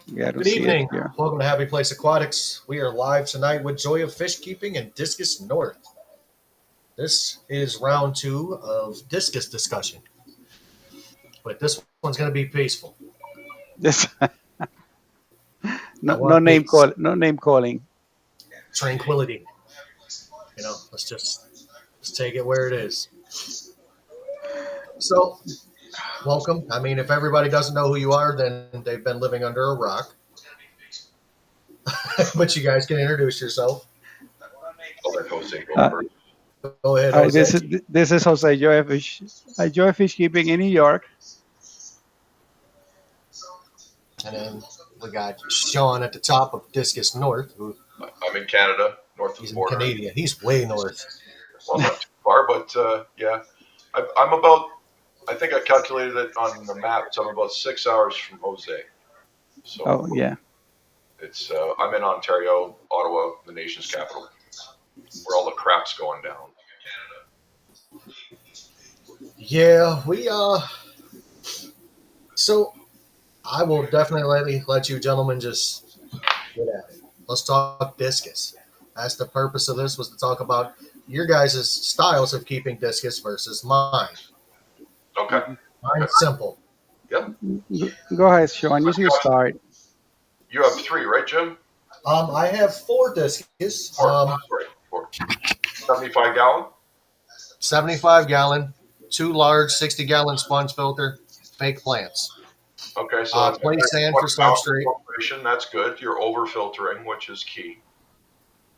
Yeah, I don't Good see it evening. here. Welcome to Happy Place Aquatics. We are live tonight with Joy of Fishkeeping and Discus North. This is round two of Discus discussion, but this one's going to be peaceful. This I no want name peace, call, no name calling. tranquility. Let's take it where it is. So, welcome. I mean, if everybody doesn't know who you are, then they've been living under a rock. But you guys can introduce yourself. I'll let Jose go Uh, first. Go ahead, Hi, Jose. this is Jose Joy Fish. I Joy Fishkeeping in New York. And then we got Sean at the top of Discus North, who I'm in Canada, north of he's the in border. Canada. He's way north. Well, not too far, but yeah. I'm about, I think I calculated it on the map, so I'm about 6 hours from Jose. So Oh yeah. it's I'm in Ontario, Ottawa, the nation's capital, where all the crap's going down. Yeah, so I will definitely let you gentlemen just get at it. Let's talk discus. That's the purpose of this, was to talk about your guys' styles of keeping discus versus mine. Okay. Mine's simple. Yeah. Go ahead, Sean. You can start. You have three, right, Jim? I have four discus. Four. 75 gallon. 75-gallon, two large 60-gallon sponge filter, fake plants. Okay, so Clay sand for substrate. filtration. That's good. You're over filtering, which is key.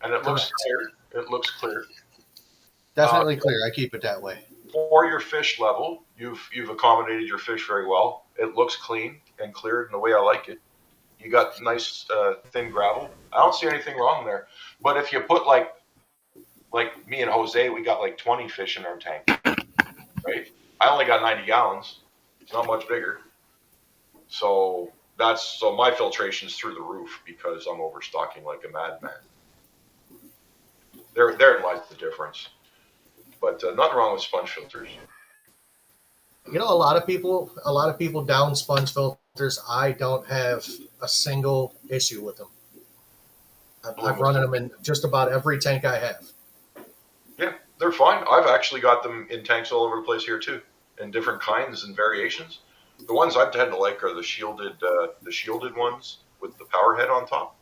And it looks Correct. clear. It looks clear. Definitely clear. I keep it that way. For your fish level, you've accommodated your fish very well. It looks clean and clear in the way I like it. You got nice thin gravel. I don't see anything wrong there. But if you put like me and Jose, we got like 20 fish in our tank, right? I only got 90 gallons. It's not much bigger. So my filtration's through the roof because I'm overstocking like a madman. Therein lies the difference. But nothing wrong with sponge filters. You know, a lot of people down sponge filters. I don't have a single issue with them. I've run them in just about every tank I have. Yeah, they're fine. I've actually got them in tanks all over the place here too, in different kinds and variations. The ones I tend to like are the shielded ones with the power head on top.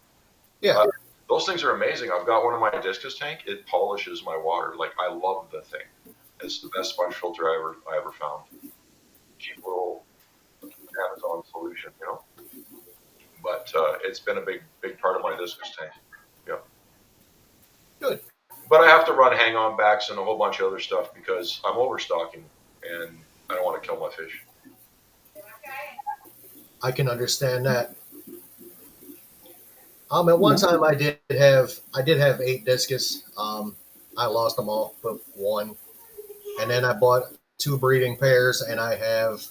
Yeah. Those things are amazing. I've got one in my discus tank. It polishes my water. Like, I love the thing. It's the best sponge filter I ever found. Cheap little Amazon solution, you know. But it's been a big part of my discus tank. Yeah. Good. But I have to run hang-on backs and a whole bunch of other stuff because I'm overstocking and I don't want to kill my fish. I can understand that. At one time I did have 8 discus. I lost them all but one, and then I bought 2 breeding pairs, and I have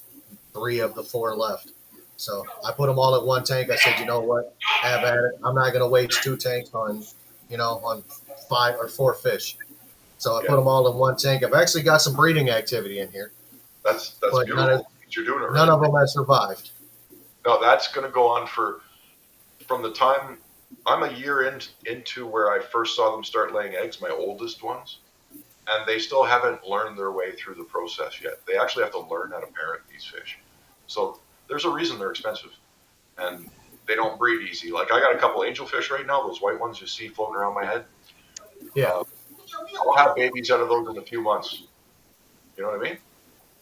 3 of the 4 left. So I put them all at one tank. I said, you know what, have at it. I'm not going to waste 2 tanks on 5 or 4 fish. So I put them all in one tank. I've actually got some breeding activity in here. That's but beautiful. You're doing it right. None of them have survived. No, that's going to go on from the time I'm a year into where I first saw them start laying eggs, my oldest ones, and they still haven't learned their way through the process yet. They actually have to learn how to parent these fish. So there's a reason they're expensive, and they don't breed easy. Like, I got a couple angelfish right now, those white ones you see floating around my head. Yeah. I'll have babies out of those in a few months. You know what I mean?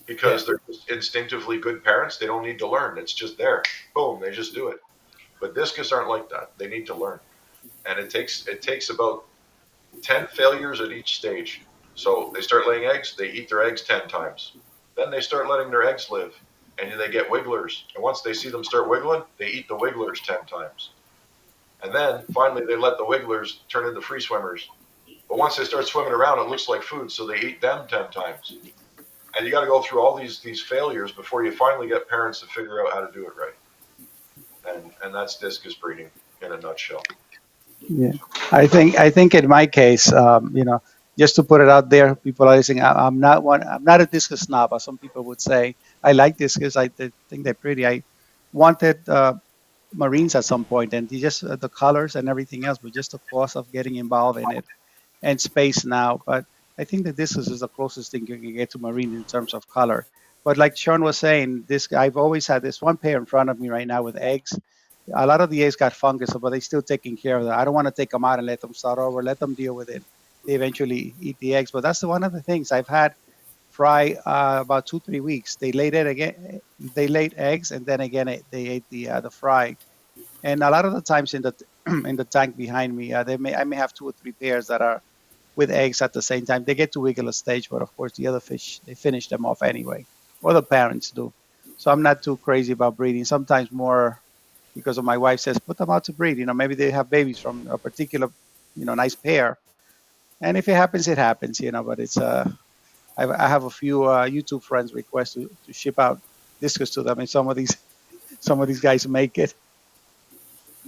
Because they're just instinctively good parents. They don't need to learn. It's just there. Boom, they just do it. But discus aren't like that. They need to learn. And it takes about 10 failures at each stage. So they start laying eggs, they eat their eggs 10 times. Then they start letting their eggs live, and they get wigglers. And once they see them start wiggling, they eat the wigglers 10 times. And then finally they let the wigglers turn into free swimmers. But once they start swimming around, it looks like food, so they eat them 10 times. And you got to go through all these failures before you finally get parents to figure out how to do it right. And that's discus breeding in a nutshell. Yeah, I think in my case, just to put it out there, people are listening. I'm not a discus snob, as some people would say. I like discus. I think they're pretty. I wanted Marines at some point, and just the colors and everything else, but just the cost of getting involved in it and space now. But I think that this is the closest thing you can get to Marine in terms of color. But like Sean was saying, this I've always had this one pair in front of me right now with eggs. A lot of the eggs got fungus, but they're still taking care of that. I don't want to take them out and let them start over. Let them deal with it. They eventually eat the eggs. But that's one of the things I've had fry about 2 3 weeks. They laid it again. They laid eggs, and then again they ate the fry. And a lot of the times in the in the tank behind me, I may have 2 or 3 pairs that are with eggs at the same time. They get to wiggle a stage, but of course the other fish they finish them off anyway, or the parents do. So I'm not too crazy about breeding. Sometimes more because of my wife says put them out to breed. Maybe they have babies from a particular nice pair, and if it happens, it happens. But it's I have a few YouTube friends request to ship out discus to them, and some of these guys make it.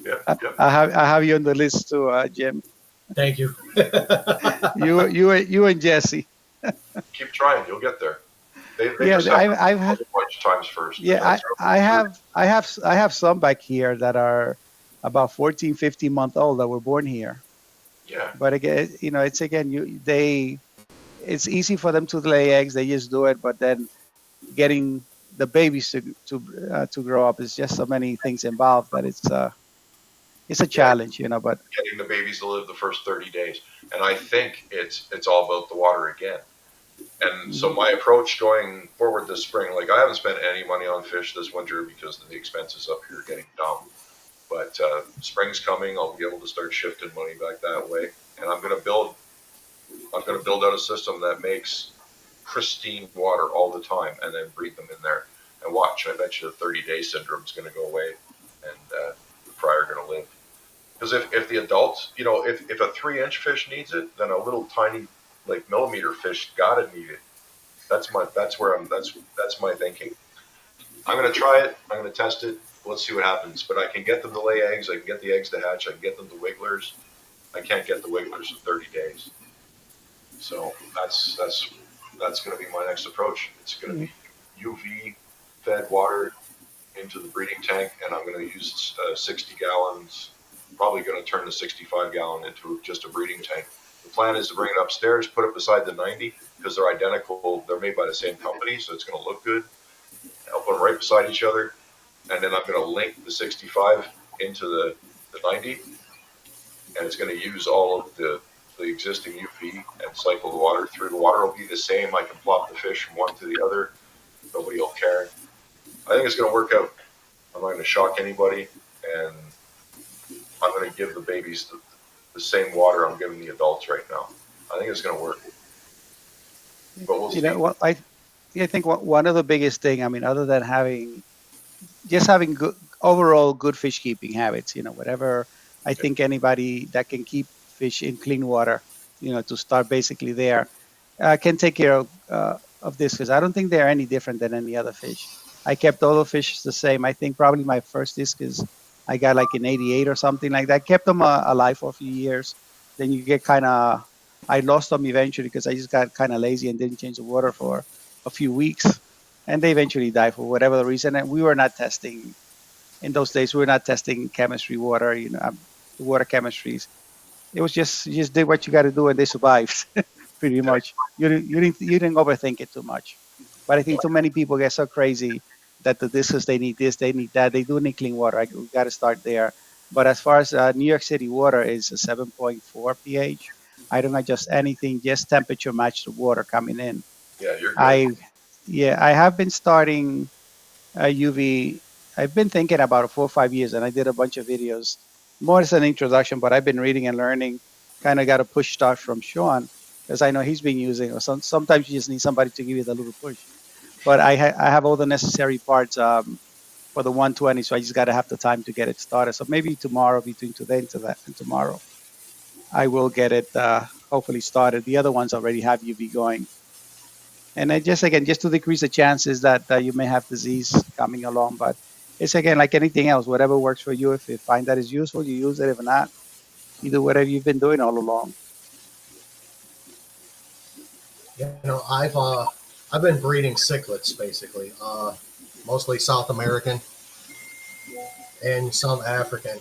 Yep, yep. I have you on the list too, Jim. Thank you. You and Jesse. Keep trying. You'll get there. They Yeah, just have to I've a had. bunch of times first. And Yeah, that's I have some back here that are about 14, 15 month old that were born here. yeah, But again, it's again it's easy for them to lay eggs. They just do it. But then getting the babies to grow up is just so many things involved that it's a yeah. challenge. But Getting the babies to live the first 30 days, and I think it's all about the water again. And so mhm, my approach going forward this spring, like I haven't spent any money on fish this winter because the expenses up here are getting dumb. But spring's coming, I'll be able to start shifting money back that way, and I'm gonna build out a system that makes pristine water all the time, and then breed them in there. And watch, I bet you the 30-day syndrome is gonna go away, and the fry are gonna live. Because if the adults, if a 3-inch fish needs it, then a little tiny like millimeter fish gotta need it. That's my thinking. I'm gonna try it. I'm gonna test it. Let's see what happens. But I can get them to lay eggs. I can get the eggs to hatch. I can get them to wigglers. I can't get the wigglers in 30 days. So that's gonna be my next approach. It's gonna mhm, be UV fed water into the breeding tank, and I'm gonna use 60 gallons. Probably gonna turn the 65 gallon into just a breeding tank. The plan is to bring it upstairs, put it beside the 90 because they're identical. They're made by the same company, so it's gonna look good. I'll put them right beside each other, and then I'm going to link the 65 into the 90, and it's going to use all of the existing UV and cycle the water through. The water will be the same. I can plop the fish from one to the other. Nobody will care. I think it's going to work out. I'm not going to shock anybody, and I'm going to give the babies the same water I'm giving the adults right now. I think it's going to work, but we'll see. what I think one of the biggest thing. I mean, other than having good overall good fish keeping habits. Whatever I Okay. think anybody that can keep fish in clean water, to start basically there, can take care of this because I don't think they're any different than any other fish. I kept all the fish the same. I think probably my first disc is I got like an 88 or something like that. Kept them alive for a few years. Then you get kind of, I lost them eventually because I just got kind of lazy and didn't change the water for a few weeks. And they eventually died for whatever the reason. And we were not testing in those days. We were not testing chemistry water, the water chemistries. It was just you just did what you got to do, and they survived pretty Yeah, much. You didn't overthink it too much. But I think too many people get so crazy that this is they need this, they need that. They do need clean water. We got to start there. But as far as New York City water is a 7.4 pH, I don't adjust anything. Just temperature match the water coming in. yeah, you're good. I Yeah, I have been starting UV. I've been thinking about it 4 or 5 years, and I did a bunch of videos, more as an introduction. But I've been reading and learning. Kind of got a push start from Sean because I know he's been using. Or sometimes you just need somebody to give you the little push. But I have all the necessary parts for the 120, so I just got to have the time to get it started. So maybe tomorrow, between today and tomorrow, I will get it hopefully started. The other ones already have UV going. And I just again, just to decrease the chances that you may have disease coming along. But it's again like anything else, whatever works for you. If you find that is useful, you use it. If not, you do whatever you've been doing all along. I've been breeding cichlids basically, mostly South American, and some African.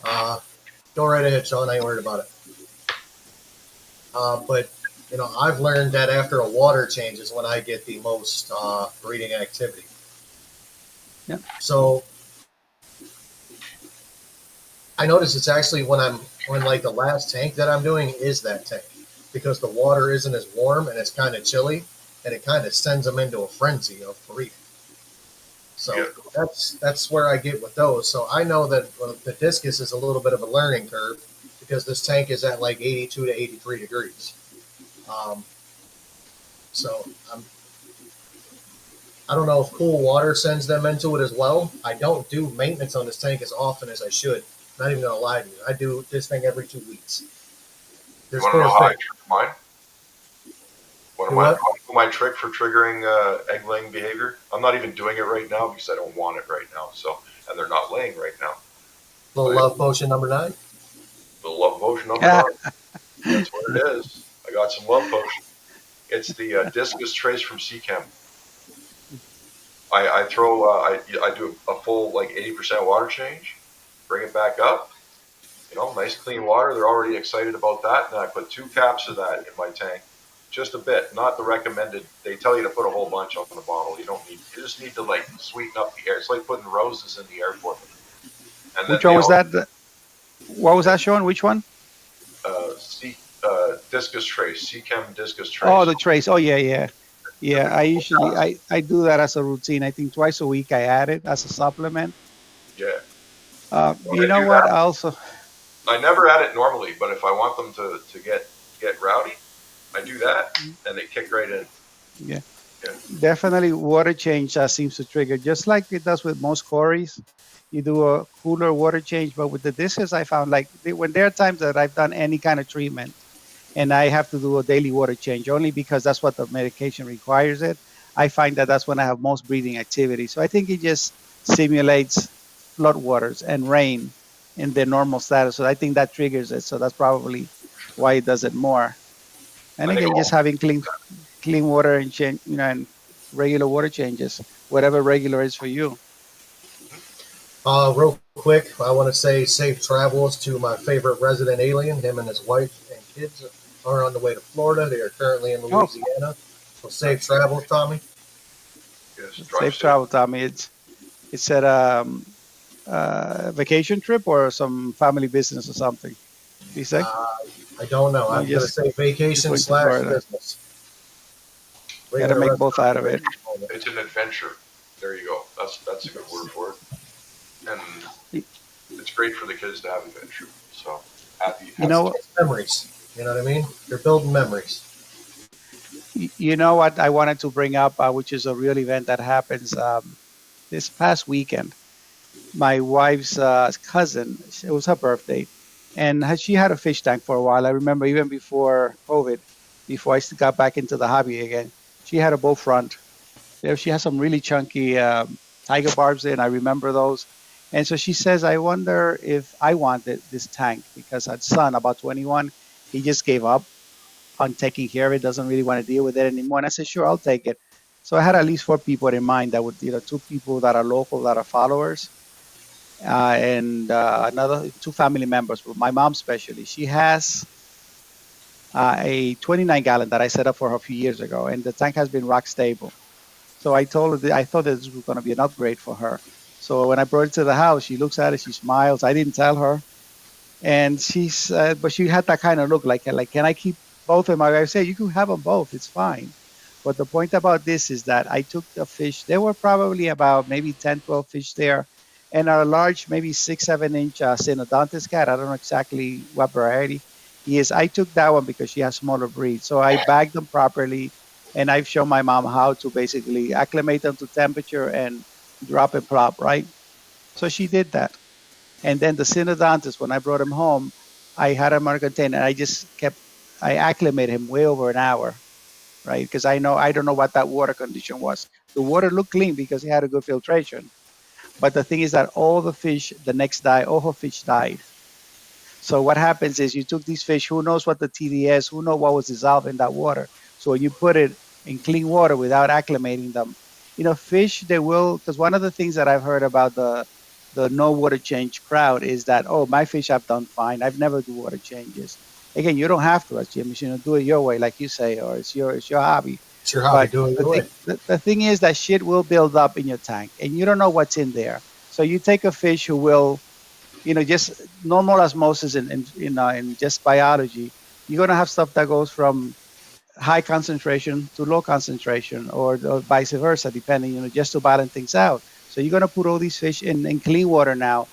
Uh, Go right ahead, Sean. I ain't worried about it. But I've learned that after a water change is when I get the most breeding activity. Yeah. So I notice it's actually when like the last tank that I'm doing is that tank because the water isn't as warm and it's kind of chilly and it kind of sends them into a frenzy of breeding. Yeah. So that's where I get with those. So I know that the discus is a little bit of a learning curve because this tank is at like 82 to 83 degrees. Um, so I don't know if cool water sends them into it as well. I don't do maintenance on this tank as often as I should. Not even gonna lie to you. I do this thing every 2 weeks. You There's want to know four how I fish. trick mine? Do what? My trick for triggering egg laying behavior? I'm not even doing it right now because I don't want it right now. So, and they're not laying right now. Little But love potion number 9. the love potion number Yeah. 9. That's what it is. I got some love potion. It's the discus trace from Seachem. I throw I do a full like 80% water change, bring it back up. Nice clean water. They're already excited about that. And I put 2 caps of that in my tank, just a bit, not the recommended. They tell you to put a whole bunch up in the bottle. You don't need. You just need to like sweeten up the air. It's like putting roses in the air for them. And then Which one was that? What was they that showing? Which one? C discus trace, Seachem discus Oh, trace. the trace. Oh, yeah, yeah. Yeah, Every I couple usually caps. I do that as a routine. I think twice a week I add it as a supplement. Yeah. When You I know do what? that, Also, I never add it normally, but if I want them to get rowdy, I do that, and they kick right in. yeah, Yeah. definitely water change seems to trigger, just like it does with most quarries. You do a cooler water change, but with the discs, I found like when there are times that I've done any kind of treatment and I have to do a daily water change only because that's what the medication requires it. I find that that's when I have most breathing activity. So I think it just simulates floodwaters and rain in their normal status. So I think that triggers it. So that's probably why it does it more. And I think again, just also having clean water and change, and regular water changes, whatever regular is for you. Real quick, I want to say safe travels to my favorite resident alien. Him and his wife and kids are on the way to Florida. They are currently in Oh, Louisiana. So safe nice. travels, Tommy. Yes, drive safe safe. travel, Tommy. It's at vacation trip or some family business or something. Be say? Uh, I don't know. No, I'm going to say just vacation going to slash Florida. business. Got Leaving to a make both restaurant out for of the it. moment. It's an adventure. There you go. That's a good word for it. And it's great for the kids to have adventure. So happy, You happy. It's, know, it's memories. You know what I mean? They're building memories. you know what I wanted to bring up, which is a real event that happens this past weekend. My wife's cousin, it was her birthday, and she had a fish tank for a while. I remember even before COVID, before I got back into the hobby again, she had a bow front. There, she has some really chunky tiger barbs in. I remember those. And so she says, I wonder if I wanted this tank because her son, about 21, he just gave up on taking care of it, doesn't really want to deal with it anymore. And I said, sure, I'll take it. So I had at least 4 people in mind that would, 2 people that are local, that are followers, and another 2 family members, but my mom especially. She has a 29-gallon that I set up for her a few years ago, and the tank has been rock stable. So I told her that I thought this was going to be an upgrade for her. So when I brought it to the house, she looks at it, she smiles. I didn't tell her, and she said, but she had that kind of look like, can I keep both of them? I said, you can have them both. It's fine. But the point about this is that I took the fish. There were probably about maybe 10, 12 fish there, and a large, maybe 6, 7 inch synodontis cat. I don't know exactly what variety he is. I took that one because she has smaller breeds. So I bagged them properly, and I've shown my mom how to basically acclimate them to temperature and drop and plop, right? So she did that. And then the synodontis, when I brought him home, I had him on a container. I just I acclimated him way over an hour, right? Because I don't know what that water condition was. The water looked clean because he had a good filtration. But the thing is that all the fish, the next day, all her fish died. So what happens is you took these fish, who knows what the TDS, who knows what was dissolved in that water. So when you put it in clean water without acclimating them, fish, they will, because one of the things that I've heard about the no water change crowd is that, oh, my fish have done fine. I've never do water changes. Again, you don't have to, as Jim, you know, do it your way, like you say, or it's your hobby. It's your hobby. But Do it your way. the thing is that shit will build up in your tank, and you don't know what's in there. So you take a fish who will, just normal osmosis in just biology, you're gonna have stuff that goes from high concentration to low concentration, or vice versa, depending, just to balance things out. So you're gonna put all these fish in clean water now.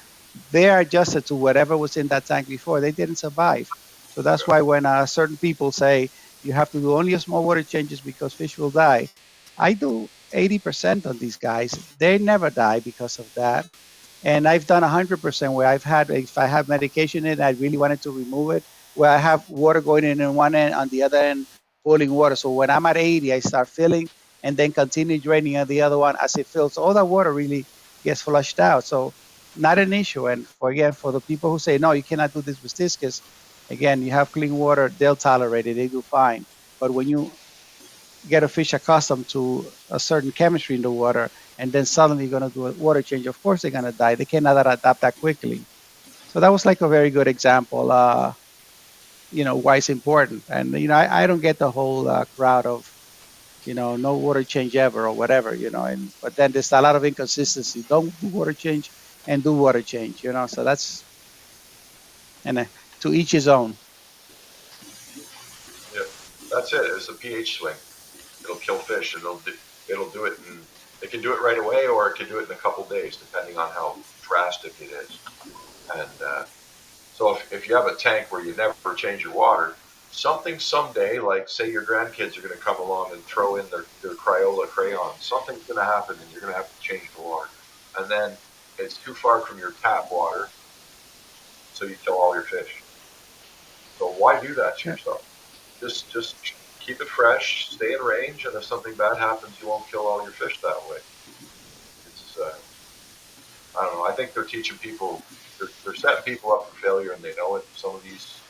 They are adjusted to whatever was in that tank before. They didn't survive. So that's why when certain people say you have to do only a small water changes because fish will die, I do 80% on these guys. They never die because of that. And I've done 100% where if I have medication in, I really wanted to remove it, where I have water going in one end, on the other end, pulling water. So when I'm at 80, I start filling and then continue draining on the other one as it fills. So all that water really gets flushed out. So not an issue. And for the people who say, no, you cannot do this with discus, again, you have clean water, they'll tolerate it, they do fine. But when you get a fish accustomed to a certain chemistry in the water, and then suddenly you're going to do a water change, of course they're going to die. They cannot adapt that quickly. So that was like a very good example, why it's important. And, I don't get the whole crowd of, no water change ever or whatever, but then there's a lot of inconsistency. Don't do water change and do water change, so that's, and to each his own. Yeah, that's it. It's a pH swing. It'll kill fish, and it'll do it, and it can do it right away, or it can do it in a couple days, depending on how drastic it is. And so if you have a tank where you never change your water, something someday, like say your grandkids are going to come along and throw in their Crayola crayon, something's going to happen, and you're going to have to change the water. And then it's too far from your tap water, so you kill all your fish. So why do that to yourself? Just keep it fresh, stay in range, and if something bad happens, you won't kill all your fish that way. It's I don't know. I think they're teaching people, they're setting people up for failure, and they know it. Some of these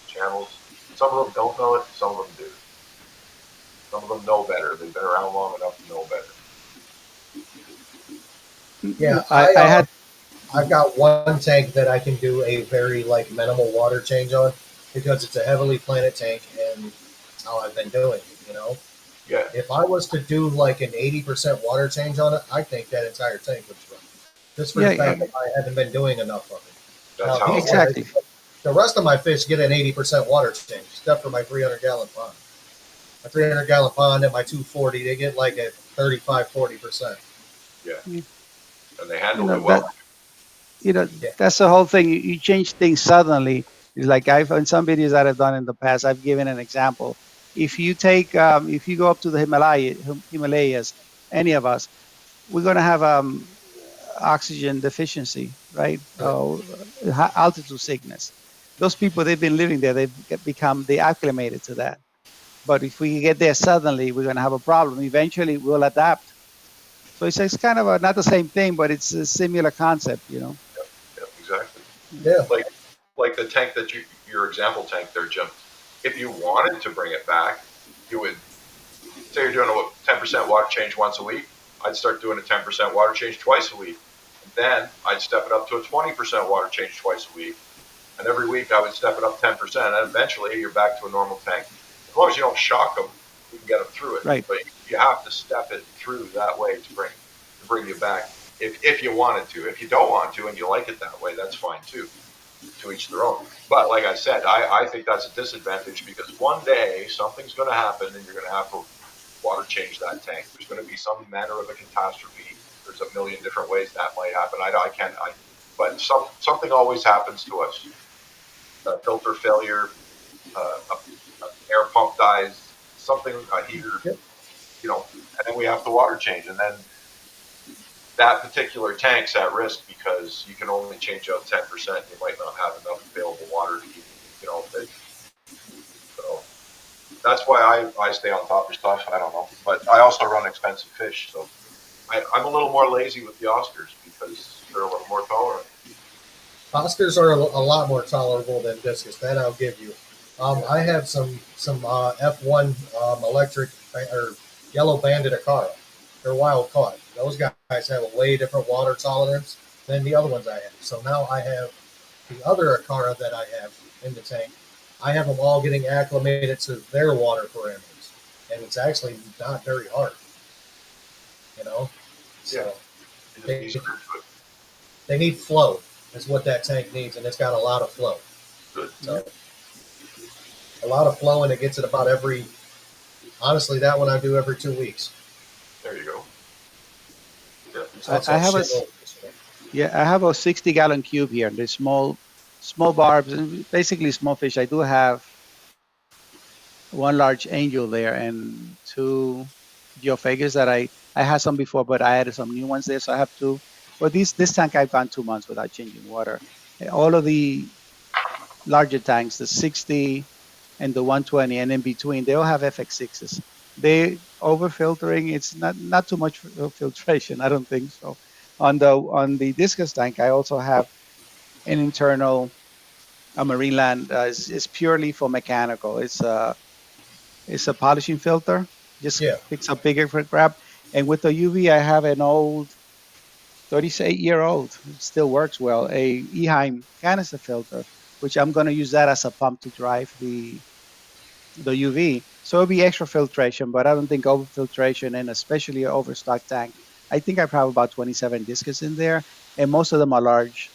channels, some of them don't know it, some of them do. Some of them know better. They've been around long enough to know better. Yeah, I had. I've got one tank that I can do a very like minimal water change on because it's a heavily planted tank, and that's how I've been doing it. Yeah. If I was to do like an 80% water change on it, I think that entire tank would run. Just for the fact that I haven't been doing enough of it. That's now, how exactly. The rest of my fish get an 80% water change, except for my 300-gallon pond. My 300-gallon pond and my 240, they get like a 35-40%. Yeah. And they handle it well. That's the whole thing. You change things suddenly. It's like in some videos that I've done in the past, I've given an example. If you go up to the Himalayas, any of us, we're going to have oxygen deficiency, right? Altitude sickness. Those people, they've been living there. They acclimated to that. But if we get there suddenly, we're going to have a problem. Eventually, we'll adapt. So it's kind of not the same thing, but it's a similar concept, Yeah, exactly. Yeah. Like the tank that your example tank there, Jim. If you wanted to bring it back, you would say you're doing a 10% water change once a week. I'd start doing a 10% water change twice a week. And then I'd step it up to a 20% water change twice a week. And every week I would step it up 10%. And eventually you're back to a normal tank. As long as you don't shock them, you can get them through it. Right. But you have to step it through that way to bring you back. If you wanted to. If you don't want to and you like it that way, that's fine too. To each their own. But like I said, I think that's a disadvantage because one day something's going to happen and you're going to have to water change that tank. There's going to be some manner of a catastrophe. There's a million different ways that might happen. But something always happens to us. A filter failure, an air pump dies, something, a heater, and then we have to water change. And then that particular tank's at risk because you can only change out 10%. You might not have enough available water to keep, fish. So that's why I stay on top of stuff. I don't know. But I also run expensive fish. So I'm a little more lazy with the Oscars because they're a little more tolerant. Oscars are a lot more tolerable than discus. That I'll give you. I have some F1 electric or yellow banded Acara. They're wild caught. Those guys have a way different water tolerance than the other ones I have. So now I have the other Acara that I have in the tank. I have them all getting acclimated to their water parameters, and it's actually not very hard, you know. Yeah, So you just they need to they need flow. Is what that tank needs, and it's got a lot of flow. good. Yep. So a lot of flow, and it gets it about every. Honestly, that one I do every 2 weeks. There you go. Yeah, So I, it's I a have a shit s- load. yeah, I have a 60-gallon cube here. There's small barbs and basically small fish. I do have one large angel there and two geophagus that I had some before, but I added some new ones there, so I have two. But this tank I've gone 2 months without changing water. All of the larger tanks, the 60 and the 120, and in between, they all have FX6s. They over filtering. It's not too much filtration. I don't think so. On the Discus tank, I also have an internal a marine land is purely for mechanical. It's a polishing filter. Just Yeah, picks up bigger for grab. And with the UV, I have an old 38-year-old. It still works well. A Eheim canister filter, which I'm going to use that as a pump to drive the UV. So it'll be extra filtration, but I don't think over filtration and especially an overstock tank. I think I probably have about 27 discus in there, and most of them are large.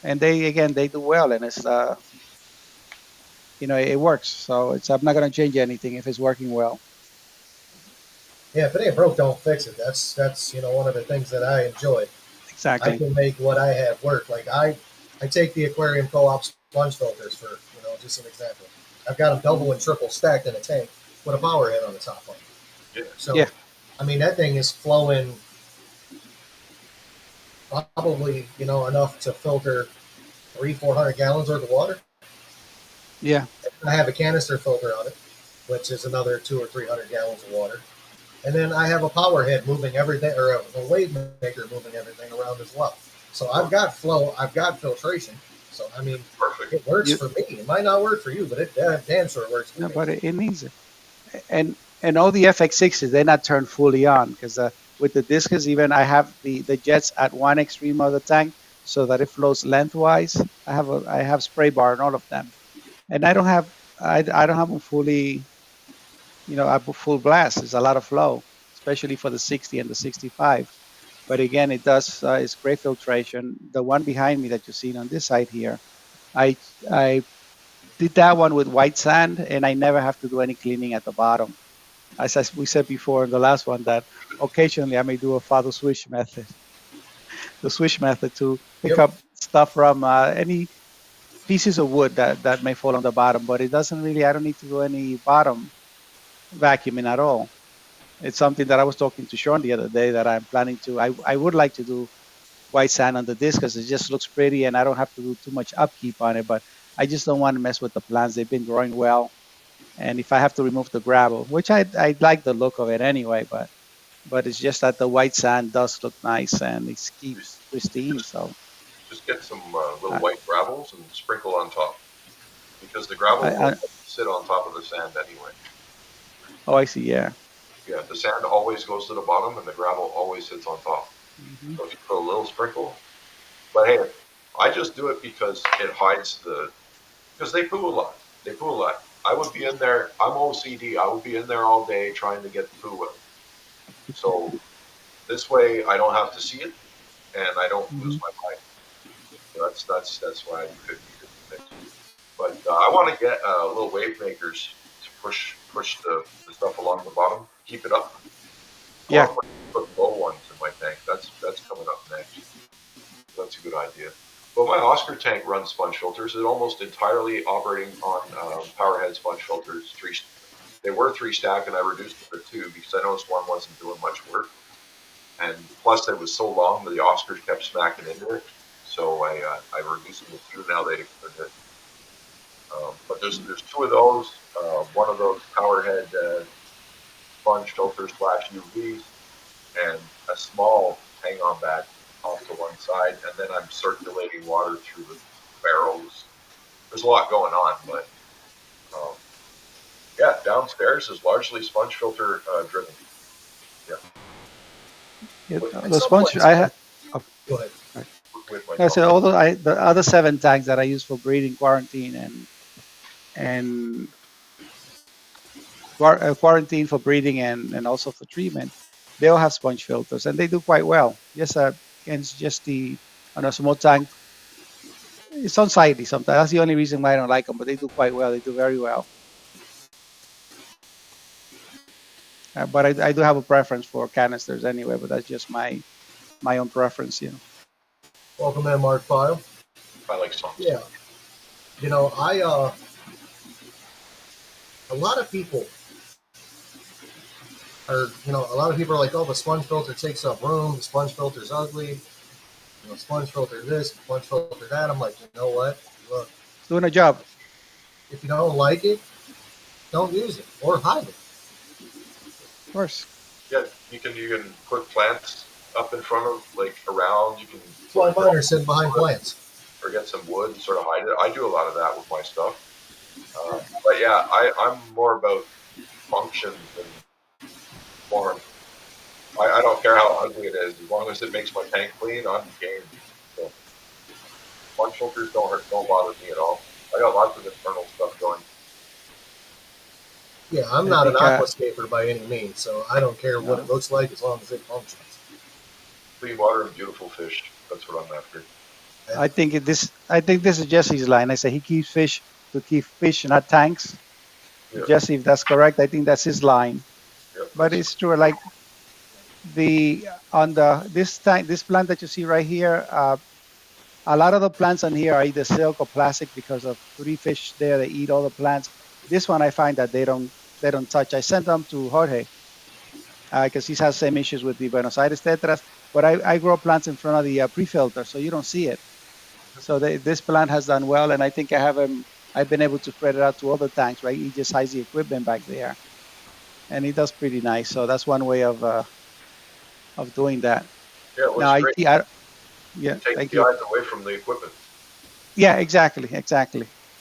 And they do well, and it works. So I'm not going to change anything if it's working well. yeah. If it ain't broke, don't fix it. That's one of the things that I enjoy. I Exactly. can make what I have work. Like I take the aquarium co-op sponge filters for just an example. I've got them double and triple stacked in a tank with a power head on the top of it. yeah, Yeah. So, I mean that thing is flowing probably enough to filter 300-400 gallons worth of water. Yeah. I have a canister filter on it, which is another 200 or 300 gallons of water. And then I have a power head moving everything, or a wave maker moving everything around as well. So I've got flow, I've got filtration. So I mean, perfect. it works You for me. It might not work for you, but it damn sure works for no, me. but it needs it. And all the FX6s, they're not turned fully on because with the discus, even I have the jets at one extreme of the tank so that it flows lengthwise. I have spray bar in all of them, and I don't have them fully, at full blast. It's a lot of flow, especially for the 60 and the 65. But again, it's great filtration. The one behind me that you're seeing on this side here, I I did that one with white sand, and I never have to do any cleaning at the bottom. As we said before in the last one, that occasionally I may do a father swish method, the swish method to pick Yep. up stuff from any pieces of wood that may fall on the bottom. But it doesn't really. I don't need to do any bottom vacuuming at all. It's something that I was talking to Sean the other day that I'm planning to. I would like to do white sand on the disc because it just looks pretty and I don't have to do too much upkeep on it. But I just don't want to mess with the plants. They've been growing well. And if I have to remove the gravel, which I like the look of it anyway, but it's just that the white sand does look nice and it Just, keeps pristine. just, So just get some little I, white gravels and sprinkle on top because the gravel I will sit on top of the sand anyway. oh, I see. Yeah. Yeah, the sand always goes to the bottom and the gravel always sits on top. Hmm. So if you put a little sprinkle, but hey, I just do it because it hides because they poo a lot. They poo a lot. I would be in there. I'm OCD. I would be in there all day trying to get the poo out. So this way, I don't have to see it, and I don't lose Hmm. my mind. So that's why I do 50-50 mix. But I want to get little wave makers to push the stuff along the bottom, keep it up. I Yeah. want to put low ones in my tank. That's coming up next. That's a good idea. But my Oscar tank runs sponge filters. It's almost entirely operating on Powerhead sponge filters. They were three stack, and I reduced it to two because I noticed one wasn't doing much work. And plus, it was so long that the Oscars kept smacking into it. So I reduced them to two. Now they're good. But there's two of those. One of those Powerhead sponge filters slash UVs, and a small hang-on back off to one side, and then I'm circulating water through the barrels. There's a lot going on, but um, yeah, downstairs is largely sponge filter driven. Yeah, Yeah. but At The some sponge point, I have. Oh, go ahead. with I myself. said all the other seven tanks that I use for breeding, quarantine, and quarantine for breeding and also for treatment, they all have sponge filters and they do quite well. Yes, and it's just the on a small tank, it's unsightly sometimes. That's the only reason why I don't like them, but they do quite well. They do very well. But I do have a preference for canisters anyway. But that's just my own preference, you know. Welcome in, Mark File. I like songs. Yeah, I a lot of people a lot of people are like, oh, the sponge filter takes up room. The sponge filter's ugly. Sponge filter this, sponge filter that. I'm like, you know what? Look, It's doing a job, if you don't like it, don't use it or hide it. of course. Yeah, you can put plants up in front of like around. You can That's why mine are sitting behind wood plants. or get some wood and sort of hide it. I do a lot of that with my stuff. But yeah, I'm more about function than form. I don't care how ugly it is, as long as it makes my tank clean, I'm game. So sponge filters don't bother me at all. I got lots of internal stuff going. Yeah, I'm I not an think aquascaper by any means, so I don't care what it no. looks like as long as it functions. Clean water and beautiful fish. That's what I'm after. Yeah, I think this is Jesse's line. I say he keeps fish to keep fish, not tanks. Yeah, Jesse, if that's correct, I think that's his line. yeah, But it's true. Like the on the this tank, this plant that you see right here, a lot of the plants on here are either silk or plastic because of three fish there. They eat all the plants. This one I find that they don't touch. I sent them to Jorge because he has same issues with the Buenos Aires tetras. But I grow plants in front of the pre-filter, so you don't see it. So this plant has done well, and I think I have I've been able to spread it out to other tanks. Right, he just hides the equipment back there, and he does pretty nice. So that's one way of doing that. yeah. It Now looks great. yeah, It takes thank the you. eyes away from the equipment. Yeah, exactly.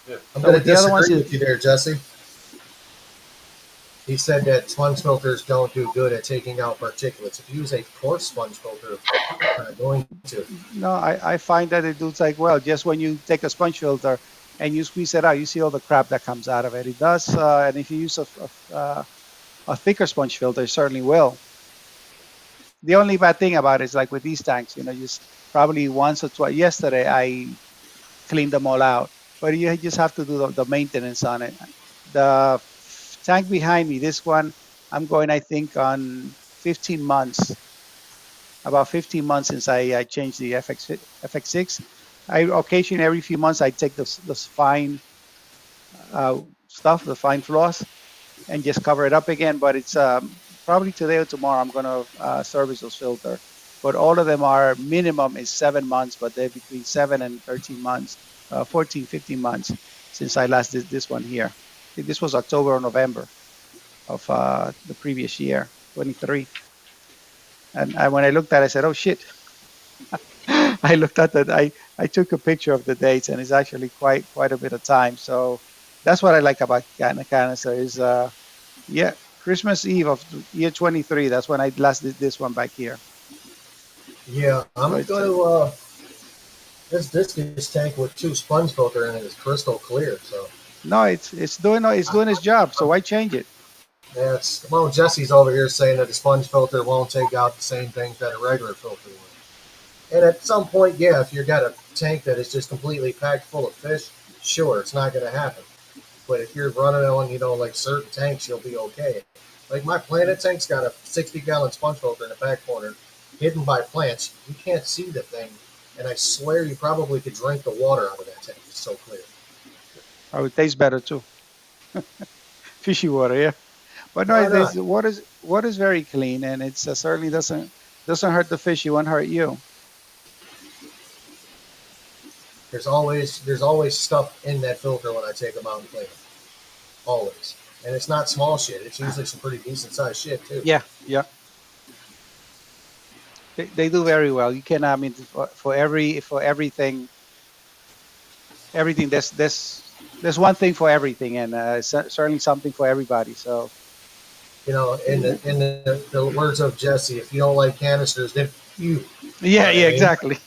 Yeah, I'm So going to with the other ones, disagree with you there, Jesse. He said that sponge filters don't do good at taking out particulates. If you use a coarse sponge filter, it's not going to. no, I find that it does like well. Just when you take a sponge filter and you squeeze it out, you see all the crap that comes out of it. It does, and if you use a thicker sponge filter, it certainly will. The only bad thing about it is like with these tanks, just probably once or twice. Yesterday, I cleaned them all out, but you just have to do the maintenance on it. The tank behind me, this one, I'm going, I think, on 15 months, about 15 months since I changed the FX6. I occasionally, every few months, I take this fine uh, stuff, the fine floss, and just cover it up again. But it's probably today or tomorrow I'm going to service those filter. But all of them are minimum is 7 months, but they're between 7 and 13 months, 14, 15 months since I last did this one here. This was October or November of the previous year, 23. And when I looked at it, I said, oh shit. I looked at that. I took a picture of the dates, and it's actually quite a bit of time. So that's what I like about Canister is yeah, Christmas Eve of year 23. That's when I last did this one back here. Yeah, So I'm it's going to. This Discus tank with two sponge filter in it is crystal clear. So no, it's doing its job. So why change it? that's well. Jesse's over here saying that the sponge filter won't take out the same things that a regular filter will. And at some point, yeah, if you've got a tank that is just completely packed full of fish, sure, it's not going to happen. But if you're running on, like certain tanks, you'll be okay. Like my Planet tank's got a 60-gallon sponge filter in the back corner, hidden by plants. You can't see the thing, and I swear you probably could drink the water out of that tank. It's so clear. Oh, it tastes better too. Fishy water, yeah. But no, Why there's not? water is very clean, and it's certainly doesn't hurt the fish. It won't hurt you. There's always stuff in that filter when I take them out and clean them. Always, and it's not small shit. It's usually some pretty decent sized shit too. Yeah, yeah. They do very well. You can, I mean, for everything. There's one thing for everything, and certainly something for everybody. So In the words of Jesse, if you don't like canisters, then you. You know yeah, what I yeah, mean? exactly.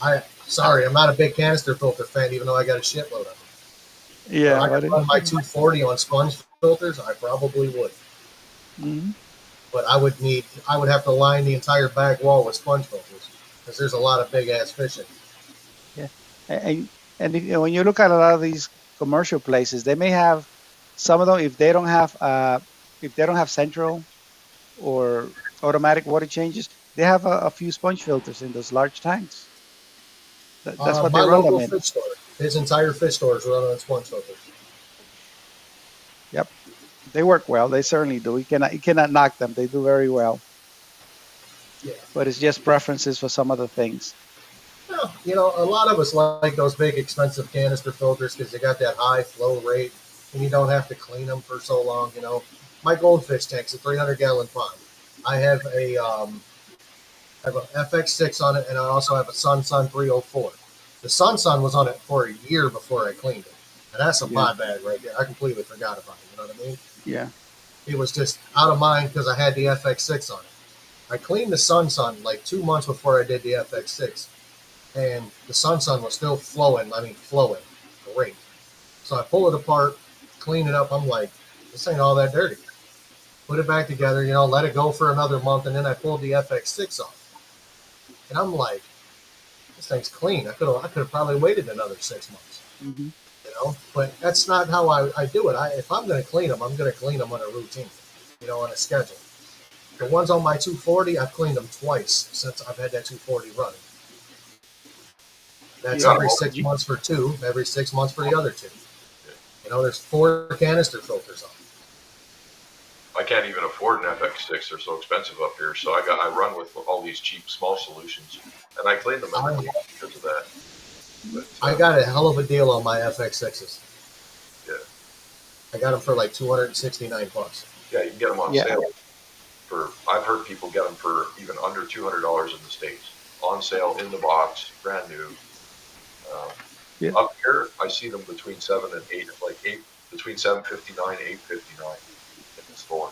I sorry, I'm not a big canister filter fan, even though I got a shitload of them. But Yeah, I could but run my 240 on sponge filters. I probably would, mhm. but I would have to line the entire back wall with sponge filters because there's a lot of big ass fish in. Yeah, and when you look at a lot of these commercial places, they may have some of them if they don't have central or automatic water changes, they have a few sponge filters in those large tanks. That's what they My run them local in. fish store, his entire fish store is running on sponge filters. Yep, they work well. They certainly do. You cannot knock them. They do very well. Yeah. But it's just preferences for some other things. Well, a lot of us like those big expensive canister filters because they got that high flow rate and you don't have to clean them for so long. My goldfish tank's a 300-gallon pond. I have I have an FX6 on it, and I also have a Sun 304. The Sun was on it for a year before I cleaned it, and that's a Yeah, my bad right there. I completely forgot about it. You know what I mean? yeah, It was just out of mind because I had the FX6 on it. I cleaned the Sun like 2 months before I did the FX6, and the Sun was still flowing. I mean, flowing, great. So I pull it apart, clean it up. I'm like, this ain't all that dirty. Put it back together, let it go for another month, and then I pulled the FX6 off, and I'm like, this thing's clean. I could have probably waited another 6 months, hmm But that's not how I do it. If I'm going to clean them, I'm going to clean them on a routine, on a schedule. The ones on my 240, I've cleaned them twice since I've had that 240 running. That's yeah. Yeah, every well, 6 months for two, every 6 months for the other two. There's 4 canister filters on. I can't even afford an FX6. They're so expensive up here. So I run with all these cheap small solutions, and I clean them every I, week because of that. But I got a hell of a deal on my FX6s. yeah, I got them for like 269 bucks. yeah, you can get them on Yeah, sale for. I've heard people get them for even under $200 in the states, on sale in the box, brand new. Um, yeah. Up here, I see them between 7 and 8, like between 7.59 and 8.59 in the store.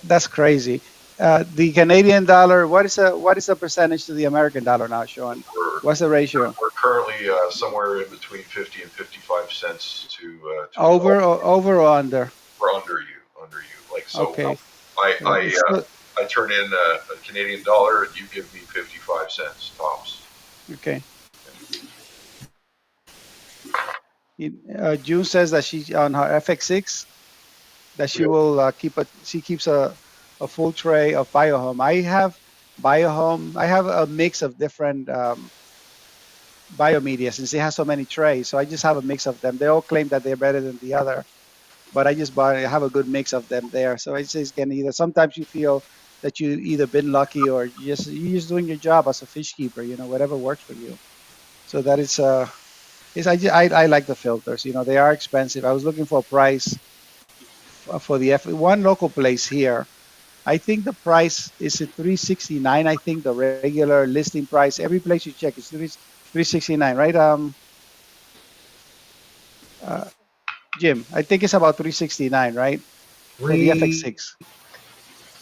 That's crazy. The Canadian dollar. What is the percentage to the American dollar now, Sean? We're What's the ratio? we're currently somewhere in between 50 and 55 cents to a dollar. Over or under? We're under you. Like so, Okay. I I It's uh, still, I turn in a Canadian dollar, and you give me 55 cents tops. okay. June says that she on her FX6 that she Really? will she keeps a full tray of biohome. I have biohome. I have a mix of different biomedia since it has so many trays. So I just have a mix of them. They all claim that they're better than the other, but I have a good mix of them there. So it's just can either sometimes you feel that you either been lucky or you're just doing your job as a fish keeper. Whatever works for you. So that is I like the filters. They are expensive. I was looking for a price for the one local place here. I think the price is at 369. I think the regular listing price, every place you check is 369, right? Uh, Jim, I think it's about 369, right? For the FX6.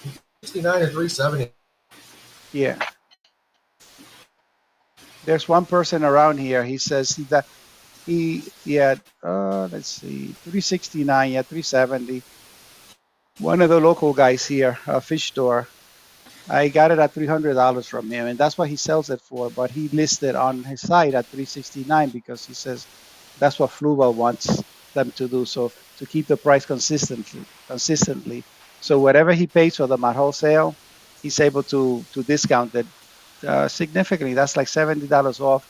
369 or 370. Yeah. There's one person around here. He says that yeah, let's see, 369, yeah, 370. One of the local guys here, a fish store. I got it at $300 from him, and that's what he sells it for. But he listed on his site at 369 because he says that's what Fluval wants them to do. So to keep the price consistently. So whatever he pays for them at wholesale, he's able to discount it significantly. That's like $70 off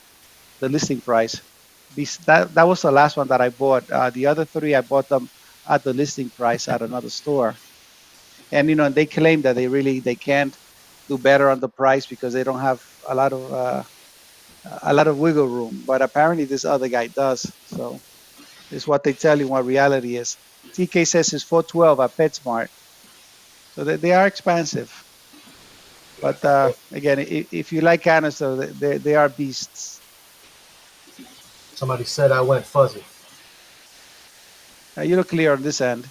the listing price. That was the last one that I bought. The other three I bought them at the listing price at another store, and they claim that they can't do better on the price because they don't have a lot of wiggle room. But apparently this other guy does. So it's what they tell you what reality is. TK says it's 412 at PetSmart, so they are expensive. But Yeah. again, if you like canister, they are beasts. Somebody said I went fuzzy. You look clear on this end.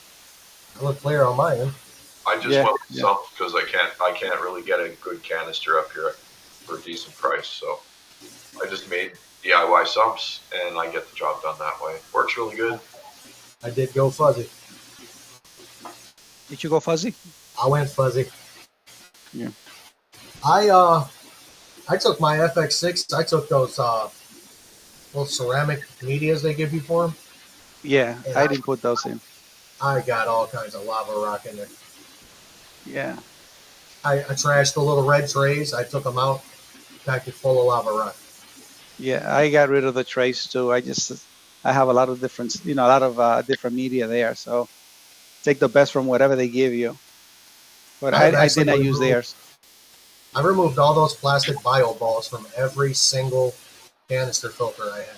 I look clear on my end. I just Yeah, went with yeah. some because I can't really get a good canister up here for a decent price. So I just made DIY sumps, and I get the job done that way. Works really good. I did go fuzzy. Did you go fuzzy? I went fuzzy. Yeah. I I took my FX6. I took those little ceramic medias they give you for them, Yeah, and I didn't put those in. I got all kinds of lava rock in there. Yeah. I trashed the little red trays. I took them out, packed it full of lava rock. Yeah, I got rid of the trays too. I have a lot of different, a lot of different media there. So take the best from whatever they give you. But I have I actually did not use removed theirs. I removed all those plastic bio balls from every single canister filter I had.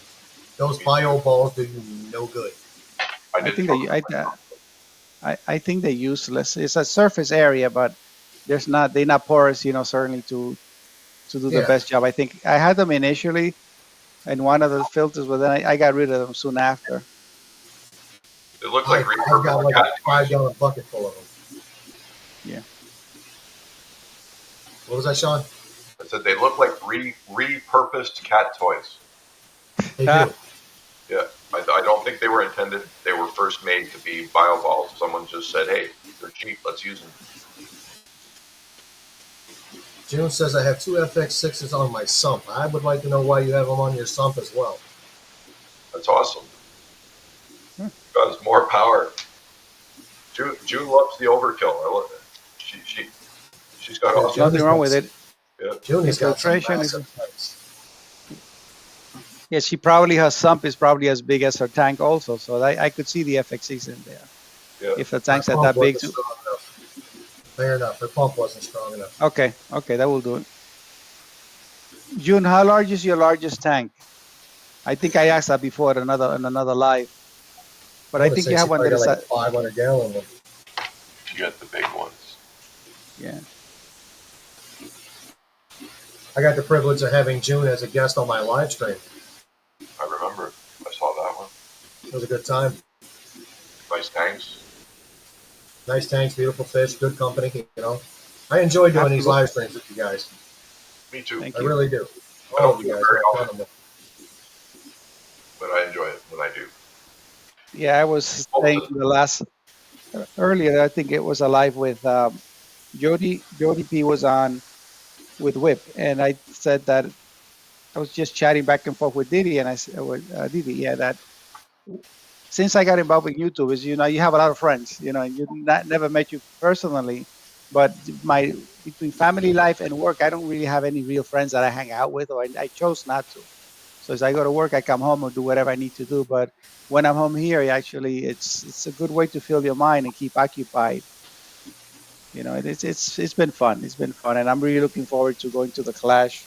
Those Me too. bio balls do you no good. I I did think throw they, I think they're useless. It's a surface area, but they're not porous, certainly to do the Yeah, best job. I think I had them initially in one of the filters, but then I got rid of them soon after. It looked like I've got repurposed like a cat five toys. gallon bucket full of them. Yeah. What was that, Sean? I said they look like repurposed cat toys. They Ah, do. Yeah, I don't think they were intended. They were first made to be bio balls. Someone just said, "Hey, they're cheap. Let's use them." June says I have two FX6s on my sump. I would like to know why you have them on your sump as well. That's awesome. hmm. Because more power. June loves the overkill. I love it. She's got Yeah, There's awesome. nothing wrong with it. Yeah, Junie's got some Infiltration is. massive tanks. Yeah, she probably her sump is probably as big as her tank also. So I could see the FX6 in there. yeah. If the Her tanks are pump that big wasn't too. strong enough. Fair enough. Her pump wasn't strong enough. Okay, that will do it. June, how large is your largest tank? I think I asked that before in another live, but I I want to think say you she have one probably that got is like a 500 gallon one. You got the big ones. yeah. I got the privilege of having June as a guest on my live stream. I remember. I saw that one. It was a good time. Nice tanks. Nice tanks, beautiful fish, good company. I enjoy doing these Absolutely. live streams with you guys. Me too. Thank I you. really do. I All don't of do you it guys very are often, phenomenal. but I enjoy it when I do. Yeah, I was saying Hopefully. the last earlier. I think it was a live with Jody P was on with Whip, and I said that I was just chatting back and forth with Didi, and I said with Didi, yeah, that since I got involved with YouTube, is you have a lot of friends, and never met you personally, but my between family life and work, I don't really have any real friends that I hang out with, or I chose not to. So as I go to work, I come home and do whatever I need to do. But when I'm home here, actually, it's a good way to fill your mind and keep occupied. It's been fun. It's been fun, and I'm really looking forward to going to the Clash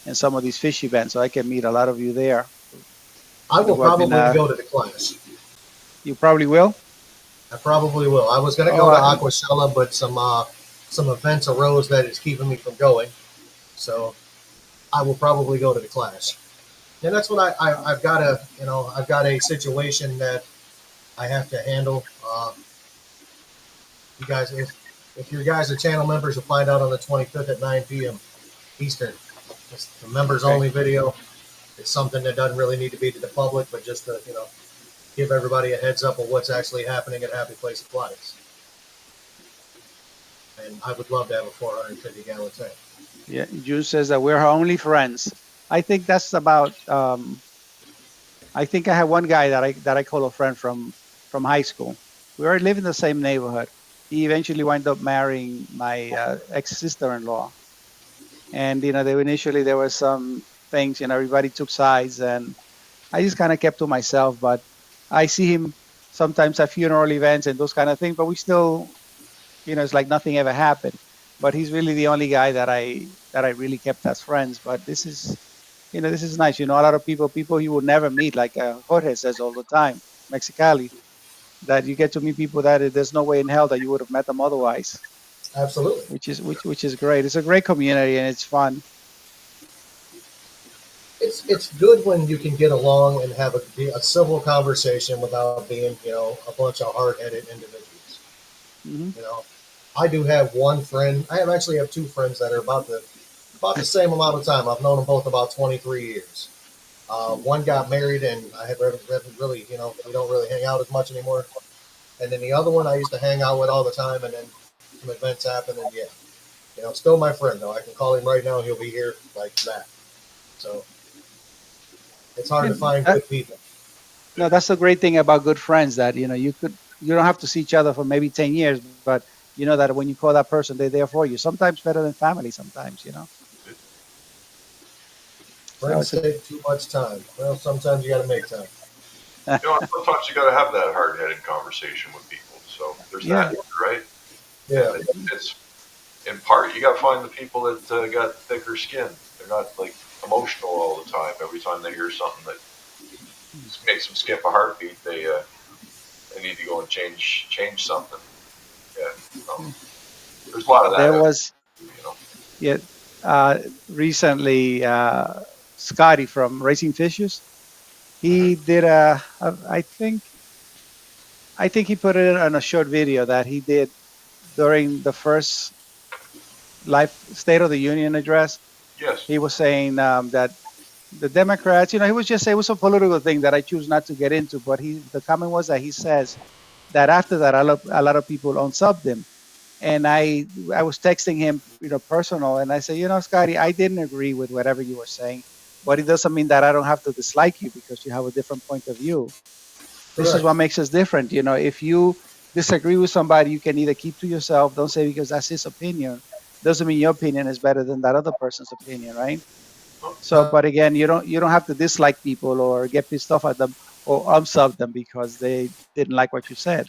and some of these fish events, so I can meet a lot of you there. I will Who have been, probably go to the class. you probably will. I probably will. I was going to Oh, go to Aquashella, but some events arose that is keeping me from going. So I will probably go to the class. And that's what I've got I've got a situation that I have to handle. You guys, if you guys are channel members, you'll find out on the 25th at 9 p.m. Eastern. It's the members okay. only video. It's something that doesn't really need to be to the public, but just to, give everybody a heads up of what's actually happening at Happy Place Aquatics. And I would love to have a 450 gallon tank. Yeah, June says that we're her only friends. I think that's about. I think I have one guy that I call a friend from high school. We already live in the same neighborhood. He eventually wound up marrying my ex sister-in-law, and there were some things. Everybody took sides, and I just kind of kept to myself. But I see him sometimes at funeral events and those kind of things. But we still, it's like nothing ever happened. But he's really the only guy that I really kept as friends. But this is nice. A lot of people you would never meet, like Jorge says all the time, Mexicali, that you get to meet people that there's no way in hell that you would have met them otherwise, Absolutely. which is great. It's a great community and it's fun. It's good when you can get along and have a civil conversation without being, a bunch of hard headed individuals. Hmm. You know, I do have one friend. I actually have two friends that are about the about the same amount of time. I've known them both about 23 years. One got married, and I had really, we don't really hang out as much anymore. And then the other one I used to hang out with all the time, and then some events happened, and yeah, still my friend though. I can call him right now, and he'll be here like that. So it's hard to And find good people. no, that's the great thing about good friends that you don't have to see each other for maybe 10 years, but you know that when you call that person, they're there for you. Sometimes better than family. Sometimes. So Friends take too much time. Well, sometimes you got to make time. Sometimes you got to have that hard-headed conversation with people. So there's yeah, that, right? Yeah, And it's in part you got to find the people that got thicker skin. They're not like emotional all the time. Every time they hear something that makes them skip a heartbeat, they need to go and change something. Yeah, there's a lot of there that. was You know. yeah recently Scotty from Racing Fishes. Mm-hmm. He did I think he put it on a short video that he did during the first life State of the Union address. Yes. He was saying that the Democrats, he was just it was a political thing that I choose not to get into. But the comment was that he says that after that, a lot of people unsubbed him, and I was texting him, personal, and I said, Scotty, I didn't agree with whatever you were saying, but it doesn't mean that I don't have to dislike you because you have a different point of view. This is correct. what makes us different. If you disagree with somebody, you can either keep to yourself. Don't say because that's his opinion. Doesn't mean your opinion is better than that other person's opinion, right? So, Uh, but again, you don't have to dislike people or get pissed off at them or unsub them because they didn't like what you said.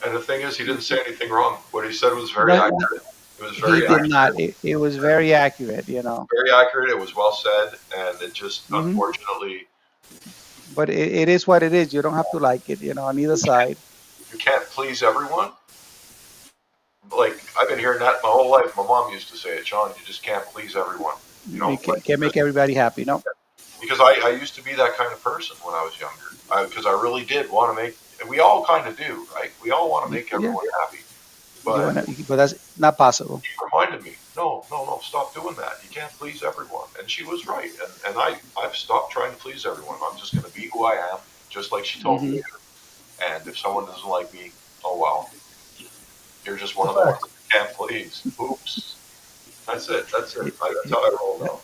And the thing is, he didn't say anything wrong. What he said was very No, no, accurate. It was he very did not. accurate. It was very accurate. Very accurate. It was well said, and it just hmm unfortunately But it is what it is. You don't have to like it, on either side. you can't please everyone. Like I've been hearing that my whole life. My mom used to say it, Sean. You just can't please everyone. You can't make everybody happy. No. Because I used to be that kind of person when I was younger. Because I really did want to make. And we all kind of do, right? We all want to make Yeah. everyone happy. You But wanna, but that's not possible. he reminded me, no, no, no, stop doing that. You can't please everyone. And she was right. And I've stopped trying to please everyone. I'm just going to be who I am, just like she told me hmm to. And if someone doesn't like me, oh well, you're just it's one a of the ones fact. that can't please. Oops. That's it. That's it. It, That's how I roll now.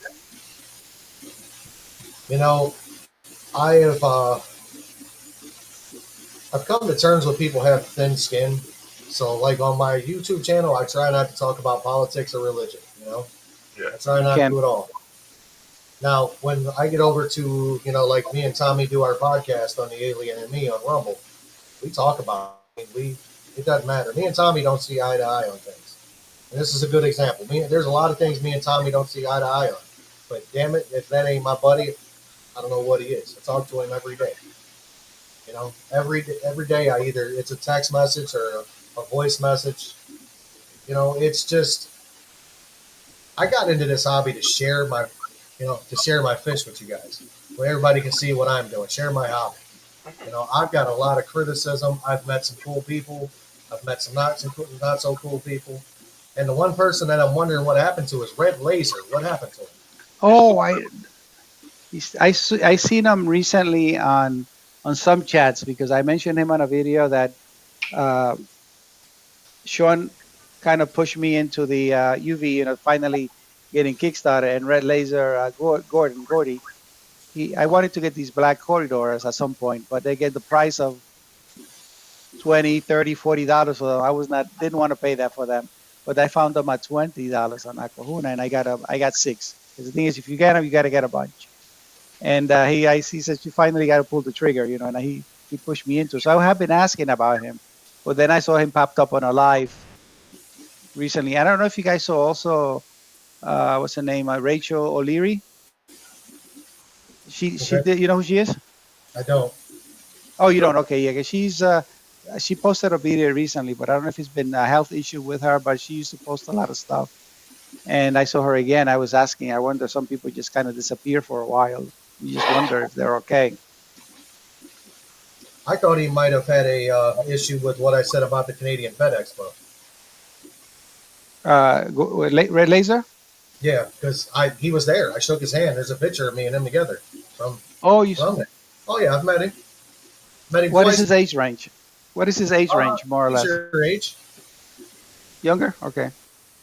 You know, I have I've come to terms with people have thin skin. So, like on my YouTube channel, I try not to talk about politics or religion. Yeah. I try you not to can. do it all. Now, when I get over to like me and Tommy do our podcast on the Alien and Me on Rumble, we talk about it. It doesn't matter. Me and Tommy don't see eye to eye on things, and this is a good example. There's a lot of things me and Tommy don't see eye to eye on, but damn it, if that ain't my buddy, I don't know what he is. I talk to him every day. Every day I either it's a text message or a voice message. It's just I got into this hobby to share my fish with you guys, where everybody can see what I'm doing, share my hobby. I've got a lot of criticism. I've met some cool people. I've met some not so cool people. And the one person that I'm wondering what happened to is Red Laser. What happened to him? He's still Oh, I seen him recently on some chats because I mentioned him on a video that uh, Sean kind of pushed me into the UV, finally getting Kickstarter and Red Laser Gordy. I wanted to get these black corridors at some point, but they get the price of 20, 30, $40 for them. I was not didn't want to pay that for them, but I found them at $20 on Aquahuna, and I got six. Because the thing is, if you get them, you got to get a bunch. And he says you finally got to pull the trigger, and he pushed me into. So I have been asking about him, but then I saw him popped up on a live recently. I don't know if you guys saw also what's her name, Rachel O'Leary. She Okay, did. You know who she is? I don't. Oh, you no. don't? Okay, yeah. 'Cause she posted a video recently, but I don't know if it's been a health issue with her. But she used to post a lot of stuff, and I saw her again. I was asking. I wonder some people just kind of disappear for a while. You just wonder if they're okay. I thought he might have had a issue with what I said about the Canadian Pet Expo. Red laser. Yeah, because I he was there. I shook his hand. There's a picture of me and him together from Oh, from it. Oh yeah, I've met him. Met him what is twice. his age range? What is his age range, more or He's less? your age. Younger? Okay.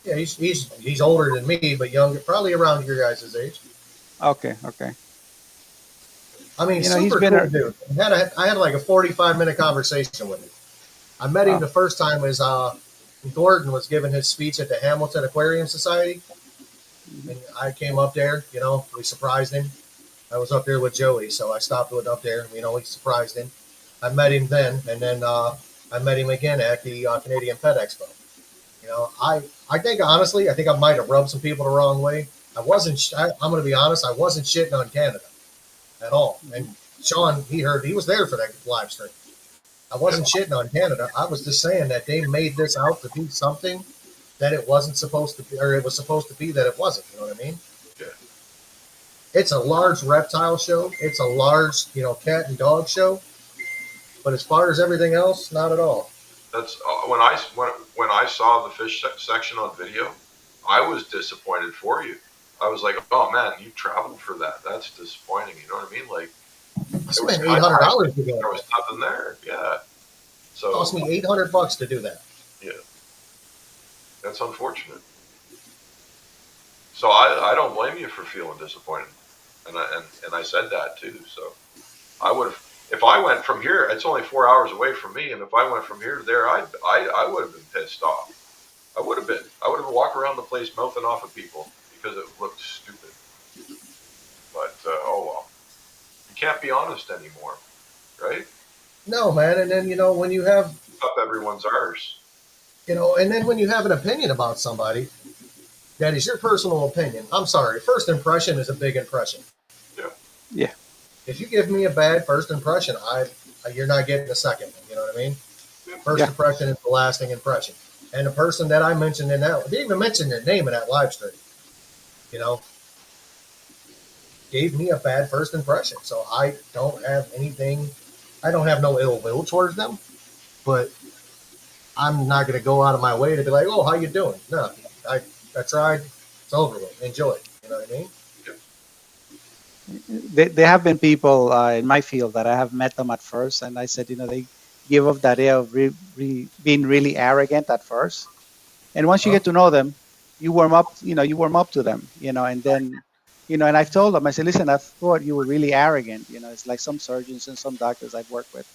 Yeah, he's older than me, but younger, probably around your guys' age. Okay. Okay. I mean, He's super been cool a. dude. I had like a 45-minute conversation with him. I met him Oh. the first time as Gordon was giving his speech at the Hamilton Aquarium Society, Mhm. and I came up there. We surprised him. I was up there with Joey, so I stopped with up there. We surprised him. I met him then, and then I met him again at the Canadian Pet Expo. I think honestly, I think I might have rubbed some people the wrong way. I wasn't. I'm going to be honest. I wasn't shitting on Canada at all. Mhm. And Sean, he was there for that live stream. I Yeah, wasn't shitting on Canada. I was just saying that they made this out to be something that it wasn't supposed to be, or it was supposed to be that it wasn't. You know what I mean? yeah. It's a large reptile show. It's a large, cat and dog show. But as far as everything else, not at all. That's when I saw the fish section on video, I was disappointed for you. I was like, oh man, you traveled for that. That's disappointing. You know what I mean? Like I it was spent eight kind of hundred nice, dollars but to go. there was nothing there. Yeah. It cost So me $800 to do that. yeah, that's unfortunate. So I don't blame you for feeling disappointed, and I said that too. So I would have if I went from here. It's only 4 hours away from me, and if I went from here to there, I would have been pissed off. I would have been. I would have walked around the place mouthing off at people because it looked stupid. But oh well, you can't be honest anymore, right? No, man. And then when you have Up everyone's arse. and then when you have an opinion about somebody, that is your personal opinion. I'm sorry. First impression is a big impression. Yeah, Yeah. If you give me a bad first impression, you're not getting a second one. You know what I mean? First Yeah. impression is the lasting impression. And the person that I mentioned in that didn't even mention their name in that live stream. You know, gave me a bad first impression. So I don't have anything. I don't have no ill will towards them, but I'm not going to go out of my way to be like, "Oh, how you doing?" No, I tried. It's over with. Enjoy. You know what I mean? yeah, There have been people in my field that I have met them at first, and I said, they give off that air of being really arrogant at first, and once you Huh? get to know them, you warm up to them, and then, and I've told them, I said, listen, I thought you were really arrogant. It's like some surgeons and some doctors I've worked with,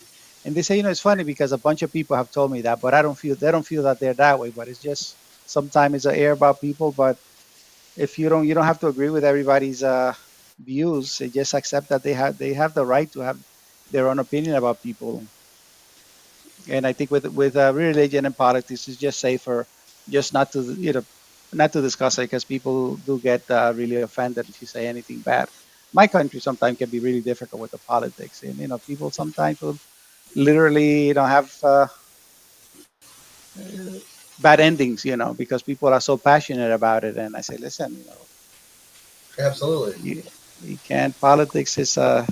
and they say, it's funny because a bunch of people have told me that, but they don't feel that they're that way, but it's just sometimes it's an air about people, but if you don't have to agree with everybody's views. They just accept that they have the right to have their own opinion about people. And I think with religion and politics, it's just safer just not to not to discuss it because people do get really offended if you say anything bad. My country sometimes can be really difficult with the politics, and people sometimes will literally have bad endings, because people are so passionate about it. And I say, listen, Absolutely. you you can't. Politics is a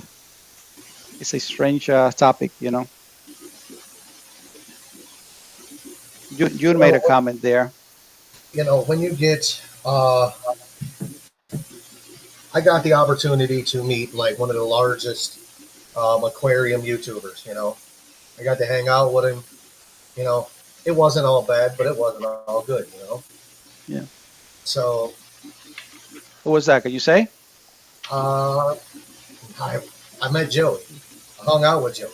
strange topic. June made a Well, comment there. when you get, I got the opportunity to meet like one of the largest aquarium YouTubers. I got to hang out with him. You know, it wasn't all bad, but it wasn't all good. Yeah. So Who was that? Could you say? uh, I I met Joey. I hung out with Joey.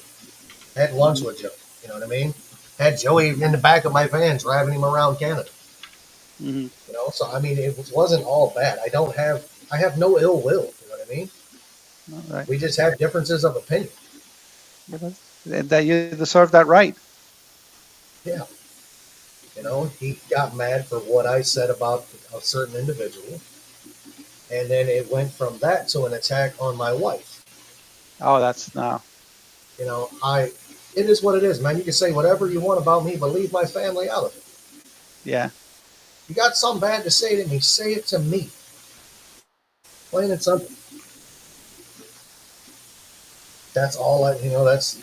Had lunch Hmm. with Joey. You know what I mean? Had Joey in the back of my van driving him around Canada. Hmm. So I mean, it wasn't all bad. I have no ill will. You know what I mean? All right. We just have differences of opinion. Well, that you deserve that right. Yeah. He got mad for what I said about a certain individual, and then it went from that to an attack on my wife. Oh, that's no. It is what it is, man. You can say whatever you want about me, but leave my family out of it. Yeah. You got something bad to say to me, say it to me. Plain and simple. That's all that's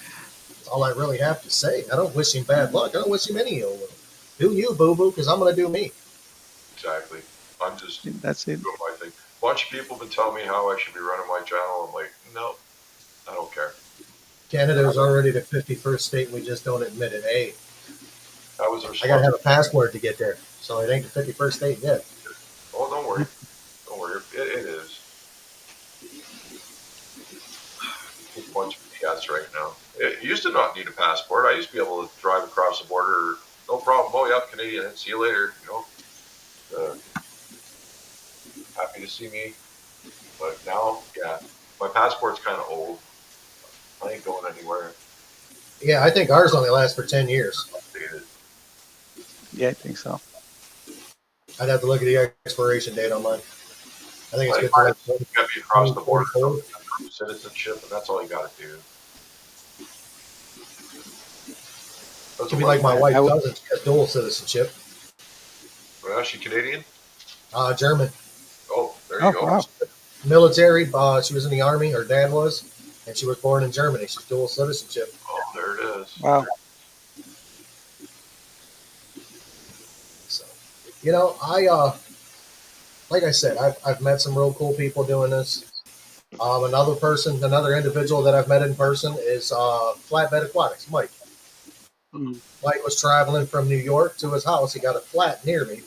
all I really have to say. I don't wish him bad luck. I don't wish him any ill will. Do you, boo boo, because I'm going to do me. exactly. I'm just That's it. doing my thing. A bunch of people have been telling me how I should be running my channel. I'm like, no, I don't care. Canada is already the 51st state. We just don't admit it. Hey, That was a I gotta response. have a passport to get there, so it ain't the 51st state yet. Oh, don't worry. Don't worry. It is. A bunch of BS right now. It used to not need a passport. I used to be able to drive across the border, no problem. Oh, yeah, Canadian. See you later. Happy to see me. But now, yeah, my passport's kind of old. I ain't going anywhere. Yeah, I think ours only lasts for 10 years. Updated. Yeah, I think so. I'd have to look at the expiration date on mine. I think it's Like, good to like you got to be across the border, 2044. citizenship, and that's all you got to do. It could be like my wife's cousin. She has dual citizenship. Well, is she Canadian? German. Oh, there you go. Wow. Military. She was in the army. Her dad was, and she was born in Germany. She's dual citizenship. Oh, there it is. Wow. So, like I said, I've met some real cool people doing this. Another individual that I've met in person is Flatbed Aquatics, Mike. Mm. Mike was traveling from New York to his house. He got a flat near me,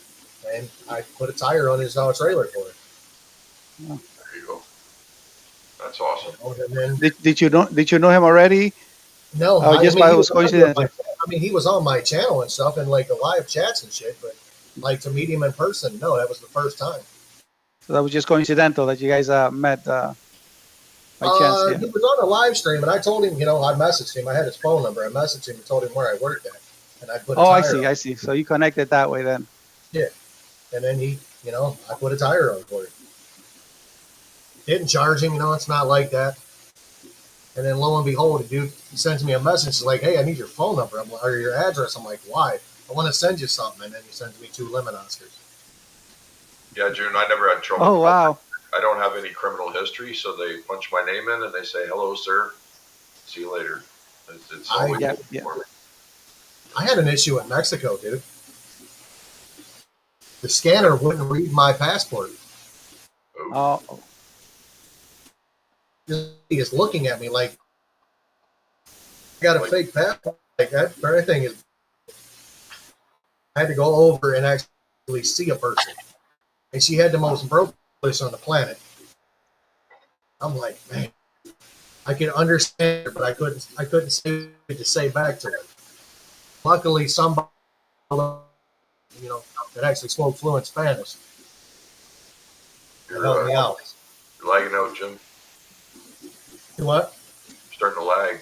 and I put a tire on his trailer for him. There you go. That's awesome. And then, Did you know him already? no, Just by those coincidences. I mean, he was on my channel and stuff, and like the live chats and shit. But like to meet him in person, no, that was the first time. So that was just coincidental that you guys met by chance. Yeah. He was on a live stream, and I told him, I messaged him. I had his phone number. I messaged him and told him where I worked at, and I put. I see. So you connected that way then. Yeah, and then he, I put a tire on for him. Didn't charge him, it's not like that. And then lo and behold, the dude sends me a message like, "Hey, I need your phone number or your address." I'm like, "Why? I want to send you something." And then he sends me 2 lemon Oscars. Yeah, June, I never had trouble. Oh, wow. I don't have any criminal history, so they punch my name in and they say, "Hello, sir. See you later." It's always for me. I had an issue in Mexico, dude. The scanner wouldn't read my passport. Oh. He is looking at me like I got a fake passport. Like that very thing is. I had to go over and actually see a person, and she had the most broken place on the planet. I'm like, man, I could understand her, but I couldn't say what to say back to her. Luckily, somebody that actually spoke fluent Spanish helped me out. You're lagging out, Jim. What? You're starting to lag.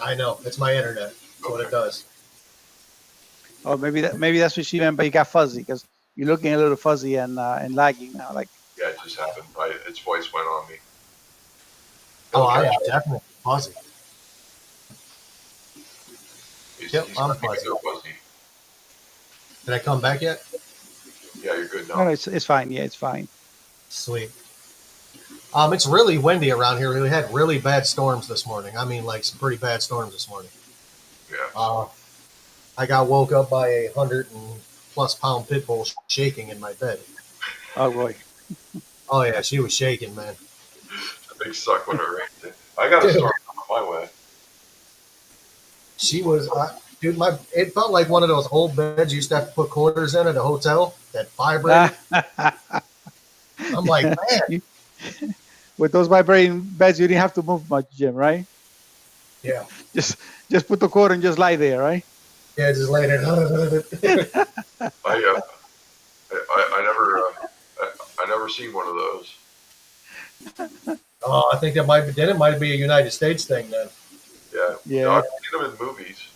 I know. It's my internet. That's what it does. Oh, maybe that's what she meant, but you got fuzzy because you're looking a little fuzzy and lagging now. Like, Yeah, it just happened. Its voice went on me. Oh, I am definitely fuzzy. He's I'm fuzzy. fuzzy. Did I come back yet? Yeah, you're good now. no, it's fine. Yeah, it's fine. Sweet. It's really windy around here. We had really bad storms this morning. I mean, like some pretty bad storms this morning. Yeah. I got woke up by a 100+ pound pit bull shaking in my bed. Oh boy. Oh yeah, she was shaking, man. They suck when it rains. I got a storm coming my way. She was, dude. It felt like one of those old beds you used to have to put quarters in at a hotel that vibrated. I'm like, man. With those vibrating beds, you didn't have to move much, Jim, right? Yeah. Just put the cord and just lie there, right? Yeah, just lay there. I never seen one of those. Oh, I think it might be a United States thing then. Yeah. No, I've seen them in movies,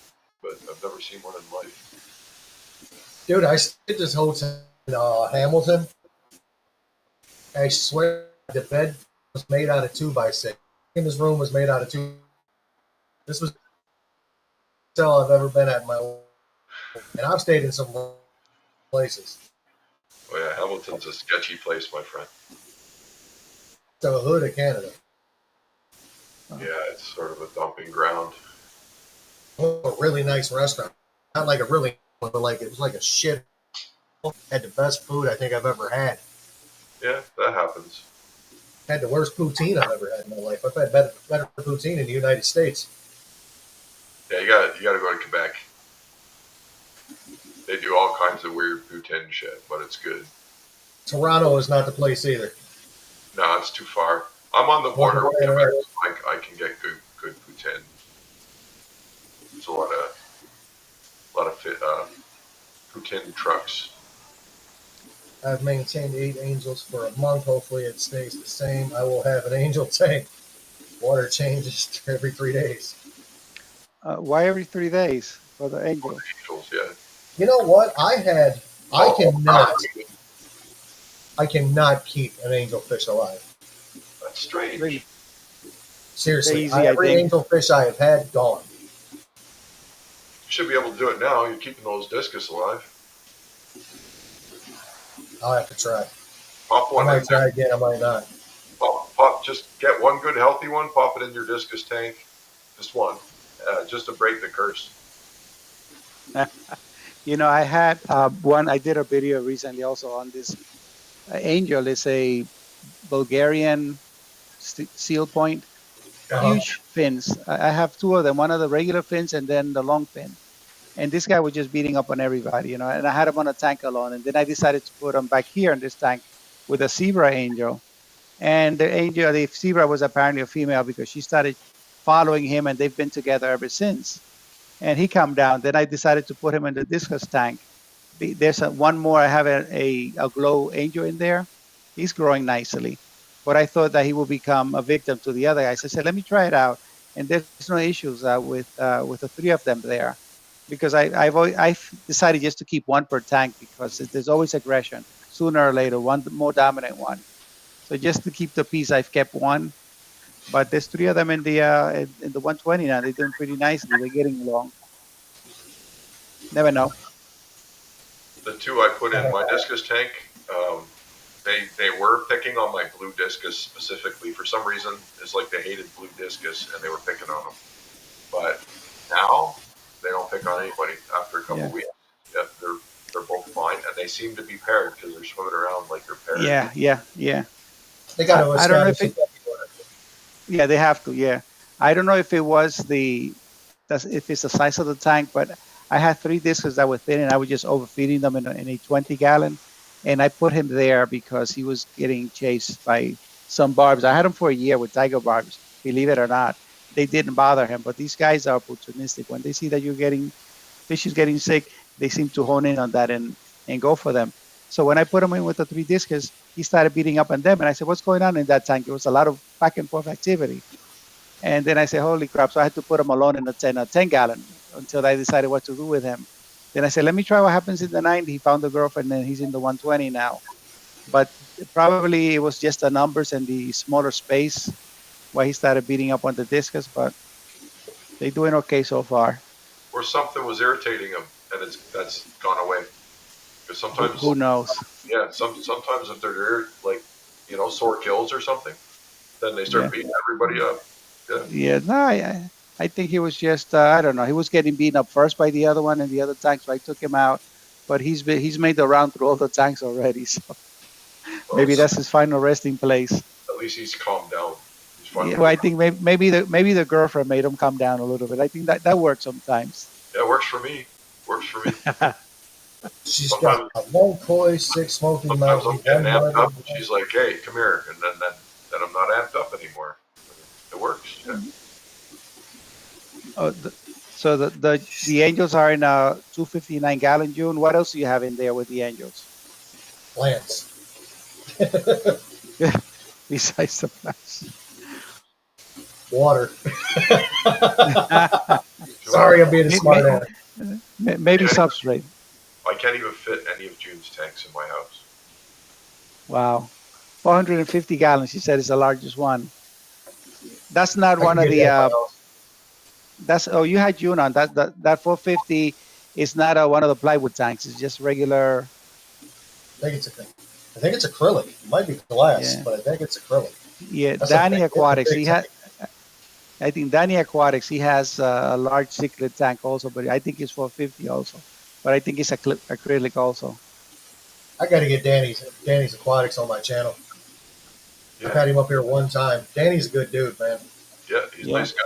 but I've never seen one in life. Dude, I stayed at this hotel in Hamilton. I swear the bed was made out of 2x6. In this room was made out of 2. This was the hotel I've ever been at in my life. And I've stayed in some places. Oh yeah, Hamilton's a sketchy place, my friend. It's the hood of Canada. Yeah, it's sort of a dumping ground. A really nice restaurant. Not like a really, but like it was like a shit. Had the best food I think I've ever had. Yeah, that happens. Had the worst poutine I've ever had in my life. I've had better poutine in the United States. Yeah, you got to go to Quebec. They do all kinds of weird poutine shit, but it's good. Toronto is not the place either. No, it's too far. I'm on the Wasn't border with playing Quebec. around. I can get good poutine. There's a lot of poutine trucks. I've maintained 8 angels for a month. Hopefully, it stays the same. I will have an angel tank. Water changes every 3 days. Why every 3 days for the angels? Angels, yeah. You know what? I Oh, cannot, I cannot keep an angelfish alive. that's strange. Really, they're Seriously, easy, I every think. angelfish I have had gone. You should be able to do it now. You're keeping those discus alive. I'll have to try. Pop I one in might there. try again. I might not. Pop. Just get one good healthy one. Pop it in your discus tank. Just one, just to break the curse. I had one. I did a video recently also on this angel. It's a Bulgarian seal point, Uh-huh. huge fins. I have two of them. One of the regular fins, and then the long fin. And this guy was just beating up on everybody, and I had him on a tank alone. And then I decided to put him back here in this tank with a zebra angel. And the zebra was apparently a female because she started following him, and they've been together ever since. And he calmed down. Then I decided to put him in the discus tank. There's one more. I have a glow angel in there. He's growing nicely, but I thought that he would become a victim to the other guys. I said, let me try it out, and there's no issues with the three of them there, because I've decided just to keep one per tank because there's always aggression. Sooner or later, one more dominant one. So just to keep the peace, I've kept one. But there's three of them in the 120 now. They're doing pretty nicely. They're getting along. Never know. The two I put in my discus tank, they were picking on my blue discus specifically for some reason. It's like they hated blue discus and they were picking on them. But now they don't pick on anybody after a couple Yeah. weeks. Yeah, they're both fine and they seem to be paired because they're swimming around like they're paired. Yeah. They got to I don't know establish if it. it. Yeah, they have to. Yeah, I don't know if it was if it's the size of the tank, but I had three discs that were thin, and I was just overfeeding them in a 20-gallon, and I put him there because he was getting chased by some barbs. I had him for a year with tiger barbs. Believe it or not, they didn't bother him. But these guys are opportunistic. When they see that fish is getting sick, they seem to hone in on that and go for them. So when I put him in with the three discus, he started beating up on them. And I said, what's going on in that tank? It was a lot of back and forth activity. And then I said, holy crap. So I had to put him alone in a 10-gallon until I decided what to do with him. Then I said, let me try what happens in the 90. He found a girlfriend and he's in the 120 now. But probably it was just the numbers and the smaller space why he started beating up on the discus. But they're doing okay so far. Or something was irritating them and that's gone away. Because sometimes, Who knows? yeah, sometimes if they're like, sore gills or something, then they start Yeah. beating everybody up. Yeah. Yeah. No, I think he was just, I don't know. He was getting beaten up first by the other one in the other tank. So I took him out. But he's made the round through all the tanks already. So Well, maybe that's his final resting place. at least he's calmed down. He's Yeah, finally. well, I think maybe the girlfriend made him calm down a little bit. I think that works sometimes. Yeah, works for me. Works for me. She's got Sometimes, one koi, 6 smoky sometimes I'm mountain, getting one amped up, marble. and she's like, "Hey, come here," and then I'm not amped up anymore. It works. Yeah. Oh, so the angels are in a 259-gallon, June. What else do you have in there with the angels Plants. besides the plants? Water. Sure. Sorry, I'm being a smart ass. Maybe substrate. I can't even fit any of June's tanks in my house. Wow, 450 gallons. She said is the largest one. That's not I one can of get the. that in my house. You had June on that 450 is not one of the plywood tanks. It's just regular. I think it's acrylic. It might be glass, Yeah. but I think it's acrylic. Yeah, That's a Danny big, it's a Aquatics. big tank. I think Danny Aquatics. He has a large cichlid tank also, but I think it's 450 also. But I think it's acrylic also. I got to get Danny's Aquatics on my channel. I've Yeah, had him up here one time. Danny's a good dude, man. yeah, he's a Yeah. nice guy.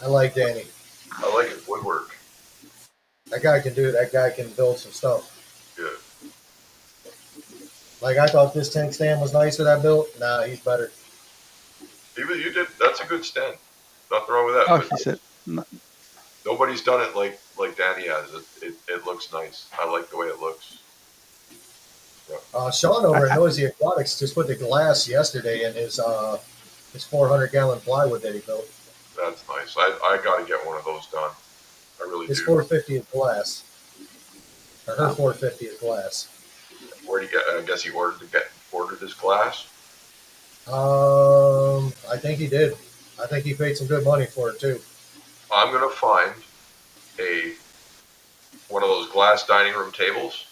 I like Danny. I like his woodwork. That guy can do it. That guy can build some stuff. Good. Like I thought this tank stand was nice that I built. Nah, he's better. Even you did. That's a good stand. Nothing wrong with that. Oh, But he said, no, nobody's done it like Danny has. It looks nice. I like the way it looks. Sean over at I, Noisy Aquatics just put the glass yesterday in his 400-gallon plywood that he built. That's nice. I got to get one of those done. I really His do. 450 is glass, or her wow. 450 is glass. Where do you get? I guess he ordered his glass. I think he did. I think he paid some good money for it too. I'm gonna find a one of those glass dining room tables.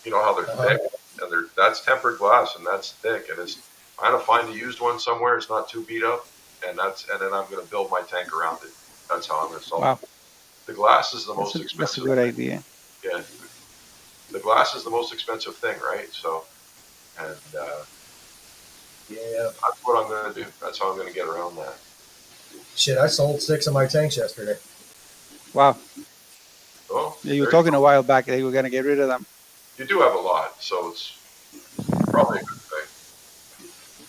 You know how they're Uh-huh. thick, and that's tempered glass and that's thick, and it's. I'm gonna find a used one somewhere. It's not too beat up, and then I'm gonna build my tank around it. That's how I'm gonna solve Wow. it. The glass is the most That's a expensive good thing. idea. Yeah, the glass is the most expensive thing, right? So, and Yeah. that's what I'm gonna do. That's how I'm gonna get around that. Shit, I sold 6 of my tanks yesterday. Wow. Oh, Yeah, you were there you talking go. a while back that you were going to get rid of them. You do have a lot, so it's probably a good thing.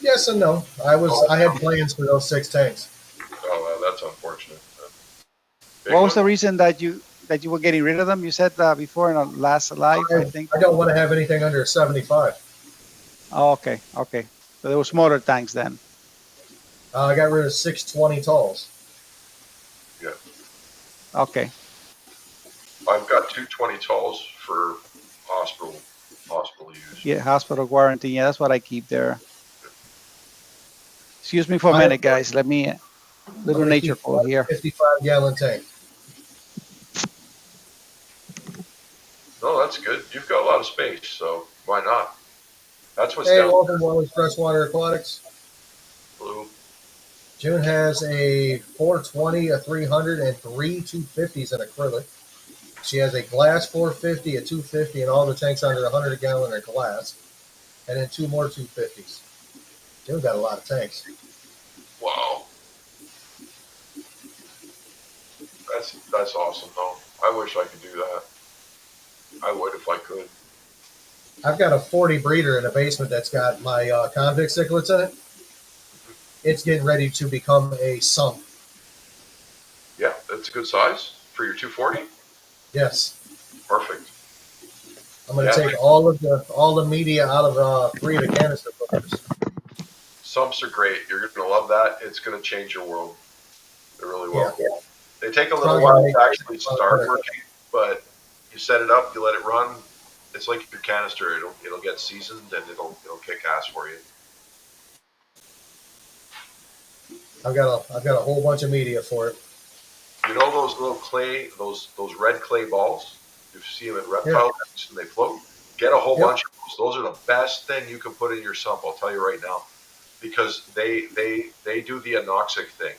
Yes and no. I had plans for those 6 tanks. Oh, that's unfortunate. Big What was the one? reason that you were getting rid of them? You said before in the last live, I think. I don't want to have anything under 75. Oh, okay. Okay. So they were smaller tanks then. I got rid of 620 talls. Yeah. Okay. I've got 220 talls for hospital use. Yeah, hospital quarantine. Yeah, that's what I keep there. Excuse me for a I'm minute, guys. Let me little going to nature keep call here. 55-gallon tank. No, that's good. You've got a lot of space, so why not? That's what's Hey, down welcome to Wally's Freshwater Aquatics. blue. June has a 420, a 300, and 3 250s in acrylic. She has a glass 450, a 250, and all the tanks under 100 a gallon are glass. And then 2 more 250s. June got a lot of tanks. Wow. That's awesome though. I wish I could do that. I would if I could. I've got a 40 breeder in the basement that's got my convict cichlids in it. It's getting ready to become a sump. Yeah, that's a good size for your 240. Yes. Perfect. I'm going Yeah, to take all the media out of 3 of the canister filters. sumps are great. You're gonna love that. It's gonna change your world. They really will. Yeah. They take a little Probably while make to actually start better. working, but you set it up, you let it run. It's like your canister. It'll get seasoned and it'll kick ass for you. I've got a whole bunch of media for it. You know those little clay, those red clay balls? You see them in reptile tanks and they float. Get a whole Yep. bunch of those. Those are the best thing you can put in your sump. I'll tell you right now, because they do the anoxic thing.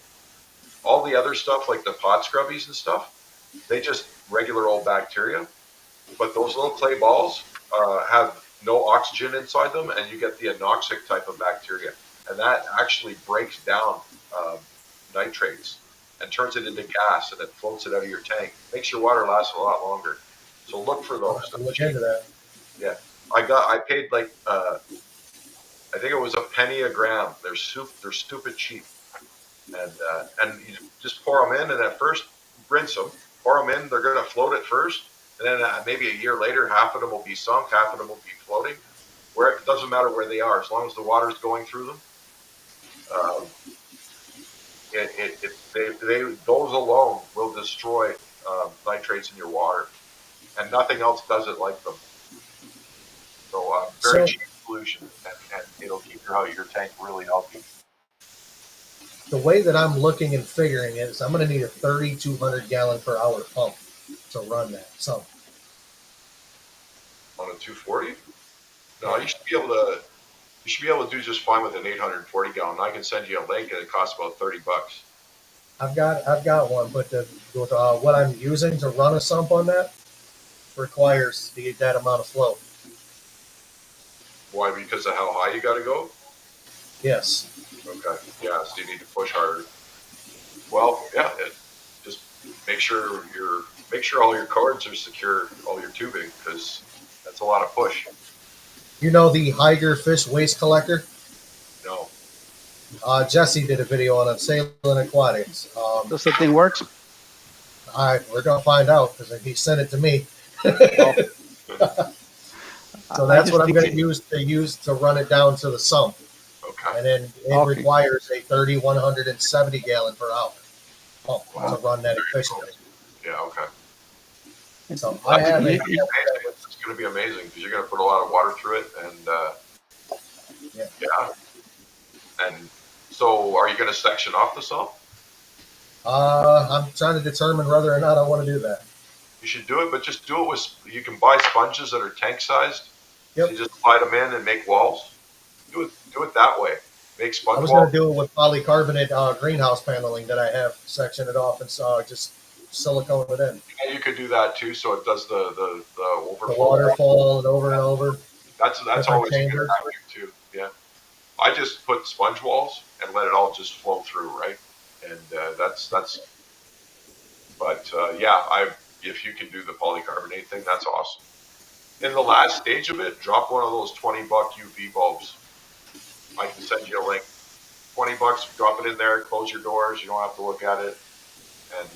All the other stuff like the pot scrubbies and stuff, they just regular old bacteria. But those little clay balls have no oxygen inside them, and you get the anoxic type of bacteria, and that actually breaks down uh, nitrates and turns it into gas, and it floats it out of your tank. Makes your water last a lot longer. So look for I'll those. have to look into that. Yeah, I paid like I think it was a penny a gram. They're stupid cheap, and you just pour them in, and at first rinse them, pour them in. They're going to float at first, and then maybe a year later, half of them will be sunk, half of them will be floating. Where it doesn't matter where they are, as long as the water's going through them. Um, those alone will destroy nitrates in your water, and nothing else does it like them. So very So cheap solution, and it'll keep your tank really healthy. the way that I'm looking and figuring it is I'm going to need a 3,200 gallon per hour pump to run that sump. On a 240? No, you should be able to. You should be able to do just fine with an 840 gallon. I can send you a link, and it costs about $30. I've got one, but with what I'm using to run a sump on that, requires that amount of flow. Why? Because of how high you got to go. Yes. Okay. Yeah. So you need to push harder. Well, yeah. Just make sure all your cords are secure, all your tubing, because that's a lot of push. You know the Higer fish waste collector? No. Jesse did a video on it, Sailing Aquatics. Does the thing works? We're gonna find out because he sent it to me. Oh, So I that's just what I'm think. going to use to run it down to the sump, Okay. and then it Okay. requires a 170 gallon per hour pump Wow. to run that efficiently. Yeah. Okay. So I have You- a you- It's going to be amazing because you're going to put a lot of water through it, and Yeah. yeah. And so, are you going to section off the salt? I'm trying to determine whether or not I want to do that. You should do it, but just do it with. You can buy sponges that are tank sized. So Yep. you just slide them in and make walls. Do it that way. Make I sponge was going walls. to do it with polycarbonate greenhouse paneling that I have, section it off and just silicone it in. Yeah, you could do that too, so it does the The overflow. waterfall and over. That's Different always a good chambers. tactic too. Yeah, I just put sponge walls and let it all just flow through, right? And that's. But yeah, if you can do the polycarbonate thing, that's awesome. In the last stage of it, drop one of those $20 UV bulbs. I can send you a link. $20, drop it in there, close your doors, you don't have to look at it, and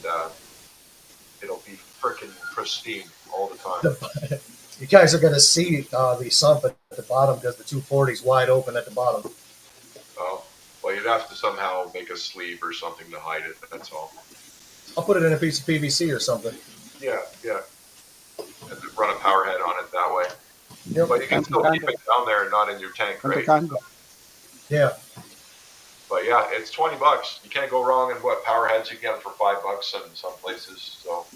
it'll be freaking pristine all the time. You guys are going to see the sump at the bottom because the 240 is wide open at the bottom. Well, you'd have to somehow make a sleeve or something to hide it, that's all. I'll put it in a piece of PVC or something. Yeah. And run a power head on it that way. Yep. But you can still keep it down there and not in your tank, right? Yeah. But yeah, it's $20. You can't go wrong. And what power heads you can get them for $5 in some places. So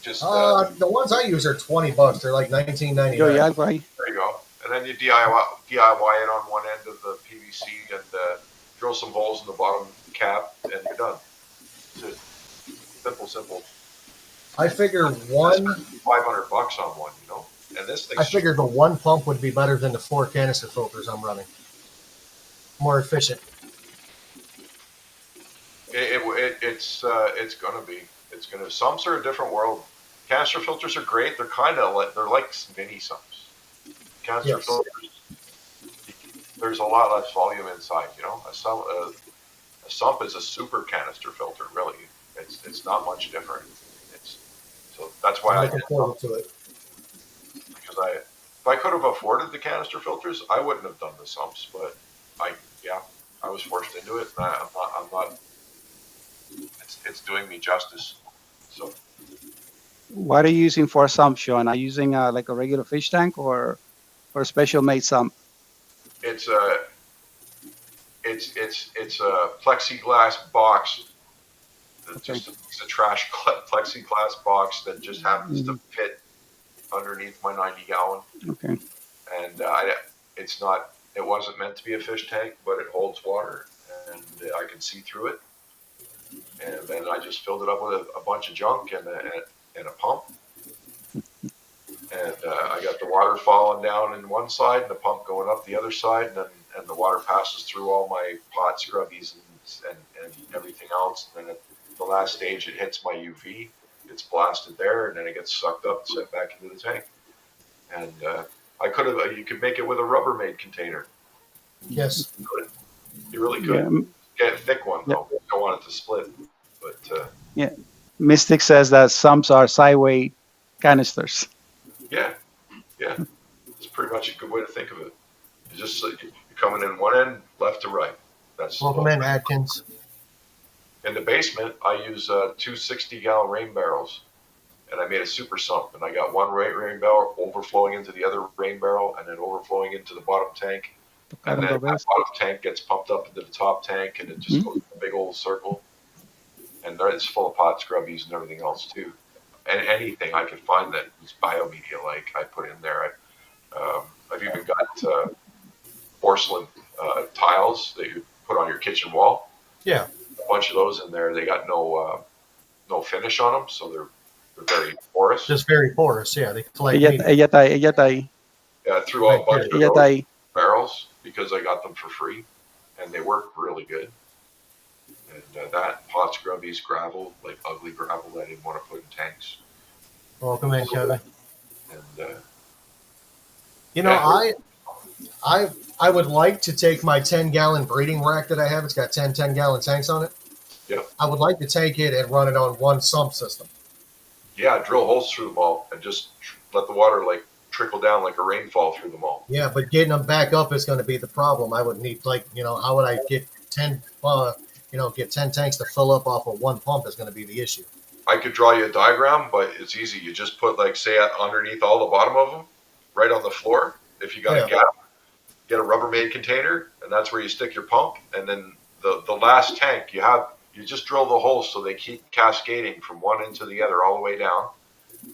just The ones I use are $20. They're like $19.99. Yo, yeah, right. there you go. And then you DIY it on one end of the PVC and drill some holes in the bottom cap, and you're done. It's just simple. I figure $500 on one, you know. And this thing. I figured the one pump would be better than the 4 canister filters I'm running. More efficient. It's gonna be. It's gonna. Sumps are a different world. Canister filters are great. They're like mini sumps. Canister Yes. filters. There's a lot less volume inside. You know, a sump is a super canister filter. Really, it's not much different. So that's why I'm looking forward to it. Because if I could have afforded the canister filters, I wouldn't have done the sumps. But I was forced into it. And I'm not. It's doing me justice. So What are you using for sump, Sean? Are you using like a regular fish tank or a special made sump? it's a plexiglass box. Okay. It's a trash plexiglass box that just happens to fit underneath my 90-gallon. Okay. And it wasn't meant to be a fish tank, but it holds water, and I can see through it. And then I just filled it up with a bunch of junk and a pump. And I got the water falling down in one side and the pump going up the other side, and the water passes through all my pot scrubbies and everything else. And then at the last stage, it hits my UV, gets blasted there, and then it gets sucked up and sent back into the tank. And you could make it with a Rubbermaid container. Yes. You really could. Yeah. Get a thick one though. You don't want it to split. But Mystic says that sumps are sideway canisters. yeah, it's pretty much a good way to think of it. You're coming in one end, left to right. That's Welcome in, Adkins. In the basement, I use 2 60-gallon rain barrels, and I made a super sump. And I got one rain barrel overflowing into the other rain barrel, and then overflowing into the bottom tank. And then that bottom tank gets pumped up into the top tank, and it just goes in a big old circle. And it's full of pot scrubbies and everything else too. And anything I could find that was biomedia like, I put in there. I've even got porcelain tiles that you put on your kitchen wall. Yeah. A bunch of those in there. They got no finish on them, so They're very porous. Just very porous. Yeah, they collect Ella, medium. ella está ahí, ella está ahí, Yeah, I threw out Right a bunch there. of ella está those ahí. barrels because I got them for free, and they work really good. And that pot scrubbies gravel, like ugly gravel that I didn't want to put in tanks. Welcome in, Kevin. And You know, yeah, I I would like to take my 10-gallon breeding rack that I have. It's got 10-gallon tanks on it. yeah, I would like to take it and run it on one sump system. yeah. Drill holes through them all and just let the water like trickle down like a rainfall through them all. Yeah, but getting them back up is going to be the problem. I would need, like, how would I get 10, get 10 tanks to fill up off of one pump is going to be the issue. I could draw you a diagram, but it's easy. You just put like say underneath all the bottom of them, right on the floor. If you got Yeah. a gap, get a Rubbermaid container, and that's where you stick your pump. And then the last tank you just drill the holes so they keep cascading from one end to the other all the way down.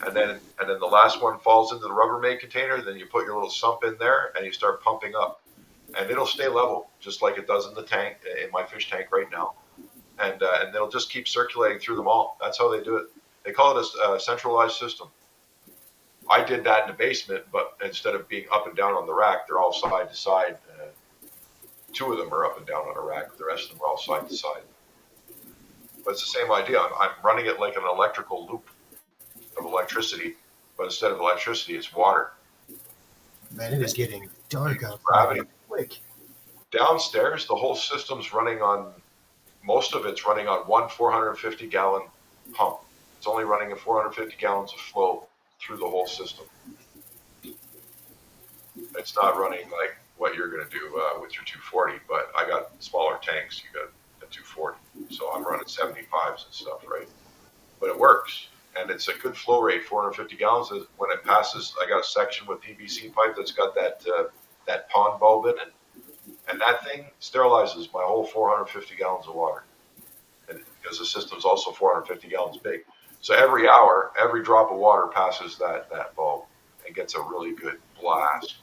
And then the last one falls into the Rubbermaid container. Then you put your little sump in there and you start pumping up, and it'll stay level just like it does in the tank in my fish tank right now. And it'll just keep circulating through them all. That's how they do it. They call it a centralized system. I did that in the basement, but instead of being up and down on the rack, they're all side to side. Two of them are up and down on a rack. The rest of them are all side to side. But it's the same idea. I'm running it like an electrical loop of electricity, but instead of electricity, it's water. Man, it is getting dark out Gravity. there quick. Downstairs, the whole system's running on, most of it's running on one 450-gallon pump. It's only running at 450 gallons of flow through the whole system. It's not running like what you're going to do with your 240, but I got smaller tanks. You got a 240, so I'm running 75s and stuff, right? But it works, and it's a good flow rate. 450 gallons. When it passes, I got a section with PVC pipe that's got that pond bulb in it, and that thing sterilizes my whole 450 gallons of water, and because the system's also 450 gallons big. So every hour, every drop of water passes that bulb and gets a really good blast.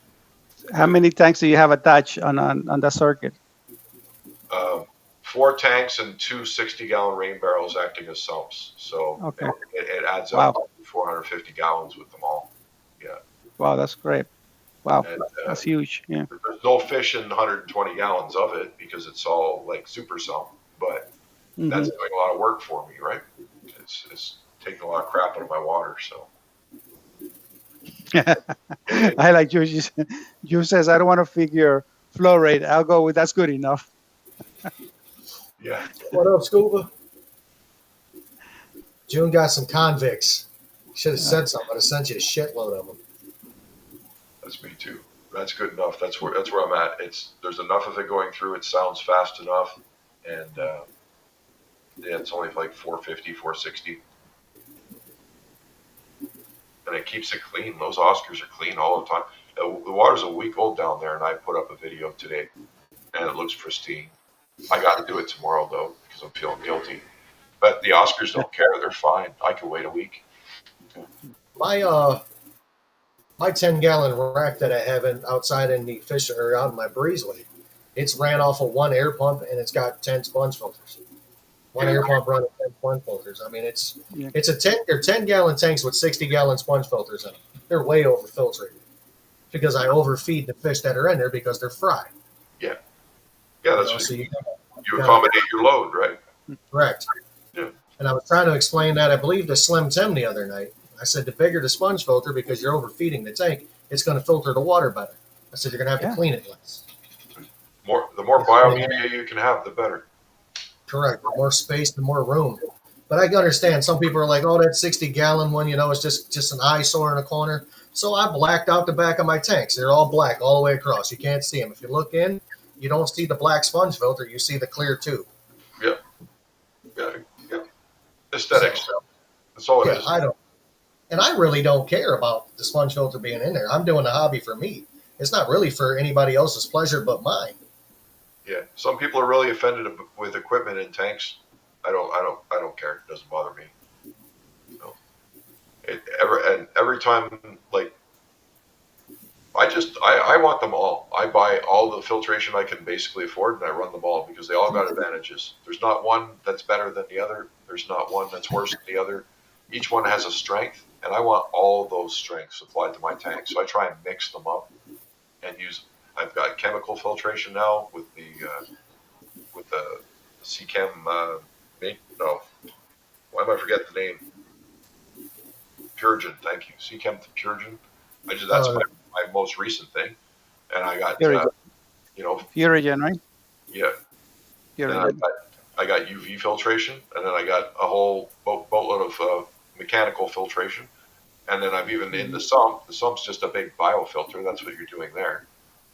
How many tanks do you have attached on that circuit? 4 tanks and 2 60-gallon rain barrels acting as sumps. So Okay. it adds Wow. up to 450 gallons with them all. Yeah. Wow, that's great. Wow, And that's huge. Yeah. there's no fish in 120 gallons of it because it's all like super sump. But that's doing a lot of work for me, right? It's taking a lot of crap out of my water. So I like Joe. Joe says, I don't want to figure flow rate. I'll go with that's good enough. yeah. What up, Scuba? June got some convicts. Should have said something. I'd have sent you a shitload of them. That's me too. That's good enough. That's where I'm at. There's enough of it going through. It sounds fast enough, and yeah, it's only like 450, 460, and it keeps it clean. Those Oscars are clean all the time. The water's a week old down there, and I put up a video today, and it looks pristine. I got to do it tomorrow though because I'm feeling guilty. But the Oscars don't care. They're fine. I can wait a week. My 10-gallon rack that I have outside in the fish or out in my breezeway, it's ran off of one air pump and it's got 10 sponge filters. One air pump running 10 sponge filters. I mean, it's a 10. They're 10-gallon tanks with 60-gallon sponge filters in them. They're way over filtrated because I overfeed the fish that are in there because they're fried. Yeah, that's So you accommodate your load, right? Correct. Yeah. And I was trying to explain that, I believe, to Slim Tim the other night. I said, the bigger the sponge filter, because you're overfeeding the tank, it's going to filter the water better. I said, you're going to have to clean it less. The more biomedia you can have, the better. Correct. The more space, the more room. But I can understand. Some people are like, oh, that 60-gallon one, it's just an eyesore in a corner. So I blacked out the back of my tanks. They're all black all the way across. You can't see them. If you look in, you don't see the black sponge filter. You see the clear tube. Yeah. Aesthetics. That's all it is. And I really don't care about the sponge filter being in there. I'm doing the hobby for me. It's not really for anybody else's pleasure but mine. Yeah. Some people are really offended with equipment in tanks. I don't care. It doesn't bother me. Every time, like, I want them all. I buy all the filtration I can basically afford, and I run them all because they all got advantages. There's not one that's better than the other. There's not one that's worse than the other. Each one has a strength, and I want all those strengths applied to my tank. So I try and mix them up and use. I've got chemical filtration now with the CChem. No, why am I forget the name? Purigen. Thank you, CChem Purigen. That's Uh, my most recent thing, and I got Purigen, you know Purigen, right? yeah. Then Purigen. I got UV filtration, and then I got a whole boatload of mechanical filtration, and then I've even in the sump. The sump's just a big biofilter. That's what you're doing there.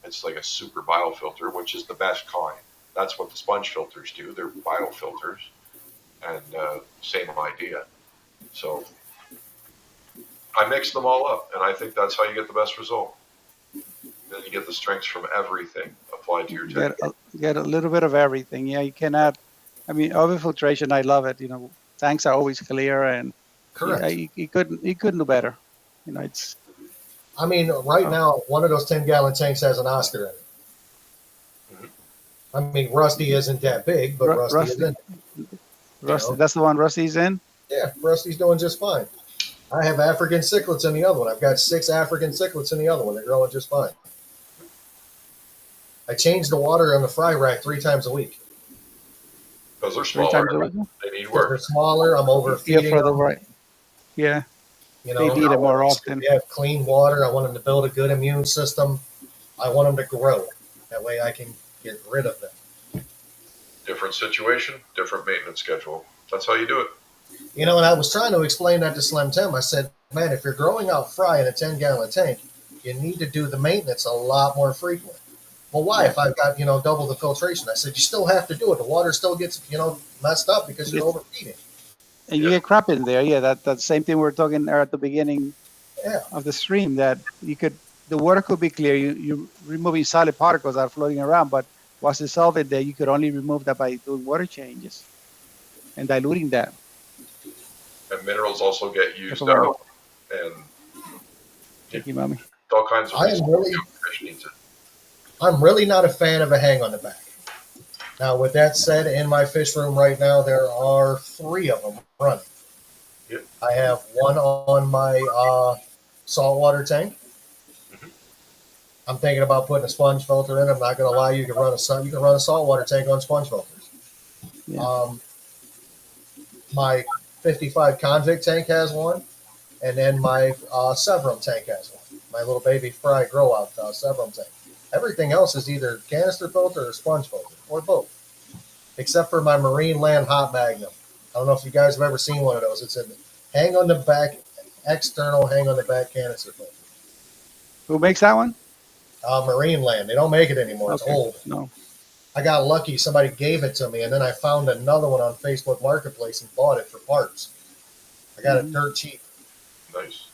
It's like a super biofilter, which is the best kind. That's what the sponge filters do. They're biofilters, and same idea. So I mix them all up, and I think that's how you get the best result. Then you get the strengths from everything applied to your tank. Get a little bit of everything. Yeah, you cannot. I mean, overfiltration, I love it. Tanks are always clear, and correct. you couldn't do better. It's. I mean, right now, one of those 10-gallon tanks has an Oscar in it. I mean, Rusty isn't that big, but Rusty is in it. Rusty, that's the one Rusty's in? Yeah, Rusty's doing just fine. I have African cichlids in the other one. I've got 6 African cichlids in the other one. They're growing just fine. I change the water on the fry rack 3 times a week. Because they're 3 times a smaller, week? they need They're work. smaller. I'm overfeeding them. Right. Yeah. You They know, need I it more want often. them to have clean water. I want them to build a good immune system. I want them to grow. That way I can get rid of them. Different situation, different maintenance schedule. That's how you do it. You know, and I was trying to explain that to Slim Tim. I said, man, if you're growing out fry in a 10-gallon tank, you need to do the maintenance a lot more frequently. Well, why? If I've got, double the filtration. I said, you still have to do it. The water still gets, messed up because you're overfeeding. And you get crap in there. Yeah, that's the same thing we were talking at the beginning Yeah. of the stream, that the water could be clear. You're removing solid particles that are floating around, but once dissolved in there, you could only remove that by doing water changes and diluting that. And minerals also get used up, and Thank you, Mommy. all kinds of reasons. Fish needs it. I'm really not a fan of a hang on the back. Now, with that said, in my fish room right now, there are 3 of them running. Yep. I have one on my saltwater tank. Mm-hmm. I'm thinking about putting a sponge filter in. I'm not going to lie, you can run a saltwater tank on sponge filters. Yeah. My 55 convict tank has one, and then my Severum tank has one. My little baby fry grow out Severum tank. Everything else is either canister filter or sponge filter, or both, except for my Marine Land Hot Magnum. I don't know if you guys have ever seen one of those. It's a hang on the back, external hang on the back canister filter. Who makes that one? Marine Land. They don't make it anymore. It's old. No. I got lucky. Somebody gave it to me, and then I found another one on Facebook Marketplace and bought it for parts. I got it dirt cheap. Nice.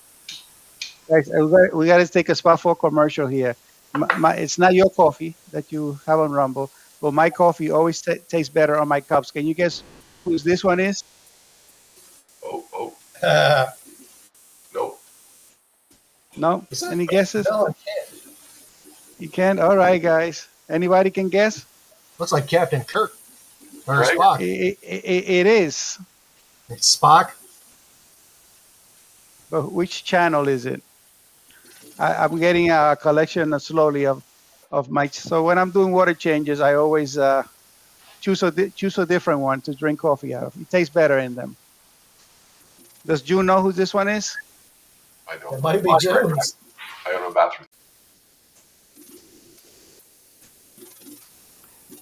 Guys, we got to take a spot for a commercial here. It's not your coffee that you have on Rumble, but my coffee always tastes better on my cups. Can you guess whose this one is? Oh. Nope. No? Any guesses? No, I can't. You can't? All right, guys. Anybody can guess? Looks like Captain Kirk or Right. Spock. It is. It's Spock. But which channel is it? I'm getting a collection slowly of my. So when I'm doing water changes, I always choose a different one to drink coffee out of. It tastes better in them. Does June know who this one is? I don't. It might be Jones. I have a bathroom.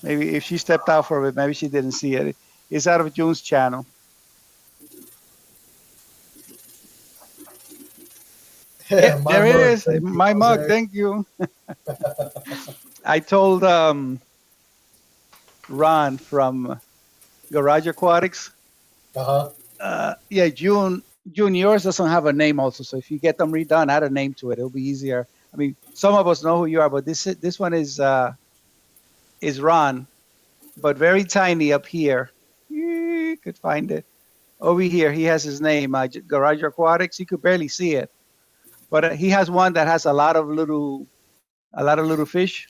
Maybe if she stepped out for a bit, maybe she didn't see it. It's out of June's channel. Yeah, there it is. My mug. Thank you. I told Ron from Garage Aquatics. Yeah, June, yours doesn't have a name also. So if you get them redone, add a name to it. It'll be easier. I mean, some of us know who you are, but this one is Ron, but very tiny up here. You could find it. Over here, he has his name, Garage Aquatics. You could barely see it. But he has one that has a lot of little fish,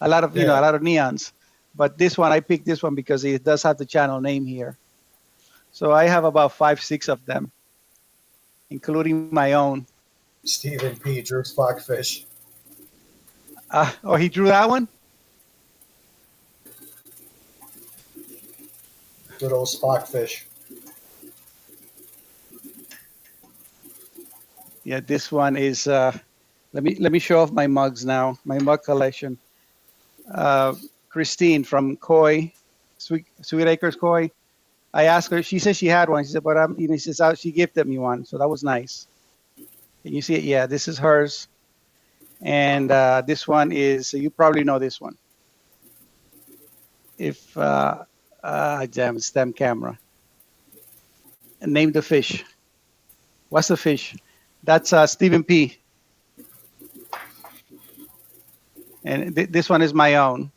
a lot of neons. But this one, I picked this one because it does have the channel name here. So I have about 5, 6 of them. including my own. Stephen P. Drew Spockfish. Oh, he drew that one. Good old Spockfish. Yeah, this one is. Let me show off my mugs now. My mug collection. Uh, Christine from Koi, Sweet Acres Koi. I asked her. She said she had one. She said, but she says she gifted me one, so that was nice. Can you see it? Yeah, this is hers. And this one is. You probably know this one. If damn stem camera. And name the fish. What's the fish? That's Stephen P. And this one is my own.